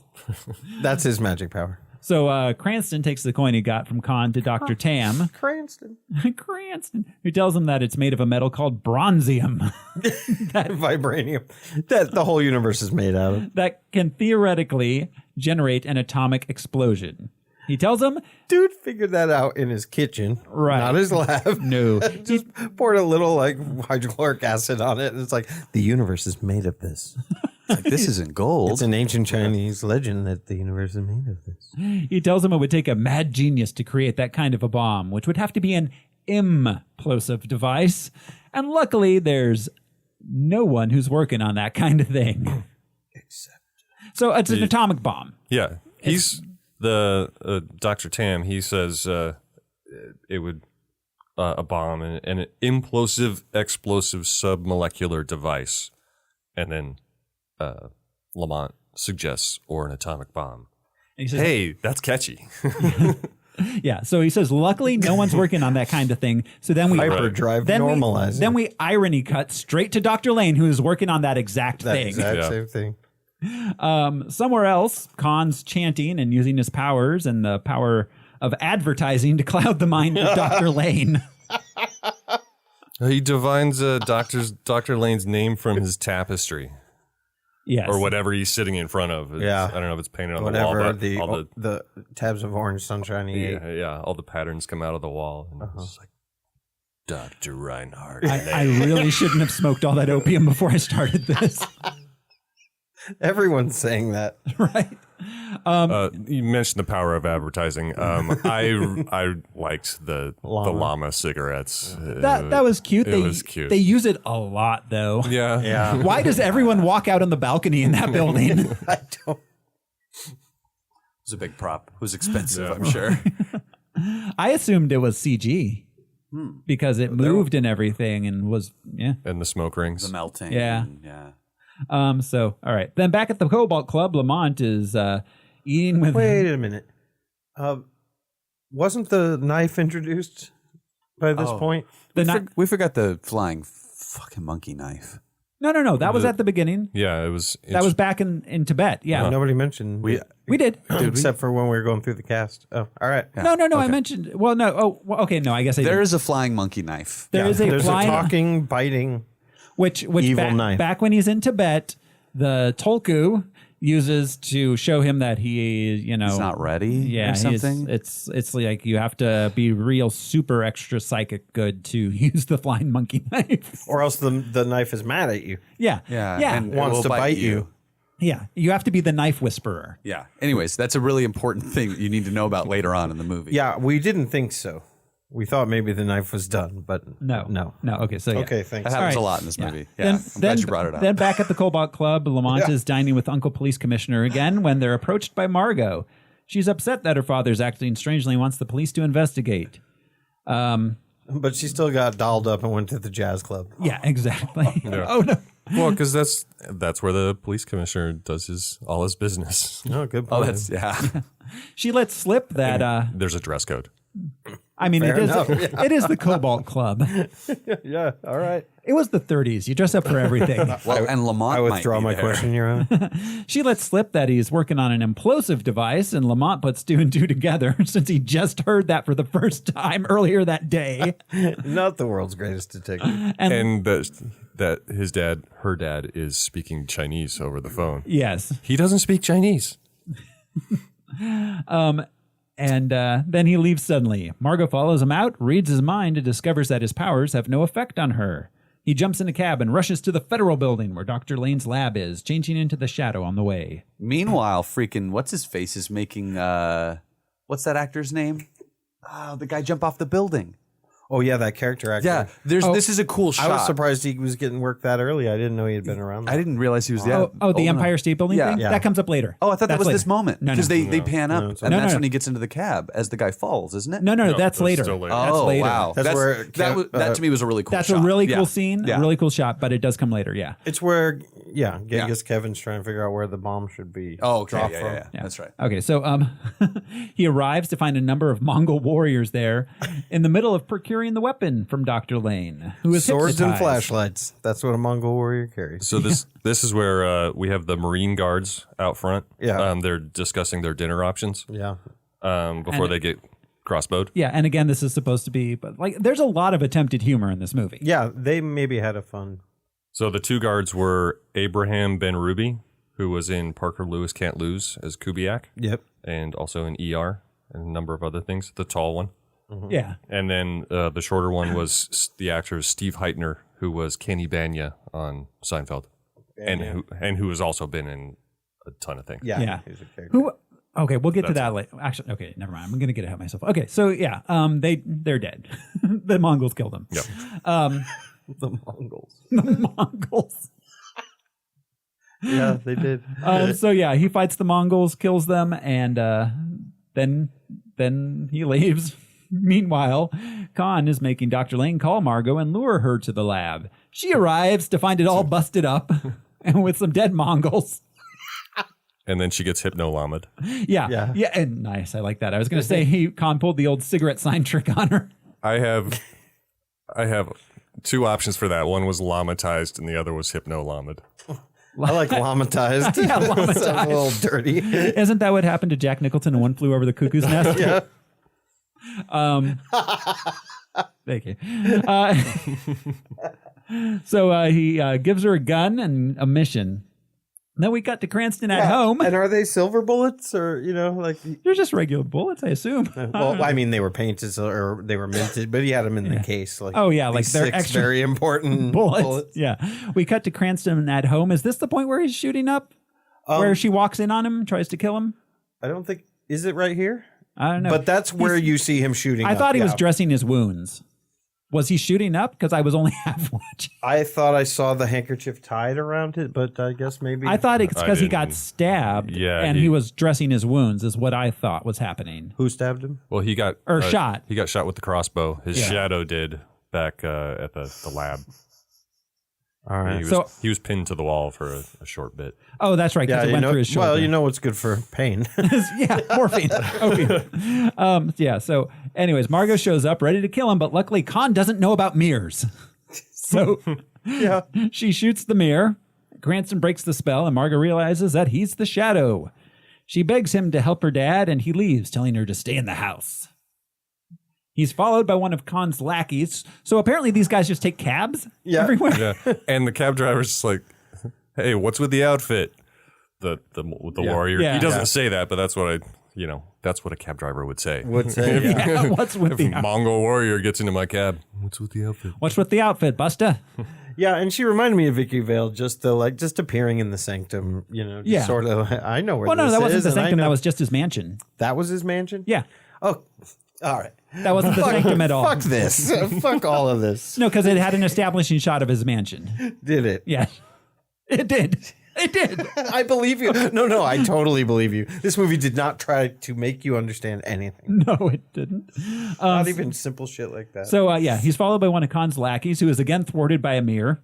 Speaker 2: That's his magic power.
Speaker 1: So Cranston takes the coin he got from Khan to Dr. Tam.
Speaker 2: Cranston.
Speaker 1: Cranston. Who tells him that it's made of a metal called bronzium.
Speaker 2: Vibranium. That the whole universe is made out of.
Speaker 1: That can theoretically generate an atomic explosion. He tells him,
Speaker 2: Dude figured that out in his kitchen,
Speaker 1: Right.
Speaker 2: not his lab.
Speaker 1: no.
Speaker 2: Just poured a little hydrochloric acid on it, and it's like the universe is made of this.
Speaker 3: Like, this isn't gold.
Speaker 2: It's an ancient Chinese legend that the universe is made of this.
Speaker 1: He tells him it would take a mad genius to create that kind of a bomb, which would have to be an implosive device. And luckily, there's no one who's working on that kind of thing. So it's an atomic bomb.
Speaker 4: Yeah, he's the Dr. Tam. He says it would a bomb and an implosive, explosive, submolecular device, and then Lamont suggests or an atomic bomb.
Speaker 1: And he says,
Speaker 4: Hey, that's catchy.
Speaker 1: yeah. So he says, luckily, no one's working on that kind of thing. So then we
Speaker 2: Hyperdrive
Speaker 1: then
Speaker 2: normalizing.
Speaker 1: Then we irony cut straight to Dr. Lane, who is working on that exact
Speaker 2: That
Speaker 1: thing.
Speaker 2: exact same thing.
Speaker 1: Somewhere else, Khan's chanting and using his powers and the power of advertising to cloud the mind of Dr. Lane.
Speaker 4: He divines Dr. Lane's name from his tapestry.
Speaker 1: Yes.
Speaker 4: Or whatever he's sitting in front of. I don't know if it's painted on the wall,
Speaker 2: Whatever
Speaker 4: but all
Speaker 2: the tabs of orange sunshine.
Speaker 4: all the patterns come out of the wall. And it's like, Dr. Reinhardt.
Speaker 1: I really shouldn't have smoked all that opium before I started this.
Speaker 2: Everyone's saying that.
Speaker 1: Right.
Speaker 4: You mentioned the power of advertising. I liked the llama cigarettes.
Speaker 1: That was cute.
Speaker 4: It was cute.
Speaker 1: They use it a lot, though.
Speaker 4: Yeah.
Speaker 1: Why does everyone walk out on the balcony in that building?
Speaker 2: I don't.
Speaker 3: It was a big prop. It was expensive, I'm sure.
Speaker 1: I assumed it was CG because it moved and everything and was,
Speaker 4: And the smoke rings.
Speaker 3: The melting.
Speaker 1: Yeah.
Speaker 3: Yeah.
Speaker 1: So, all right. Then back at the Cobalt Club, Lamont is eating with...
Speaker 2: Wait a minute. Wasn't the knife introduced by this point?
Speaker 3: We forgot the flying fucking monkey knife.
Speaker 1: No. That was at the beginning.
Speaker 4: Yeah, it was.
Speaker 1: That was back in Tibet. Yeah.
Speaker 2: Nobody mentioned.
Speaker 1: We did.
Speaker 2: Except for when we were going through the cast. Oh, all right.
Speaker 1: Yeah. No. Okay. I mentioned... Well, no. Oh, well, okay. No, I guess I
Speaker 3: There
Speaker 1: did.
Speaker 3: is a flying monkey knife.
Speaker 1: There's
Speaker 2: a
Speaker 1: flying...
Speaker 2: talking, biting...
Speaker 1: Which
Speaker 2: evil knife.
Speaker 1: Back when he's in Tibet, the Tolku uses to show him that he's
Speaker 3: not ready or something.
Speaker 1: It's like you have to be real super extra psychic good to use the flying monkey knife.
Speaker 2: Or else the knife is mad at you.
Speaker 1: Yeah.
Speaker 3: And
Speaker 2: wants to bite you.
Speaker 1: Yeah. You have to be the knife whisperer.
Speaker 3: Yeah. Anyways, that's a really important thing that you need to know about later on in the movie.
Speaker 2: Yeah, we didn't think so. We thought maybe the knife was done, but
Speaker 1: No. Okay, so
Speaker 2: Okay, thanks.
Speaker 3: That happens a lot in this movie. Yeah. I'm glad you brought it up.
Speaker 1: Then back at the Cobalt Club, Lamont is dining with Uncle Police Commissioner again when they're approached by Margot. She's upset that her father's acting strangely and wants the police to investigate.
Speaker 2: But she still got dolled up and went to the jazz club.
Speaker 1: Yeah, exactly. Oh, no.
Speaker 4: Well, because that's where the police commissioner does all his business.
Speaker 2: Oh, good point.
Speaker 1: She lets slip that...
Speaker 4: There's a dress code.
Speaker 1: I mean,
Speaker 2: Fair enough,
Speaker 1: it is the Cobalt Club.
Speaker 2: Yeah, all right.
Speaker 1: It was the 30s. You dress up for everything.
Speaker 3: Well, and Lamont
Speaker 2: I withdraw my question, Your Honor.
Speaker 1: She lets slip that he's working on an implosive device, and Lamont puts 2 and 2 together since he just heard that for the first time earlier that day.
Speaker 2: Not the world's greatest detective.
Speaker 4: And that her dad is speaking Chinese over the phone.
Speaker 1: Yes.
Speaker 4: He doesn't speak Chinese.
Speaker 1: And then he leaves suddenly. Margot follows him out, reads his mind, and discovers that his powers have no effect on her. He jumps in a cab and rushes to the federal building where Dr. Lane's lab is, changing into the shadow on the way.
Speaker 3: Meanwhile, freaking what's-his-face is making, what's that actor's name? Oh, the guy jump off the building.
Speaker 2: Oh, yeah, that character actor.
Speaker 3: Yeah, this is a cool shot.
Speaker 2: I was surprised he was getting work that early. I didn't know he had been around.
Speaker 3: I didn't realize he was
Speaker 1: the Empire State Building thing?
Speaker 2: Yeah.
Speaker 1: That comes up later.
Speaker 3: Oh, I thought that was
Speaker 1: later.
Speaker 3: this moment. Because they pan up, and that's
Speaker 1: no.
Speaker 3: when he gets into the cab as the guy falls, isn't it?
Speaker 1: No, that's later.
Speaker 4: still later.
Speaker 1: That's
Speaker 3: Oh,
Speaker 1: later.
Speaker 3: wow. That to me was a really cool
Speaker 1: That's
Speaker 3: shot.
Speaker 1: a really cool scene,
Speaker 3: Yeah.
Speaker 1: a really cool shot, but it does come later, yeah.
Speaker 2: It's where Genghis Kevin's trying to figure out where the bomb should be.
Speaker 3: Oh, okay.
Speaker 2: dropped
Speaker 3: Yeah,
Speaker 2: from.
Speaker 3: yeah, yeah. That's right.
Speaker 1: Okay, so he arrives to find a number of Mongol warriors there in the middle of procuring the weapon from Dr. Lane, who is
Speaker 2: swords and
Speaker 1: hypnotized.
Speaker 2: flashlights. That's what a Mongol warrior carries.
Speaker 4: So this is where we have the Marine guards out front.
Speaker 2: Yeah.
Speaker 4: They're discussing their dinner options.
Speaker 2: Yeah.
Speaker 4: Before they get crossbowed.
Speaker 1: Yeah, and again, this is supposed to be, but like, there's a lot of attempted humor in this movie.
Speaker 2: Yeah, they maybe had a fun.
Speaker 4: So the two guards were Abraham Ben Ruby, who was in Parker Lewis Can't Lose as Kubiak.
Speaker 2: Yep.
Speaker 4: And also in ER and a number of other things. The tall one.
Speaker 2: Mm-hmm.
Speaker 1: Yeah.
Speaker 4: And then the shorter one was the actor Steve Heitner, who was Kenny Banya on Seinfeld. And who has also been in a ton of things.
Speaker 1: Yeah.
Speaker 2: He's a character.
Speaker 1: Who? Okay, we'll get to that later. Actually, okay, never mind. I'm going to get ahead of myself. Okay, so yeah, they're dead. The Mongols killed them.
Speaker 4: Yep.
Speaker 2: The Mongols.
Speaker 1: The Mongols.
Speaker 2: Yeah, they did.
Speaker 1: So yeah, he fights the Mongols, kills them, and then he leaves. Meanwhile, Khan is making Dr. Lane call Margot and lure her to the lab. She arrives to find it all busted up and with some dead Mongols.
Speaker 4: And then she gets hypno-llamed.
Speaker 1: Yeah, and nice. I like that. I was going to say Khan pulled the old cigarette sign trick on her.
Speaker 4: I have two options for that. One was llamatized and the other was hypno-llamed.
Speaker 2: I like llamatized.
Speaker 1: Yeah, llamatized.
Speaker 2: Sounds a little dirty.
Speaker 1: Isn't that what happened to Jack Nicholson in One Flew Over the Cuckoo's Nest?
Speaker 2: Yeah.
Speaker 1: Thank you. So he gives her a gun and a mission. And then we cut to Cranston at home.
Speaker 2: And are they silver bullets or, like...
Speaker 1: They're just regular bullets, I assume.
Speaker 2: Well, I mean, they were painted or they were minted, but he had them in the case. Like,
Speaker 1: like they're
Speaker 2: 6
Speaker 1: extra
Speaker 2: very important bullets.
Speaker 1: Yeah. We cut to Cranston at home. Is this the point where he's shooting up? Where she walks in on him, tries to kill him?
Speaker 2: I don't think... Is it right here?
Speaker 1: I don't know.
Speaker 2: But that's where you see him shooting
Speaker 1: I
Speaker 2: up.
Speaker 1: thought he was dressing his wounds. Was he shooting up? Because I was only half watching.
Speaker 2: I thought I saw the handkerchief tied around it, but I guess maybe...
Speaker 1: I thought it's because he got stabbed and he was dressing his wounds is what I thought was happening.
Speaker 2: Who stabbed him?
Speaker 4: Well, he got...
Speaker 1: shot.
Speaker 4: He got shot with the crossbow. His shadow did back at the lab.
Speaker 2: All right.
Speaker 4: He was pinned to the wall for a short bit.
Speaker 1: Oh, that's right, because it went through his shoulder.
Speaker 2: Well, you know what's good for pain.
Speaker 1: Yeah, morphine. Opium. So anyways, Margot shows up ready to kill him, but luckily Khan doesn't know about mirrors. So she shoots the mirror. Cranston breaks the spell, and Margot realizes that he's the shadow. She begs him to help her dad, and he leaves, telling her to stay in the house. He's followed by one of Khan's lackeys. So apparently these guys just take cabs everywhere.
Speaker 4: Yeah. And the cab driver's just like, hey, what's with the outfit? The warrior.
Speaker 1: Yeah.
Speaker 4: He doesn't say that, but that's what that's what a cab driver would say.
Speaker 1: What's with the outfit?
Speaker 4: Mongol warrior gets into my cab. What's with the outfit?
Speaker 1: What's with the outfit, Busta?
Speaker 2: Yeah, and she reminded me of Vicky Vale, just appearing in the sanctum, sort of. I know where.
Speaker 1: Well, no, that wasn't the sanctum.
Speaker 2: That
Speaker 1: was just his mansion.
Speaker 2: That was his mansion.
Speaker 1: Yeah.
Speaker 2: Oh, all right.
Speaker 1: That wasn't the sanctum at all.
Speaker 2: Fuck this. Fuck all of this.
Speaker 1: No, because it had an establishing shot of his mansion.
Speaker 2: Did it?
Speaker 1: Yeah, it did. It did.
Speaker 2: I believe you. No, I totally believe you. This movie did not try to make you understand anything.
Speaker 1: No, it didn't.
Speaker 2: Not even simple shit like that.
Speaker 1: So, he's followed by one of Khan's lackeys, who is again thwarted by a mirror.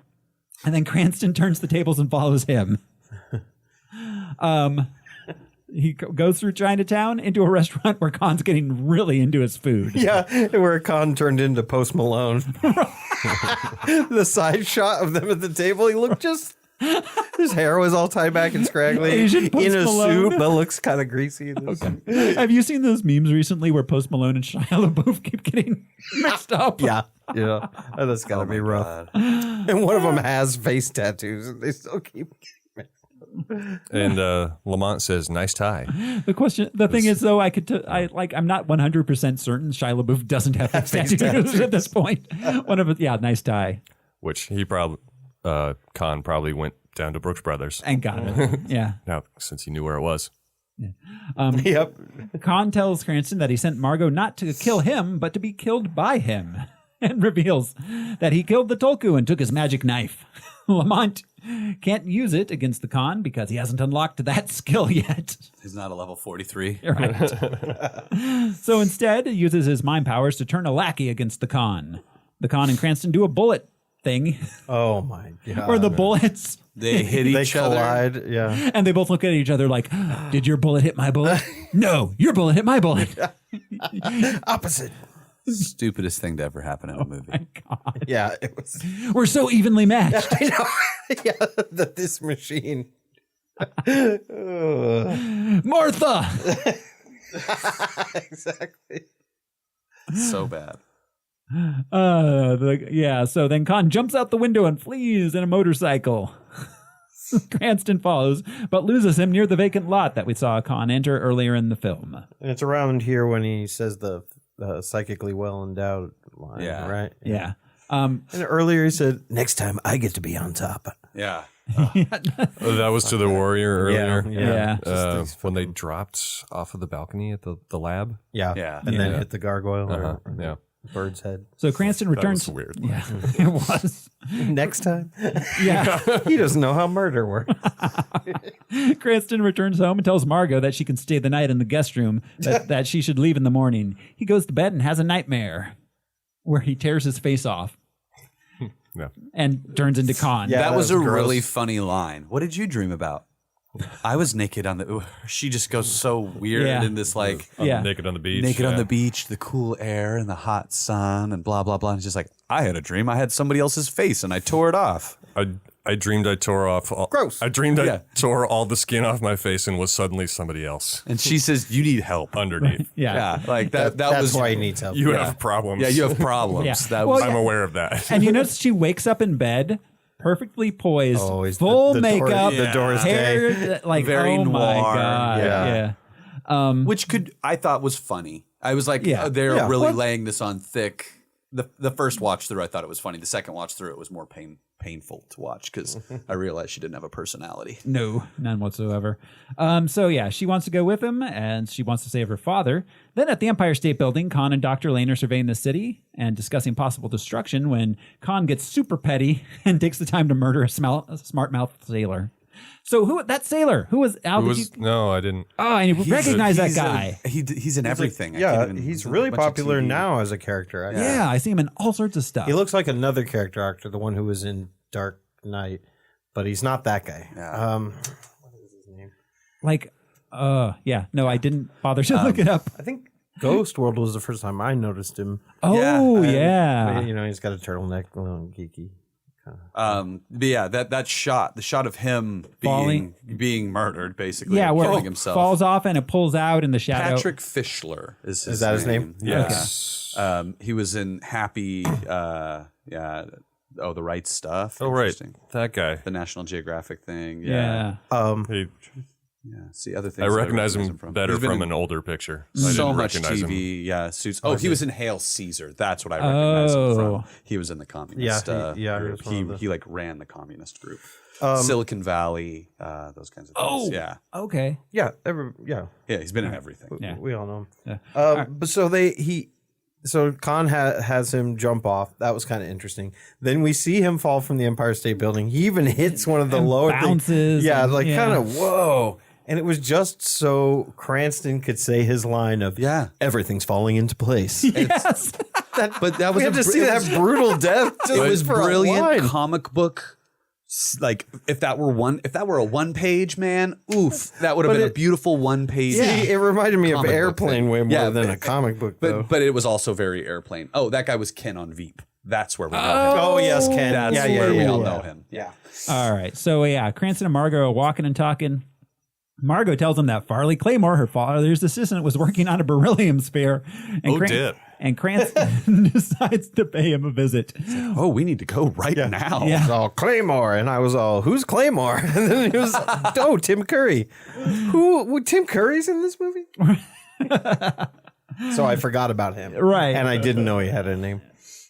Speaker 1: And then Cranston turns the tables and follows him. He goes through Chinatown into a restaurant where Khan's getting really into his food.
Speaker 2: Yeah, where Khan turned into Post Malone. The side shot of them at the table, he looked just... His hair was all tied back and scraggly.
Speaker 1: Asian Post
Speaker 2: in a
Speaker 1: Malone.
Speaker 2: suit that looks kind of greasy.
Speaker 1: Okay. Have you seen those memes recently where Post Malone and Shia LaBeouf keep getting mixed up?
Speaker 2: Yeah. That's got to be rough. And one of them has face tattoos, and they still keep getting mixed up.
Speaker 4: And Lamont says, "Nice tie."
Speaker 1: The thing is, though, I'm not 100% certain Shia LaBeouf doesn't have face tattoos at this point. One of it, nice tie.
Speaker 4: Which he probably. Khan probably went down to Brooks Brothers
Speaker 1: and got it. Yeah.
Speaker 4: Now, since he knew where it was.
Speaker 1: Yeah.
Speaker 2: Yep.
Speaker 1: Khan tells Cranston that he sent Margot not to kill him, but to be killed by him, and reveals that he killed the Tulku and took his magic knife. Lamont can't use it against the Khan because he hasn't unlocked that skill yet.
Speaker 3: He's not a level 43.
Speaker 1: Right. So instead, he uses his mind powers to turn a lackey against the Khan. The Khan and Cranston do a bullet thing.
Speaker 2: Oh my god!
Speaker 1: Where the bullets
Speaker 3: They hit each
Speaker 2: collide,
Speaker 3: other.
Speaker 2: yeah.
Speaker 1: And they both look at each other like, did your bullet hit my bullet? No, your bullet hit my bullet.
Speaker 2: Opposite.
Speaker 3: Stupidest thing to ever happen in a movie.
Speaker 1: My God.
Speaker 2: Yeah, it was.
Speaker 1: We're so evenly matched.
Speaker 2: I know. Yeah, this machine.
Speaker 1: Martha.
Speaker 2: Exactly.
Speaker 3: So bad.
Speaker 1: So then Khan jumps out the window and flees in a motorcycle. Cranston follows, but loses him near the vacant lot that we saw Khan enter earlier in the film.
Speaker 2: And it's around here when he says the psychically well endowed line, right?
Speaker 1: Yeah.
Speaker 2: And earlier he said, "Next time I get to be on top."
Speaker 3: Yeah.
Speaker 4: That was to the warrior earlier.
Speaker 1: Yeah.
Speaker 4: When they dropped off of the balcony at the lab.
Speaker 2: Yeah. And then hit the gargoyle.
Speaker 4: Yeah.
Speaker 2: Bird's head.
Speaker 1: So Cranston returns.
Speaker 4: That was weird.
Speaker 1: Yeah, it was.
Speaker 2: Next time.
Speaker 1: Yeah.
Speaker 2: He doesn't know how murder works.
Speaker 1: Cranston returns home and tells Margot that she can stay the night in the guest room, that she should leave in the morning. He goes to bed and has a nightmare where he tears his face off.
Speaker 4: No.
Speaker 1: And turns into Khan.
Speaker 3: Yeah, that was a really funny line. What did you dream about? I was naked on the. She just goes so weird in this
Speaker 4: naked on the beach.
Speaker 3: Naked on the beach, the cool air and the hot sun and blah blah blah. And it's just like, I had a dream. I had somebody else's face and I tore it off.
Speaker 4: I dreamed I tore off.
Speaker 2: Gross.
Speaker 4: I dreamed I tore all the skin off my face and was suddenly somebody else.
Speaker 3: And she says, "You need help
Speaker 4: underneath."
Speaker 1: Yeah.
Speaker 3: Like that
Speaker 2: That's
Speaker 3: was
Speaker 2: why he needs help.
Speaker 4: You have problems.
Speaker 3: Yeah, you have problems.
Speaker 1: Yeah.
Speaker 3: That
Speaker 1: Well,
Speaker 3: was.
Speaker 4: I'm aware of that.
Speaker 1: And you notice she wakes up in bed, perfectly poised,
Speaker 2: Always
Speaker 1: full
Speaker 2: the
Speaker 1: makeup,
Speaker 2: the Doris
Speaker 1: hair,
Speaker 2: Day.
Speaker 1: like
Speaker 3: Very
Speaker 1: oh my
Speaker 3: noir.
Speaker 1: God. Yeah.
Speaker 3: Which I thought was funny. I was like, they're really laying this on thick. The first watch through, I thought it was funny. The second watch through, it was more painful to watch because I realized she didn't have a personality.
Speaker 1: No, none whatsoever. She wants to go with him, and she wants to save her father. Then at the Empire State Building, Khan and Dr. Lane are surveying the city and discussing possible destruction when Khan gets super petty and takes the time to murder a smart-mouthed sailor. So that sailor? Who was Al?
Speaker 4: No, I didn't.
Speaker 1: Oh, and you recognize that guy.
Speaker 3: He's in everything.
Speaker 2: He's really popular now as a character actor.
Speaker 1: Yeah, I see him in all sorts of stuff.
Speaker 2: He looks like another character actor, the one who was in Dark Knight, but he's not that guy.
Speaker 3: Yeah.
Speaker 2: What is his name?
Speaker 1: I didn't bother to look it up.
Speaker 2: I think Ghost World was the first time I noticed him.
Speaker 1: Oh, yeah.
Speaker 2: He's got a turtleneck, a little geeky.
Speaker 3: That shot, the shot of him being murdered, basically,
Speaker 1: where
Speaker 3: killing
Speaker 1: it
Speaker 3: himself.
Speaker 1: Falls off and it pulls out in the shadow.
Speaker 3: Patrick Fischler is
Speaker 2: that his name?
Speaker 3: Yes. Okay. He was in Happy. The Right Stuff.
Speaker 4: Oh, right, that guy.
Speaker 3: The National Geographic thing. See other things.
Speaker 4: I recognize him better from an older picture. I
Speaker 3: so
Speaker 4: didn't
Speaker 3: much
Speaker 4: recognize
Speaker 3: TV,
Speaker 4: him.
Speaker 3: suits. Oh, he was in Hail Caesar. That's what I recognize him from. He was in the communist group. He ran the communist group. Silicon Valley, those kinds of things. Yeah.
Speaker 1: Okay.
Speaker 2: Yeah.
Speaker 3: He's been in everything.
Speaker 2: Yeah. We all know him.
Speaker 1: Yeah.
Speaker 2: But so Khan has him jump off. That was kind of interesting. Then we see him fall from the Empire State Building. He even hits one of the lower
Speaker 1: bounces.
Speaker 2: Kind of whoa. And it was just so Cranston could say his line of everything's falling into place.
Speaker 1: Yes.
Speaker 3: But that was
Speaker 2: we had to see that brutal death.
Speaker 3: It was brilliant comic book. Like if that were a one page, man, that would have been a beautiful one page.
Speaker 2: Yeah, it reminded me of Airplane way more than a comic book.
Speaker 3: But it was also very Airplane. Oh, that guy was Ken on Veep. That's where we know him.
Speaker 2: Oh yes, Ken.
Speaker 3: That's where we all know him. Yeah.
Speaker 1: All right. So Cranston and Margot are walking and talking. Margot tells him that Farley Claymore, her father's assistant, was working on a beryllium sphere. And Cranston decides to pay him a visit.
Speaker 3: We need to go right now.
Speaker 2: Yeah. It was all Claymore, and I was all, who's Claymore? And then he was, Tim Curry. Tim Curry's in this movie? So I forgot about him.
Speaker 1: Right.
Speaker 2: And I didn't know he had a name.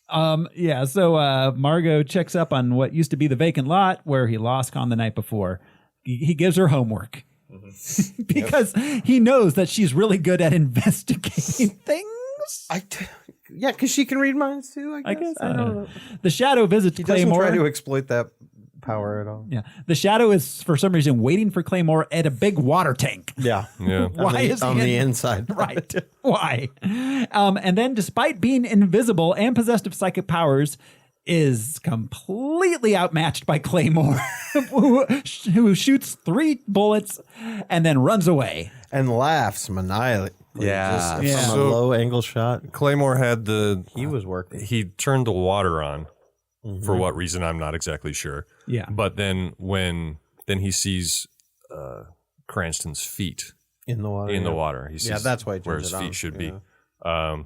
Speaker 1: So Margot checks up on what used to be the vacant lot where he lost Khan the night before. He gives her homework. Because he knows that she's really good at investigating things.
Speaker 2: Because she can read minds too, I guess. I don't know.
Speaker 1: The Shadow visits Claymore.
Speaker 2: He doesn't try to exploit that power at all.
Speaker 1: Yeah. The Shadow is, for some reason, waiting for Claymore at a big water tank.
Speaker 2: Yeah.
Speaker 1: Why is he
Speaker 2: on the inside?
Speaker 1: Right. Why? And then, despite being invisible and possessed of psychic powers, is completely outmatched by Claymore, who shoots 3 bullets and then runs away.
Speaker 2: And laughs maniacally.
Speaker 3: Yeah.
Speaker 2: Just from a low angle shot.
Speaker 4: Claymore had
Speaker 2: he was working.
Speaker 4: He turned the water on. For what reason, I'm not exactly sure.
Speaker 1: Yeah.
Speaker 4: But then then he sees Cranston's feet
Speaker 2: in the water.
Speaker 4: He sees
Speaker 2: that's why he
Speaker 4: where his
Speaker 2: turns it
Speaker 4: feet
Speaker 2: on.
Speaker 4: should be.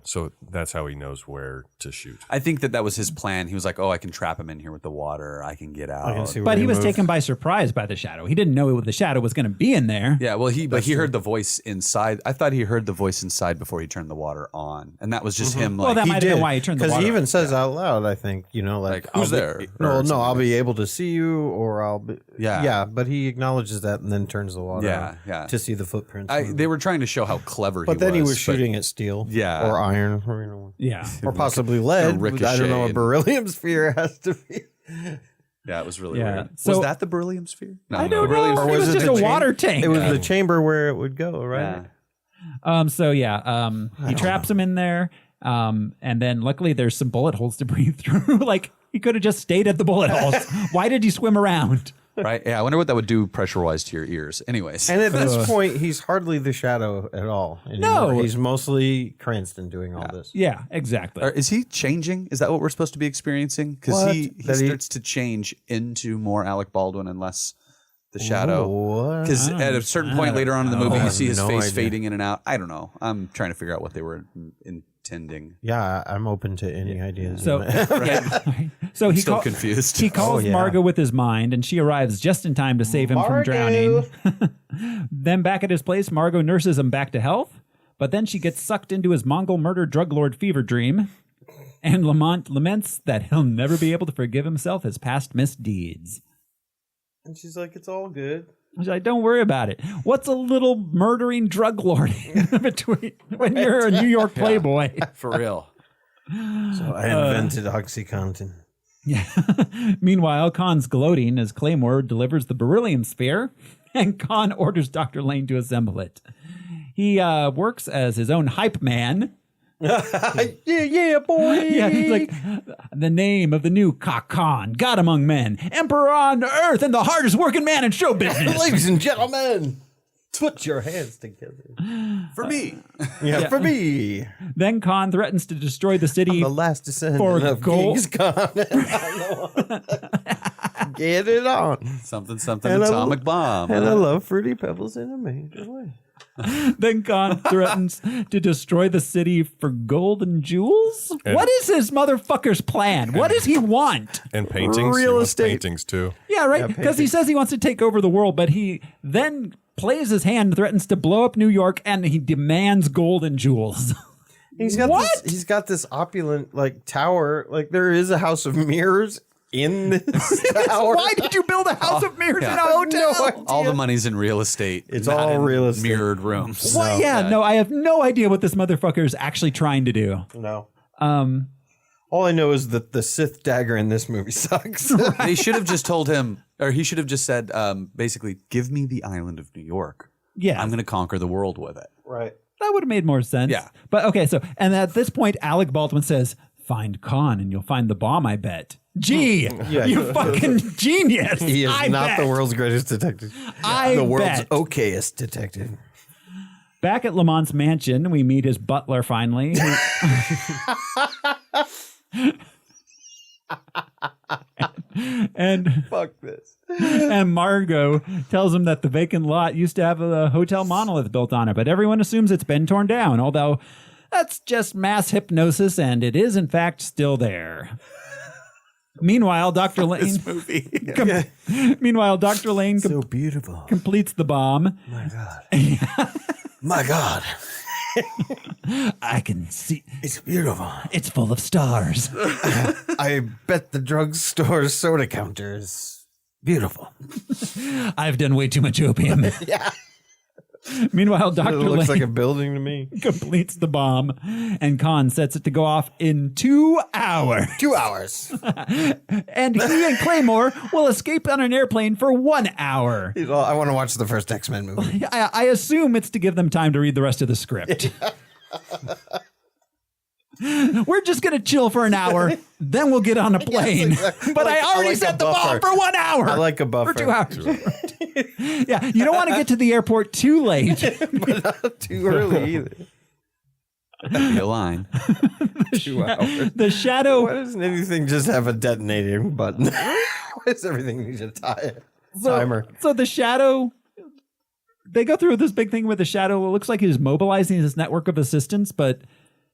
Speaker 4: So that's how he knows where to shoot.
Speaker 3: I think that was his plan. He was like, "Oh, I can trap him in here with the water. I can get out."
Speaker 1: But he was taken by surprise by the shadow. He didn't know the shadow was going to be in there.
Speaker 3: Yeah, well, he heard the voice inside. I thought he heard the voice inside before he turned the water on, and that was just him. Like,
Speaker 1: Well, that might have been why he turned the water on.
Speaker 2: Because he even says out loud, I think, like
Speaker 3: who's there?
Speaker 2: No,
Speaker 3: Or
Speaker 2: I'll be able to see you, or I'll be. Yeah, but he acknowledges that and then turns the water on to see the footprints.
Speaker 3: They were trying to show how clever he was.
Speaker 2: But then he was shooting at steel, or iron,
Speaker 1: yeah,
Speaker 2: or possibly lead. I don't know what beryllium sphere has to be.
Speaker 3: Yeah, it was really
Speaker 1: Yeah.
Speaker 3: weird.
Speaker 1: So-
Speaker 3: was that the beryllium sphere? No,
Speaker 1: I don't know.
Speaker 2: Or
Speaker 1: It was just a
Speaker 2: the
Speaker 1: water tank.
Speaker 2: It was the chamber where it would go, right?
Speaker 1: He traps him in there. And then luckily there's some bullet holes to breathe through. Like, he could have just stayed at the bullet holes. Why did he swim around?
Speaker 3: Right? Yeah, I wonder what that would do pressure-wise to your ears. Anyways.
Speaker 2: And at this point, he's hardly the shadow at all anymore.
Speaker 1: No.
Speaker 2: He's mostly Cranston doing all this.
Speaker 1: Yeah, exactly.
Speaker 3: Or is he changing? Is that what we're supposed to be experiencing? Because
Speaker 2: What?
Speaker 3: he
Speaker 2: That he-
Speaker 3: starts to change into more Alec Baldwin and less the shadow.
Speaker 2: What?
Speaker 3: Because at a certain point later on in the movie, you see his
Speaker 2: no
Speaker 3: face
Speaker 2: idea.
Speaker 3: fading in and out. I don't know. I'm trying to figure out what they were intending.
Speaker 2: Yeah, I'm open to any ideas.
Speaker 1: So, so he
Speaker 3: Still confused.
Speaker 1: He calls Margot with his mind, and she arrives just in time to save him from drowning. Then back at his place, Margot nurses him back to health, but then she gets sucked into his Mongol murder drug lord fever dream, and Lamont laments that he'll never be able to forgive himself his past misdeeds.
Speaker 2: And she's like, it's all good.
Speaker 1: She's like, don't worry about it. What's a little murdering drug lording between when you're a New York playboy?
Speaker 3: For real.
Speaker 2: So I invented OxyContin.
Speaker 1: Yeah. Meanwhile, Khan's gloating as Claymore delivers the beryllium sphere, and Khan orders Dr. Lane to assemble it. He works as his own hype man.
Speaker 2: yeah, boy.
Speaker 1: Yeah, he's like, the name of the new Khan, God among men, emperor on earth, and the hardest working man in show business.
Speaker 2: Ladies and gentlemen, put your hands together.
Speaker 3: For me.
Speaker 2: Yeah, for me.
Speaker 1: Then Khan threatens to destroy the city
Speaker 2: The last descendant
Speaker 1: for
Speaker 2: of
Speaker 1: gold.
Speaker 2: Genghis Khan. Get it on.
Speaker 3: Something,
Speaker 2: And
Speaker 3: atomic bomb.
Speaker 2: And I love Fruity Pebbles in a major way.
Speaker 1: Then Khan threatens to destroy the city for gold and jewels? What is this motherfucker's plan? What does he want?
Speaker 4: And paintings.
Speaker 2: Real
Speaker 4: He wants
Speaker 2: estate.
Speaker 4: paintings too.
Speaker 1: Yeah, right? Because he says he wants to take over the world, but he then plays his hand, threatens to blow up New York, and he demands gold and jewels.
Speaker 2: He's got
Speaker 1: What?
Speaker 2: He's got this opulent tower. Like there is a house of mirrors in this tower.
Speaker 1: Why did you build a house of mirrors in a hotel?
Speaker 3: All the money's in real estate.
Speaker 2: It's
Speaker 3: not
Speaker 2: all
Speaker 3: in
Speaker 2: real estate.
Speaker 3: mirrored rooms.
Speaker 1: What? No, I have no idea what this motherfucker is actually trying to do.
Speaker 2: No. All I know is that the Sith dagger in this movie sucks.
Speaker 3: They should have just told him, or he should have just said, basically, give me the island of New York.
Speaker 1: Yeah.
Speaker 3: I'm going to conquer the world with it.
Speaker 2: Right.
Speaker 1: That would have made more sense.
Speaker 3: Yeah.
Speaker 1: But okay, so, and at this point, Alec Baldwin says, find Khan and you'll find the bomb, I bet. Gee, you fucking genius.
Speaker 2: He is
Speaker 1: I
Speaker 2: not
Speaker 1: bet.
Speaker 2: the world's greatest detective.
Speaker 1: I
Speaker 2: the world's
Speaker 1: bet.
Speaker 2: okayest detective.
Speaker 1: Back at Lamont's mansion, we meet his butler finally. and
Speaker 2: Fuck this.
Speaker 1: And Margot tells him that the vacant lot used to have a hotel monolith built on it, but everyone assumes it's been torn down, although that's just mass hypnosis, and it is, in fact, still there. Meanwhile, Dr. Lane... Meanwhile, Dr. Lane
Speaker 2: So beautiful.
Speaker 1: completes the bomb.
Speaker 2: My God. My God.
Speaker 1: I can see...
Speaker 2: It's beautiful.
Speaker 1: It's full of stars.
Speaker 2: I bet the drugstore soda counter is beautiful.
Speaker 1: I've done way too much opium.
Speaker 2: Yeah.
Speaker 1: Meanwhile, Dr.
Speaker 2: It looks
Speaker 1: Lane
Speaker 2: like a building to me.
Speaker 1: completes the bomb, and Khan sets it to go off in 2 hours.
Speaker 2: 2 hours.
Speaker 1: And he and Claymore will escape on an airplane for 1 hour.
Speaker 2: He's all, I want to watch the first X-Men movie.
Speaker 1: I assume it's to give them time to read the rest of the script. We're just going to chill for an hour, then we'll get on a plane.
Speaker 2: Yes, exactly.
Speaker 1: But I already set the bomb for 1 hour.
Speaker 2: I like a buffer.
Speaker 1: For 2 hours. Yeah, you don't want to get to the airport too late.
Speaker 2: But not too early either.
Speaker 3: That'd be a line.
Speaker 2: 2 hours.
Speaker 1: The shadow.
Speaker 2: Why doesn't anything just have a detonating button? Why does everything need a timer?
Speaker 1: So the shadow, they go through this big thing with the shadow. It looks like he's mobilizing his network of assistants, but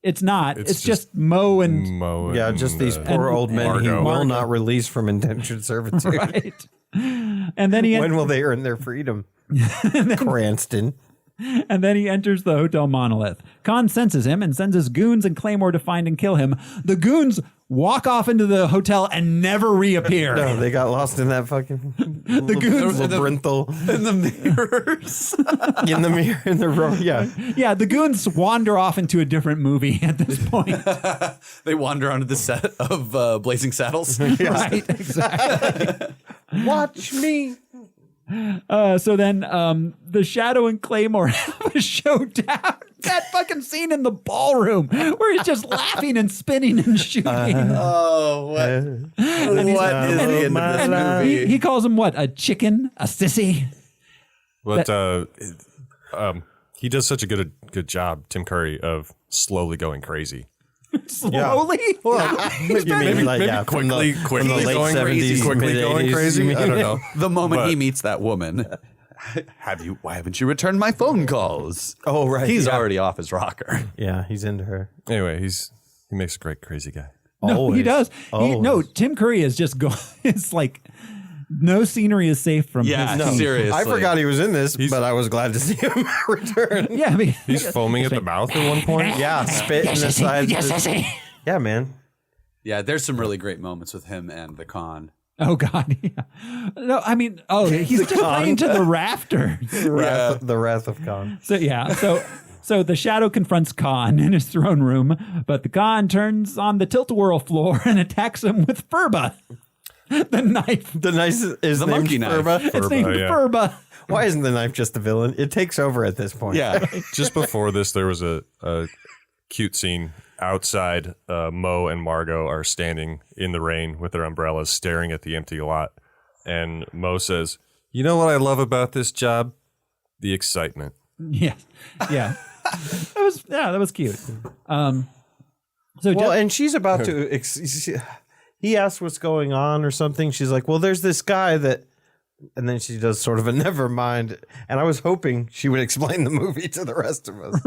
Speaker 1: it's not. It's just Mo and
Speaker 2: yeah, just these poor old men he will not release from indentured servitude.
Speaker 1: Right. And then
Speaker 2: when will they earn their freedom? Cranston.
Speaker 1: And then he enters the Hotel Monolith. Khan senses him and sends his goons and Claymore to find and kill him. The goons walk off into the hotel and never reappear.
Speaker 2: No, they got lost in that fucking
Speaker 1: the goons
Speaker 2: labyrinthal
Speaker 3: in the mirrors.
Speaker 2: in the mirror in the room. Yeah.
Speaker 1: Yeah, the goons wander off into a different movie at this point.
Speaker 3: They wander onto the set of Blazing Saddles.
Speaker 1: Right, exactly.
Speaker 2: Watch me.
Speaker 1: So then the Shadow and Claymore have a showdown. That fucking scene in the ballroom where he's just laughing and spinning and shooting.
Speaker 3: What is the end of this movie?
Speaker 1: He calls him what? A chicken? A sissy?
Speaker 4: But he does such a good job, Tim Curry, of slowly going crazy.
Speaker 1: Slowly?
Speaker 2: Yeah. Well, maybe quickly
Speaker 4: going crazy. Quickly going crazy. I don't know.
Speaker 3: The moment he meets that woman, why haven't you returned my phone calls?
Speaker 2: Oh, right.
Speaker 3: He's already off his rocker.
Speaker 2: Yeah, he's into her.
Speaker 4: Anyway, he makes a great crazy guy.
Speaker 1: No, he does. No, Tim Curry is just going. It's like no scenery is safe from his team.
Speaker 3: Seriously.
Speaker 2: I forgot he was in this, but I was glad to see him return.
Speaker 1: Yeah, I mean,
Speaker 4: he's foaming at the mouth at one point.
Speaker 2: Yeah, spit in the side. Yeah, man.
Speaker 3: Yeah, there's some really great moments with him and the Khan.
Speaker 1: Oh God! Yeah. No, I mean, he's just playing to the rafters.
Speaker 2: The wrath of Khan.
Speaker 1: So the Shadow confronts Khan in his throne room, but the Khan turns on the tilt-a-whirl floor and attacks him with Furba, the knife.
Speaker 2: The knife is
Speaker 3: the
Speaker 2: named
Speaker 3: monkey knife.
Speaker 2: Furba.
Speaker 1: It's named Furba.
Speaker 2: Why isn't the knife just the villain? It takes over at this point.
Speaker 3: Yeah.
Speaker 4: Just before this, there was a cute scene outside. Mo and Margot are standing in the rain with their umbrellas, staring at the empty lot. And Mo says, "You know what I love about this job? The excitement."
Speaker 1: Yeah. That was cute.
Speaker 2: And she's about to. He asks what's going on or something. She's like, "Well, there's this guy that," and then she does sort of a never mind. And I was hoping she would explain the movie to the rest of us.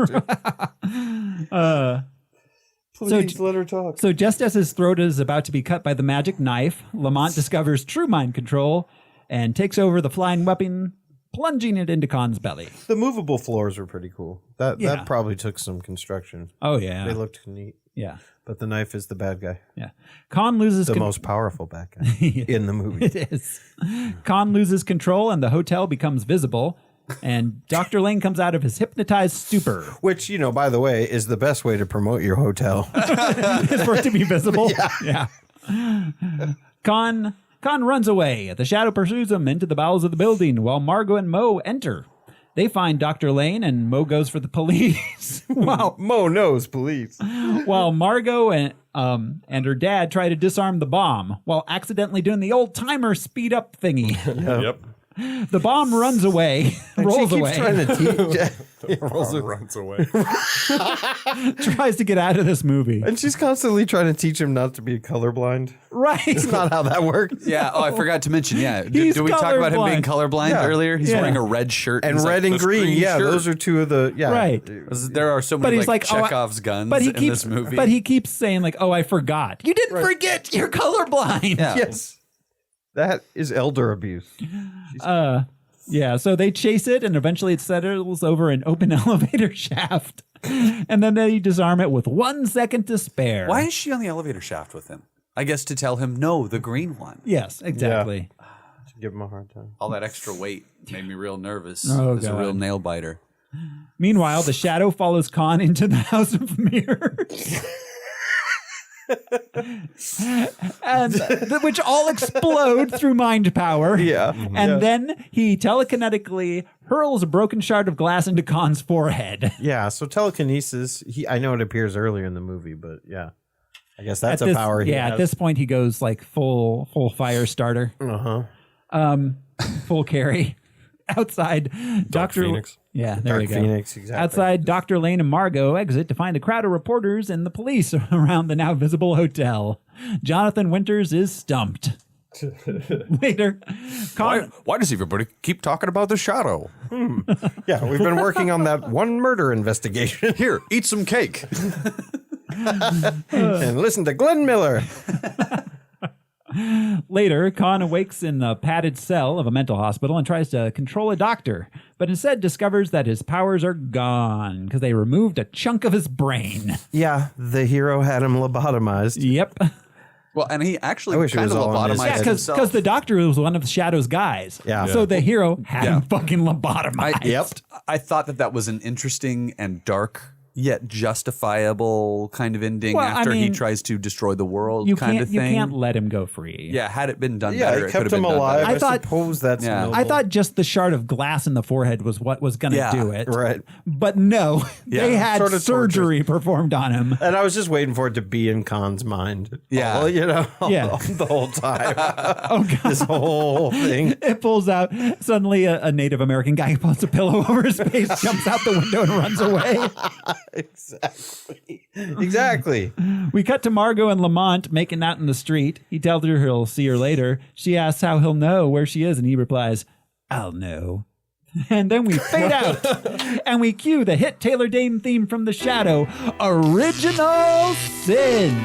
Speaker 2: Please let her talk.
Speaker 1: So just as his throat is about to be cut by the magic knife, Lamont discovers true mind control and takes over the flying weapon, plunging it into Khan's belly.
Speaker 2: The movable floors were pretty cool. That probably took some construction.
Speaker 1: Oh, yeah.
Speaker 2: They looked neat.
Speaker 1: Yeah.
Speaker 2: But the knife is the bad guy.
Speaker 1: Yeah. Khan loses
Speaker 2: the most powerful bad guy in the movie.
Speaker 1: It is. Khan loses control and the hotel becomes visible. And Dr. Lane comes out of his hypnotized stupor.
Speaker 2: Which, by the way, is the best way to promote your hotel.
Speaker 1: Is for it to be visible. Yeah. Khan runs away. The Shadow pursues him into the bowels of the building while Margot and Mo enter. They find Dr. Lane and Mo goes for the police. Wow.
Speaker 2: Mo knows police.
Speaker 1: While Margot and her dad try to disarm the bomb while accidentally doing the old timer speed up thingy.
Speaker 4: Yep.
Speaker 1: The bomb runs away, rolls away.
Speaker 2: Trying to
Speaker 4: runs away.
Speaker 1: Tries to get out of this movie.
Speaker 2: And she's constantly trying to teach him not to be colorblind.
Speaker 1: Right.
Speaker 2: It's not how that works.
Speaker 3: Yeah. Oh, I forgot to mention. Yeah.
Speaker 1: He's
Speaker 3: Did we talk about him being
Speaker 1: colorblind.
Speaker 3: colorblind earlier? He's wearing a red shirt.
Speaker 2: And red and green. Yeah,
Speaker 3: shirt.
Speaker 2: those are two of the. Yeah.
Speaker 1: Right.
Speaker 3: There are so many Chekhov's guns in this movie.
Speaker 1: But he keeps saying I forgot. You didn't forget. You're colorblind.
Speaker 3: Yeah.
Speaker 2: Yes. That is elder abuse.
Speaker 1: Yeah, so they chase it, and eventually it settles over an open elevator shaft. And then they disarm it with 1 second to spare.
Speaker 3: Why is she on the elevator shaft with him? I guess to tell him, no, the green one.
Speaker 1: Yes, exactly.
Speaker 2: Yeah. To give him a hard time.
Speaker 3: All that extra weight made me real nervous.
Speaker 1: Oh,
Speaker 3: it's a real nail biter.
Speaker 1: Meanwhile, the Shadow follows Khan into the House of Mirrors. Which all explode through mind power.
Speaker 2: Yeah.
Speaker 1: And then he telekinetically hurls a broken shard of glass into Khan's forehead.
Speaker 2: Yeah, so telekinesis, I know it appears earlier in the movie, but yeah. I guess that's a power he has.
Speaker 1: At this point he goes like full fire starter. Full carry. Outside, Dr.
Speaker 4: Phoenix.
Speaker 1: Yeah, there we go.
Speaker 2: Phoenix, exactly.
Speaker 1: Outside, Dr. Lane and Margot exit to find a crowd of reporters and the police around the now visible hotel. Jonathan Winters is stumped. Later,
Speaker 3: why does everybody keep talking about the shadow?
Speaker 2: Yeah, we've been working on that one murder investigation.
Speaker 3: Here, eat some cake.
Speaker 2: And listen to Glenn Miller.
Speaker 1: Later, Khan awakes in the padded cell of a mental hospital and tries to control a doctor, but instead discovers that his powers are gone because they removed a chunk of his brain.
Speaker 2: Yeah, the hero had him lobotomized.
Speaker 1: Yep.
Speaker 3: Well, and he actually
Speaker 2: I wish
Speaker 3: kind
Speaker 2: it
Speaker 3: of
Speaker 2: was all on his
Speaker 3: lobotomized
Speaker 2: head.
Speaker 3: himself.
Speaker 1: Because the doctor was one of Shadow's guys.
Speaker 2: Yeah.
Speaker 1: So the hero had him fucking lobotomized.
Speaker 3: I thought that was an interesting and dark yet justifiable kind of ending after he tries to destroy the world kind of thing.
Speaker 1: You can't let him go free.
Speaker 3: Yeah, had it been done
Speaker 2: Yeah,
Speaker 3: better,
Speaker 2: it
Speaker 3: it
Speaker 2: kept
Speaker 3: could have
Speaker 2: him
Speaker 3: been
Speaker 2: alive.
Speaker 3: done better.
Speaker 2: I suppose that's noble.
Speaker 1: I thought just the shard of glass in the forehead was what was going to do it.
Speaker 2: Right.
Speaker 1: But no, they had
Speaker 2: Sort of
Speaker 1: surgery performed on him.
Speaker 2: And I was just waiting for it to be in Khan's mind.
Speaker 3: Yeah.
Speaker 2: The whole time.
Speaker 1: Oh, God.
Speaker 2: This whole thing.
Speaker 1: It pulls out. Suddenly, a Native American guy puts a pillow over his face, jumps out the window, and runs away.
Speaker 2: Exactly.
Speaker 1: We cut to Margot and Lamont making out in the street. He tells her he'll see her later. She asks how he'll know where she is, and he replies, "I'll know." And then we fade out, and we cue the hit Taylor Dane theme from The Shadow, Original Sin.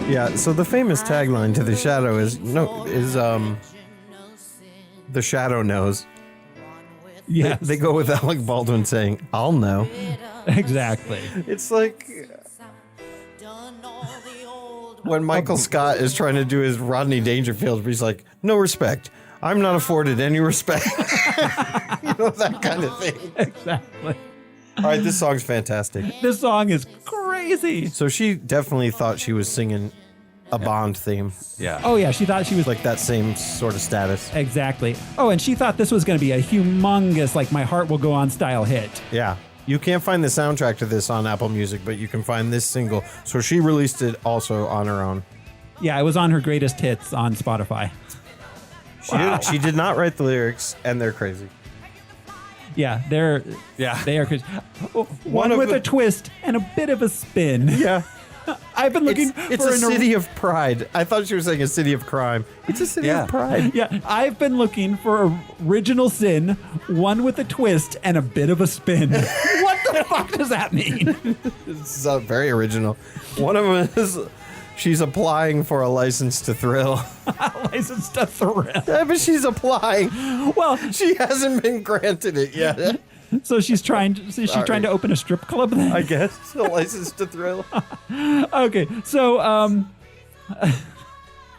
Speaker 2: Yeah, so the famous tagline to The Shadow is The Shadow knows.
Speaker 1: Yes.
Speaker 2: They go with Alec Baldwin saying, "I'll know."
Speaker 1: Exactly.
Speaker 2: It's like when Michael Scott is trying to do his Rodney Dangerfield, he's like, "No respect. I'm not afforded any respect." You know, that kind of thing.
Speaker 1: Exactly.
Speaker 2: All right, this song's fantastic.
Speaker 1: This song is crazy.
Speaker 2: So she definitely thought she was singing a Bond theme.
Speaker 3: Yeah.
Speaker 1: Oh, yeah. She thought she was
Speaker 2: Like that same sort of status.
Speaker 1: Exactly. Oh, and she thought this was going to be a humongous, like, My Heart Will Go On style hit.
Speaker 2: Yeah. You can't find the soundtrack to this on Apple Music, but you can find this single. So she released it also on her own.
Speaker 1: Yeah, it was on her greatest hits on Spotify.
Speaker 2: She did not write the lyrics, and they're crazy.
Speaker 1: Yeah, they are crazy. One
Speaker 2: of
Speaker 1: with
Speaker 2: the-
Speaker 1: a twist and a bit of a spin.
Speaker 2: Yeah.
Speaker 1: I've been looking
Speaker 2: It's
Speaker 1: for
Speaker 2: a city of pride. I thought she was saying a city of crime. It's a city of pride.
Speaker 1: Yeah, I've been looking for Original Sin, one with a twist and a bit of a spin. What the fuck does that mean?
Speaker 2: It's very original. One of them is she's applying for a license to thrill.
Speaker 1: License to thrill.
Speaker 2: Yeah, but she's applying.
Speaker 1: Well,
Speaker 2: She hasn't been granted it yet.
Speaker 1: so she's trying to open a strip club then?
Speaker 2: I guess. A license to thrill.
Speaker 1: Okay, so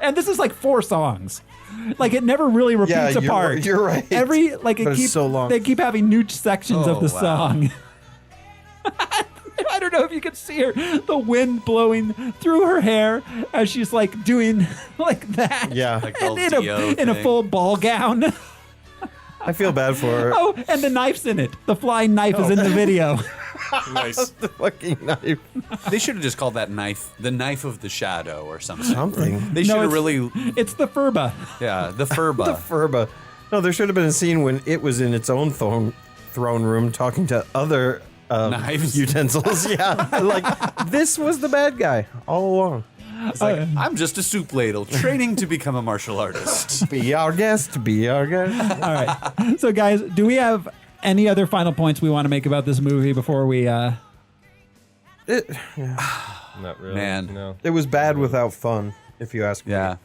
Speaker 1: and this is like 4 songs. Like it never really repeats
Speaker 2: Yeah,
Speaker 1: apart.
Speaker 2: you're right.
Speaker 1: Every like it
Speaker 2: But it's
Speaker 1: keeps
Speaker 2: so long.
Speaker 1: They keep having new sections of the
Speaker 3: wow.
Speaker 1: song. I don't know if you can see her, the wind blowing through her hair as she's like doing like that.
Speaker 2: Yeah.
Speaker 3: Like the
Speaker 1: And
Speaker 3: old Dio
Speaker 1: in a
Speaker 3: thing.
Speaker 1: full ball gown.
Speaker 2: I feel bad for her.
Speaker 1: Oh, and the knife's in it. The flying knife is in the video.
Speaker 3: Nice.
Speaker 2: The fucking knife.
Speaker 3: They should have just called that knife the knife of the shadow or something.
Speaker 2: Something.
Speaker 3: They should have
Speaker 1: it's-
Speaker 3: really,
Speaker 1: It's the furba.
Speaker 3: the furba.
Speaker 2: Furba. No, there should have been a scene when it was in its own throne room talking to other
Speaker 3: Knives.
Speaker 2: utensils. Yeah. Like, this was the bad guy all along.
Speaker 3: It's like, I'm just a soup ladle training to become a martial artist.
Speaker 2: Be our guest. Be our guest.
Speaker 1: All right. So, guys, do we have any other final points we want to make about this movie before we?
Speaker 4: Not really.
Speaker 3: Man.
Speaker 4: No.
Speaker 2: It was bad without fun, if you ask me.
Speaker 3: Yeah.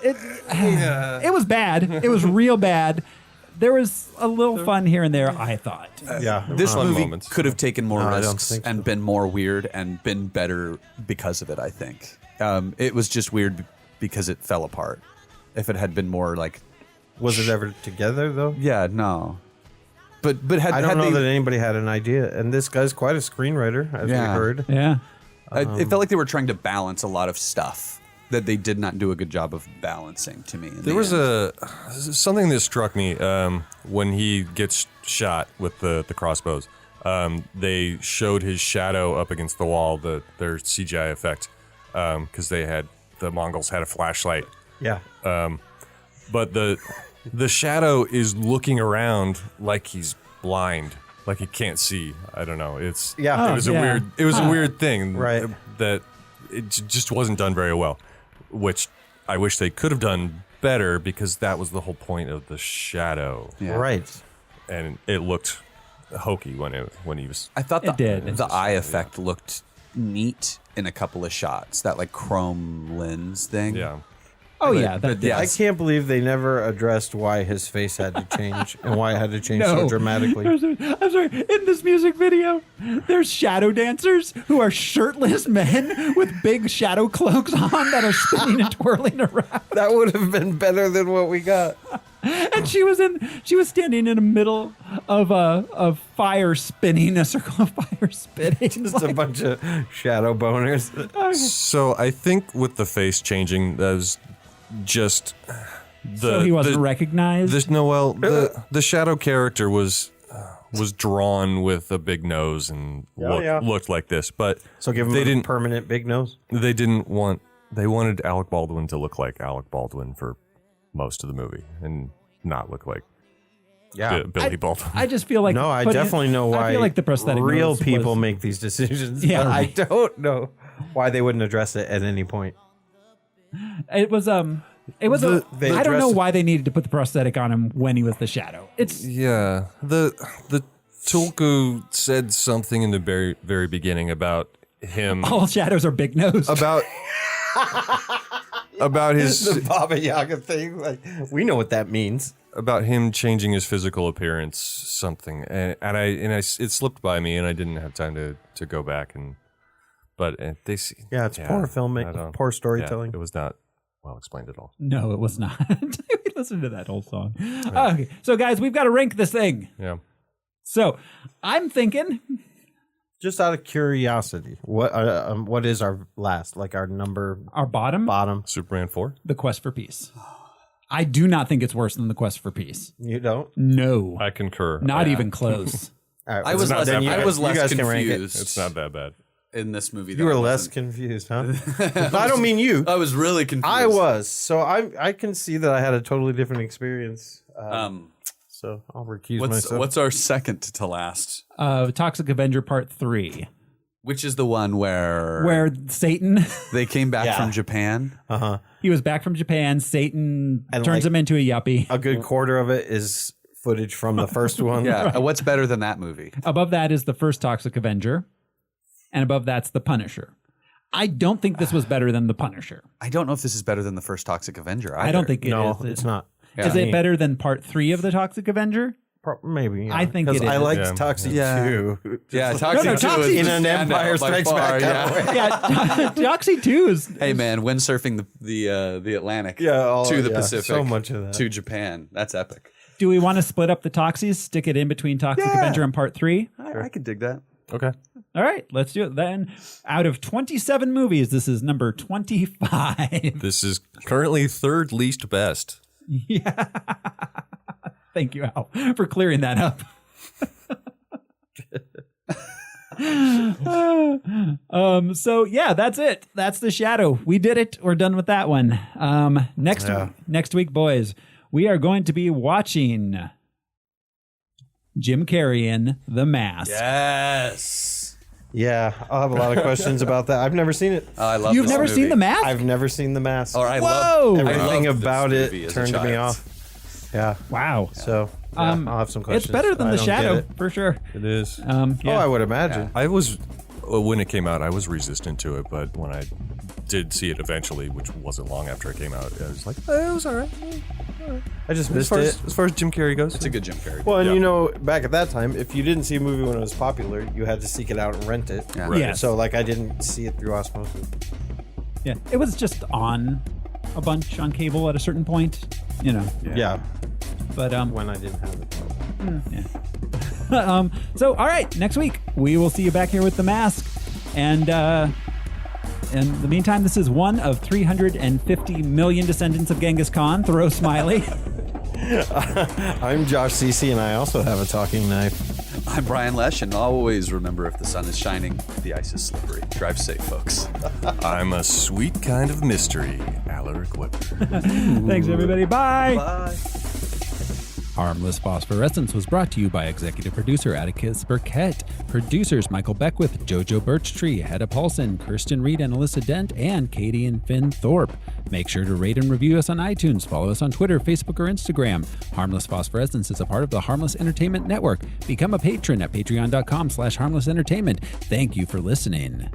Speaker 1: It was bad. It was real bad. There was a little fun here and there, I thought.
Speaker 2: Yeah.
Speaker 3: This
Speaker 4: Fun
Speaker 3: movie
Speaker 4: moments.
Speaker 3: could have taken more
Speaker 2: No, I don't
Speaker 3: risks
Speaker 2: think so.
Speaker 3: and been more weird and been better because of it, I think. It was just weird because it fell apart. If it had been more like...
Speaker 2: Was it ever together, though?
Speaker 3: Yeah, no. But had
Speaker 2: I don't
Speaker 3: had
Speaker 2: know
Speaker 3: they,
Speaker 2: that anybody had an idea. And this guy's quite a screenwriter, as we
Speaker 3: Yeah.
Speaker 2: heard.
Speaker 1: Yeah.
Speaker 3: it felt like they were trying to balance a lot of stuff. that they did not do a good job of balancing to me.
Speaker 4: There was something that struck me when he gets shot with the crossbows. They showed his shadow up against the wall, their CGI effect, because the Mongols had a flashlight.
Speaker 2: Yeah.
Speaker 4: But the shadow is looking around like he's blind, like he can't see. I don't know. It was a weird thing,
Speaker 2: right?
Speaker 4: That it just wasn't done very well, which I wish they could have done better because that was the whole point of the shadow.
Speaker 2: Yeah. Right.
Speaker 4: And it looked hokey when he was.
Speaker 3: I thought the eye effect looked neat in a couple of shots. That like chrome lens thing.
Speaker 4: Yeah.
Speaker 1: Oh,
Speaker 2: but I can't believe they never addressed why his face had to change and why it had to change so dramatically.
Speaker 1: I'm sorry. In this music video, there's shadow dancers who are shirtless men with big shadow cloaks on that are spinning and twirling around.
Speaker 2: That would have been better than what we got.
Speaker 1: And she was standing in the middle of a fire spinning, a circle of fire spinning.
Speaker 2: Just a bunch of shadow boners.
Speaker 4: So I think with the face changing, that was just
Speaker 1: so he wasn't recognized.
Speaker 4: The shadow character was drawn with a big nose and looked like this, but
Speaker 2: so give him a permanent big nose.
Speaker 4: They wanted Alec Baldwin to look like Alec Baldwin for most of the movie and not look like Billy Baldwin.
Speaker 1: I just feel like
Speaker 2: I definitely know why.
Speaker 1: I feel like the prosthetic
Speaker 2: real people make these decisions.
Speaker 1: Yeah,
Speaker 2: I don't know why they wouldn't address it at any point.
Speaker 1: It was I don't know why they needed to put the prosthetic on him when he was the shadow.
Speaker 4: The Tulku said something in the very, very beginning about him.
Speaker 1: All shadows are big nosed.
Speaker 4: About his
Speaker 2: the Baba Yaga thing. Like, we know what that means.
Speaker 4: About him changing his physical appearance, something, and it slipped by me, and I didn't have time to go back But it's
Speaker 2: poor filmmaking, poor storytelling.
Speaker 4: It was not well explained at all.
Speaker 1: No, it was not. We listened to that whole song. Yeah. Okay, so guys, we've got to rank this thing.
Speaker 4: Yeah.
Speaker 1: So I'm thinking,
Speaker 2: just out of curiosity, what is our last, like our number?
Speaker 1: Our bottom?
Speaker 4: Superman 4?
Speaker 1: The Quest for Peace. I do not think it's worse than The Quest for Peace.
Speaker 2: You don't?
Speaker 1: No.
Speaker 4: I concur.
Speaker 1: Not even close.
Speaker 3: Right, I was less confused.
Speaker 4: It's not that bad.
Speaker 3: In this movie,
Speaker 2: you were less confused, huh? I don't mean you.
Speaker 3: I was really confused.
Speaker 2: I was, so I can see that I had a totally different experience. So I'll recuse myself.
Speaker 3: What's our second to last?
Speaker 1: Toxic Avenger Part 3,
Speaker 3: which is the one where
Speaker 1: Satan
Speaker 3: they came back from Japan.
Speaker 1: He was back from Japan. Satan turns him into a yuppie.
Speaker 2: A good quarter of it is footage from the first one.
Speaker 3: Yeah. Right. What's better than that movie?
Speaker 1: Above that is the first Toxic Avenger. And above that's The Punisher. I don't think this was better than The Punisher.
Speaker 3: I don't know if this is better than the first Toxic Avenger either.
Speaker 1: I don't think it is.
Speaker 2: No, it's not.
Speaker 1: Yeah. Is it better than Part 3 of the Toxic Avenger?
Speaker 2: Maybe. Yeah.
Speaker 1: I think it is.
Speaker 2: I liked Toxic 2.
Speaker 3: Yeah, Toxic 2
Speaker 2: is in an Empire Strikes Back.
Speaker 1: Yeah, Toxic 2 is...
Speaker 3: Hey, man, windsurfing the Atlantic to the Pacific,
Speaker 2: so much of that.
Speaker 3: to Japan. That's epic.
Speaker 1: Do we want to split up the Toxies, stick it in between Toxic Avenger and Part 3?
Speaker 3: I could dig that.
Speaker 4: Okay.
Speaker 1: All right, let's do it then. Out of 27 movies, this is number 25.
Speaker 4: This is currently third least best.
Speaker 1: Yeah. Thank you, Al, for clearing that up. So yeah, that's it. That's The Shadow. We did it. We're done with that one. Next week, boys, we are going to be watching Jim Carrey in The Mask.
Speaker 3: Yes.
Speaker 2: Yeah, I'll have a lot of questions about that. I've never seen it.
Speaker 3: I love.
Speaker 1: You've never seen The Mask?
Speaker 2: I've never seen The Mask.
Speaker 3: Or I love
Speaker 2: everything about it turned me off. Yeah.
Speaker 1: Wow.
Speaker 2: So I'll have some questions.
Speaker 1: It's better than The Shadow for sure.
Speaker 4: It is.
Speaker 2: Oh, I would imagine.
Speaker 4: I was when it came out, I was resistant to it, but when I did see it eventually, which wasn't long after it came out, I was like, it was all right.
Speaker 2: I just missed it.
Speaker 4: As far as Jim Carrey goes,
Speaker 3: it's a good Jim Carrey.
Speaker 2: Well, and you know, back at that time, if you didn't see a movie when it was popular, you had to seek it out and rent it.
Speaker 3: Yeah.
Speaker 1: Right. Yes.
Speaker 2: So, like, I didn't see it through osmosis.
Speaker 1: Yeah, it was just on a bunch on cable at a certain point, you know.
Speaker 2: Yeah.
Speaker 1: But
Speaker 2: when I didn't have it.
Speaker 1: So, all right, next week we will see you back here with The Mask, and In the meantime, this is one of 350 million descendants of Genghis Khan. Throw smiley.
Speaker 2: I'm Josh Cece, and I also have a talking knife.
Speaker 3: I'm Brian Lesh, and always remember, if the sun is shining, the ice is slippery. Drive safe, folks.
Speaker 4: I'm a sweet kind of mystery, Alec Weber.
Speaker 1: Thanks, everybody. Bye.
Speaker 3: Bye.
Speaker 1: Harmless Phosphorescence was brought to you by executive producer Atticus Burkett, producers Michael Beckwith, Jojo Birchtree, Hedda Paulson, Kirsten Reed and Alyssa Dent, and Katie and Finn Thorpe. Make sure to rate and review us on iTunes. Follow us on Twitter, Facebook, or Instagram. Harmless Phosphorescence is a part of the Harmless Entertainment Network. Become a patron at patreon.com/harmlessentertainment. Thank you for listening.